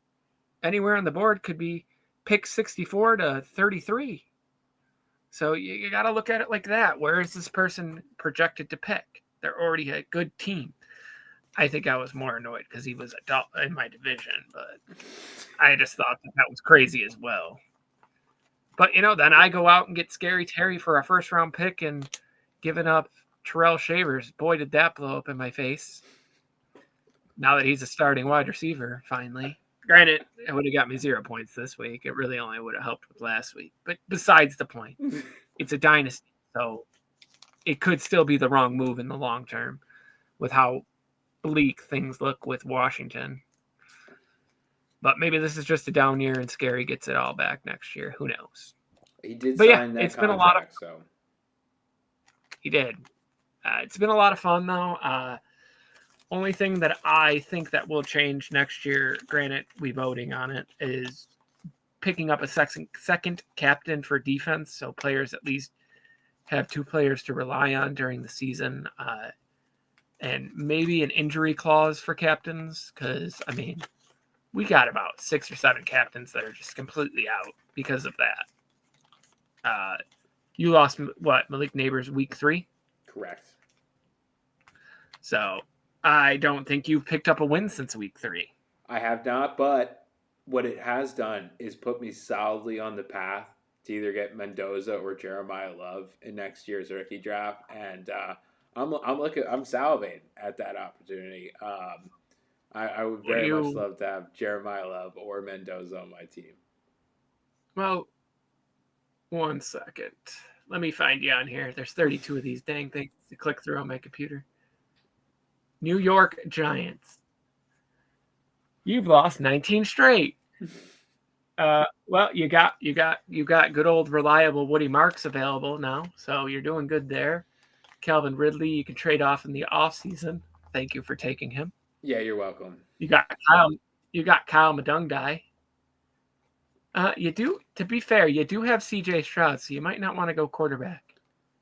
[SPEAKER 1] anywhere on the board could be pick 64 to 33. So you got to look at it like that. Where is this person projected to pick? They're already a good team. I think I was more annoyed because he was in my division, but I just thought that was crazy as well. But, then I go out and get Scary Terry for a first-round pick and giving up Terrell Shavers. Boy, did that blow up in my face. Now that he's a starting wide receiver, finally. Granted, it would have got me 0 points this week. It really only would have helped with last week. But besides the point, it's a dynasty, so it could still be the wrong move in the long term with how bleak things look with Washington. But maybe this is just a down year and Scary gets it all back next year. Who knows?
[SPEAKER 2] He did sign that contract, been a lot of. So
[SPEAKER 1] he did. It's been a lot of fun though. Only thing that I think that will change next year, granted we voting on it, is picking up a second captain for defense, so players at least have 2 players to rely on during the season, and maybe an injury clause for captains, because I mean, we got about 6 or 7 captains that are just completely out because of that. You lost Malik Neighbors week 3?
[SPEAKER 2] Correct.
[SPEAKER 1] So I don't think you've picked up a win since week 3.
[SPEAKER 2] I have not, but what it has done is put me solidly on the path to either get Mendoza or Jeremiah Love in next year's rookie draft, and I'm salivating at that opportunity. I would very much love to have Jeremiah Love or Mendoza on my team.
[SPEAKER 1] Well, 1 second. Let me find you on here. There's 32 of these dang things to click through on my computer. New York Giants. You've lost 19 straight. Well, you got good old reliable Woody Marks available now, so you're doing good there. Calvin Ridley, you can trade off in the off season. Thank you for taking him.
[SPEAKER 2] Yeah, you're welcome.
[SPEAKER 1] You got Kyle. You got Kyle Madungdai. You do. To be fair, you do have C.J. Stroud, so you might not want to go quarterback.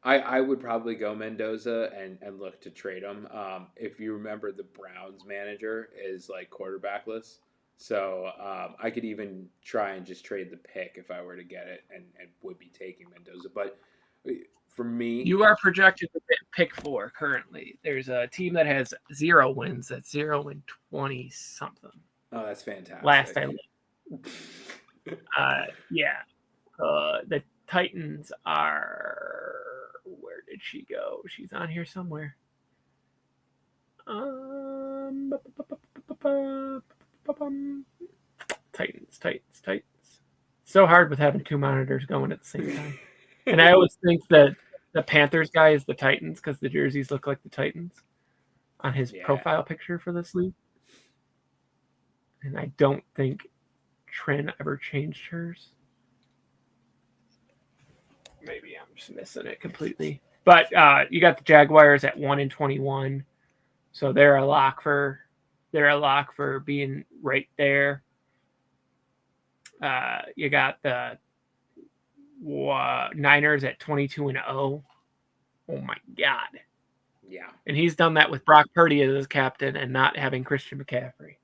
[SPEAKER 2] I would probably go Mendoza and look to trade him. If you remember, the Browns manager is like quarterbackless, so I could even try and just trade the pick if I were to get it, and would be taking Mendoza. But for me,
[SPEAKER 1] You are projected to pick 4 currently. There's a team that has 0 wins. That's 0-20 something.
[SPEAKER 2] Oh, that's fantastic.
[SPEAKER 1] Last I looked. Yeah. The Titans are. Where did she go? She's on here somewhere. Titans. So hard with having 2 monitors going at the same time. And I always think that the Panthers guy is the Titans because the jerseys look like the Titans on his profile picture for this league. And I don't think Trin ever changed hers. Maybe I'm just missing it completely. But you got the Jaguars at 1-21, so they're a lock for being right there. You got the Niners at 22-0. Oh my God!
[SPEAKER 2] Yeah,
[SPEAKER 1] and he's done that with Brock Purdy as his captain and not having Christian McCaffrey.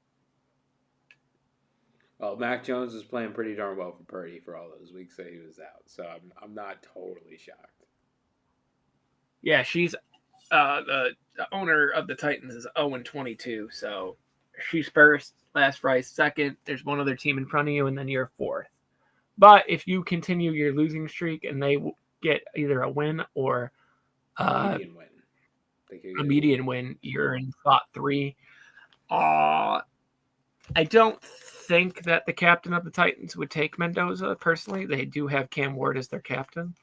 [SPEAKER 2] Well, Mac Jones was playing pretty darn well for Purdy for all those weeks that he was out, so I'm not totally shocked.
[SPEAKER 1] Yeah, she's the owner of the Titans is 0-22, so she's first, last price second. There's one other team in front of you, and then you're fourth. But if you continue your losing streak and they get either a win or
[SPEAKER 2] a
[SPEAKER 1] median win, you're in spot 3. I don't think that the captain of the Titans would take Mendoza personally. They do have Cam Ward as their captain.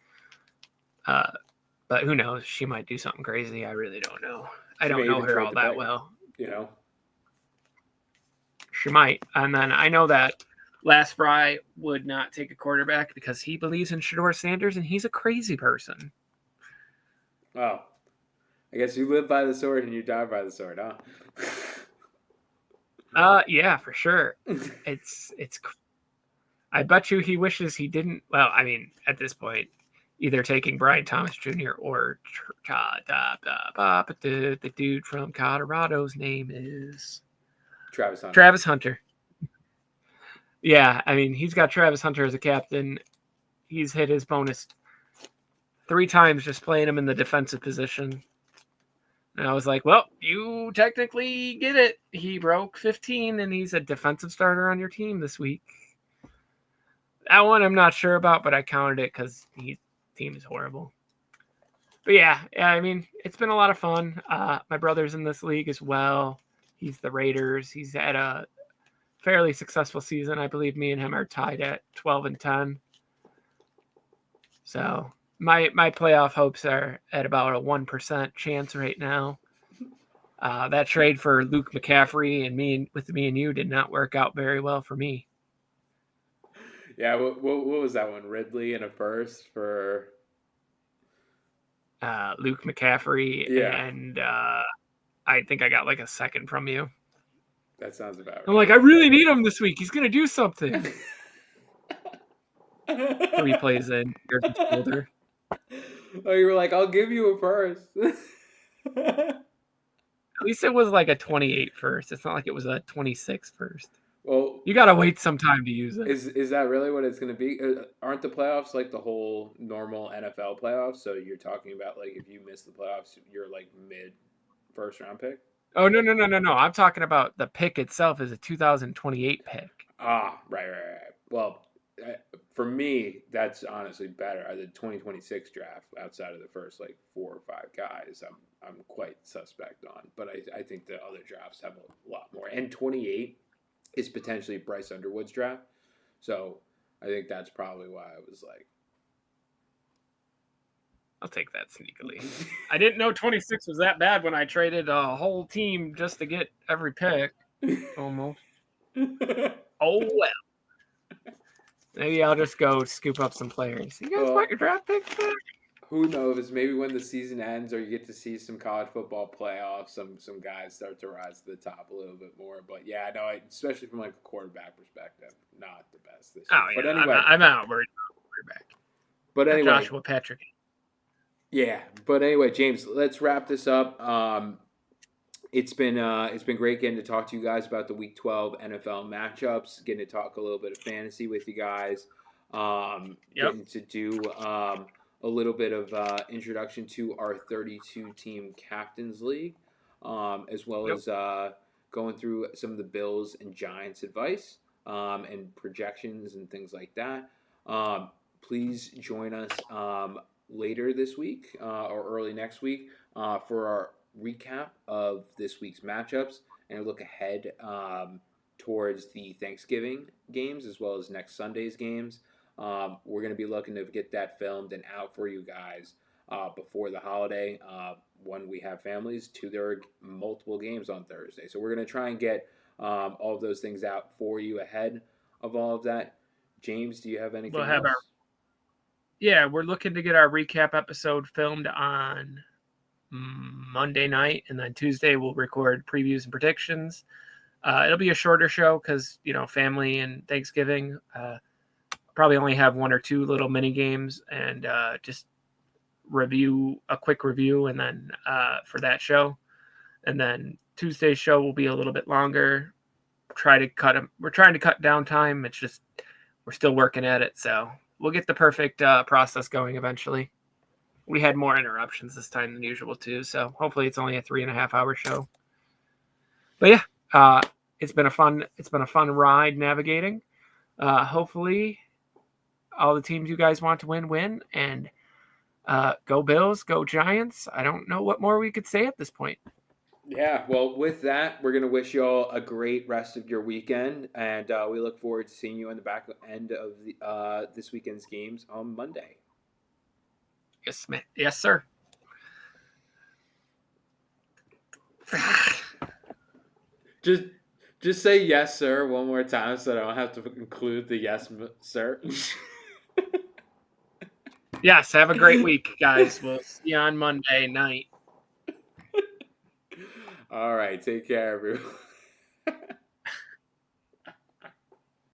[SPEAKER 1] But who knows? She might do something crazy. I really don't know. I don't know her all that well.
[SPEAKER 2] You know?
[SPEAKER 1] She might. And then I know that Last Fry would not take a quarterback because he believes in Shedeur Sanders and he's a crazy person.
[SPEAKER 2] Oh. I guess you live by the sword and you die by the sword, huh?
[SPEAKER 1] Yeah, for sure. It's. I bet you he wishes he didn't. Well, I mean, at this point, either taking Brian Thomas Jr. or the dude from Colorado's name is Travis Hunter. Yeah, I mean, he's got Travis Hunter as a captain. He's hit his bonus 3 times just playing him in the defensive position. And I was like, well, you technically get it. He broke 15, and he's a defensive starter on your team this week. That one I'm not sure about, but I counted it because his team is horrible. But yeah, I mean, it's been a lot of fun. My brother's in this league as well. He's the Raiders. He's had a fairly successful season. I believe me and him are tied at 12-10. So my playoff hopes are at about a 1% chance right now. That trade for Luke McCaffrey and me and you did not work out very well for me.
[SPEAKER 2] Yeah, what was that one? Ridley in a first for
[SPEAKER 1] Luke McCaffrey, and I think I got like a second from you.
[SPEAKER 2] That sounds about right.
[SPEAKER 1] I'm like, I really need him this week. He's gonna do something. 3 plays in, here's his shoulder.
[SPEAKER 2] Oh, you were like, I'll give you a first.
[SPEAKER 1] At least it was like a 28 first. It's not like it was a 26 first.
[SPEAKER 2] Well,
[SPEAKER 1] you gotta wait some time to use it.
[SPEAKER 2] Is that really what it's going to be? Aren't the playoffs like the whole normal NFL playoffs? So you're talking about like if you miss the playoffs, you're like mid first round pick?
[SPEAKER 1] Oh no! I'm talking about the pick itself is a 2028 pick.
[SPEAKER 2] Ah, right. Well, for me, that's honestly better. The 2026 draft outside of the first like 4 or 5 guys, I'm quite suspect on. But I think the other drafts have a lot more. And 28 is potentially Bryce Underwood's draft. So I think that's probably why I was like,
[SPEAKER 1] I'll take that sneakily. I didn't know 26 was that bad when I traded a whole team just to get every pick. Almost. Oh, well. Maybe I'll just go scoop up some players. You guys want your draft picks back?
[SPEAKER 2] Who knows? Maybe when the season ends, or you get to see some college football playoffs, some guys start to rise to the top a little bit more. But yeah, no, especially from like a quarterback perspective, not the best this year.
[SPEAKER 1] Oh yeah,
[SPEAKER 2] But anyway,
[SPEAKER 1] I'm not worried about quarterback.
[SPEAKER 2] but anyway,
[SPEAKER 1] Joshua Patrick.
[SPEAKER 2] Yeah, but anyway, James, let's wrap this up. It's been great getting to talk to you guys about the Week 12 NFL matchups, getting to talk a little bit of fantasy with you guys, getting to do a little bit of introduction to our 32 team captains league, as well as going through some of the Bills and Giants advice and projections and things like that. Please join us later this week or early next week for our recap of this week's matchups and look ahead towards the Thanksgiving games as well as next Sunday's games. We're going to be looking to get that filmed and out for you guys before the holiday when we have families. There are multiple games on Thursday. So we're going to try and get all of those things out for you ahead of all of that. James, do you have anything else?
[SPEAKER 1] We're looking to get our recap episode filmed on Monday night, and then Tuesday we'll record previews and predictions. It'll be a shorter show because, family and Thanksgiving. Probably only have one or two little mini games and just a quick review, and then for that show. And then Tuesday's show will be a little bit longer. We're trying to cut down time. It's just we're still working at it, so we'll get the perfect process going eventually. We had more interruptions this time than usual too, so hopefully it's only a 3.5 hour show. But yeah, it's been a fun ride navigating. Hopefully all the teams you guys want to win, and go Bills, go Giants. I don't know what more we could say at this point.
[SPEAKER 2] Yeah, well, with that, we're going to wish you all a great rest of your weekend, and we look forward to seeing you on the back end of this weekend's games on Monday.
[SPEAKER 1] Yes, sir.
[SPEAKER 2] Just say yes, sir, one more time so I don't have to include the yes, sir.
[SPEAKER 1] Yes, have a great week, guys. We'll see you on Monday night.
[SPEAKER 2] All right, take care, everyone.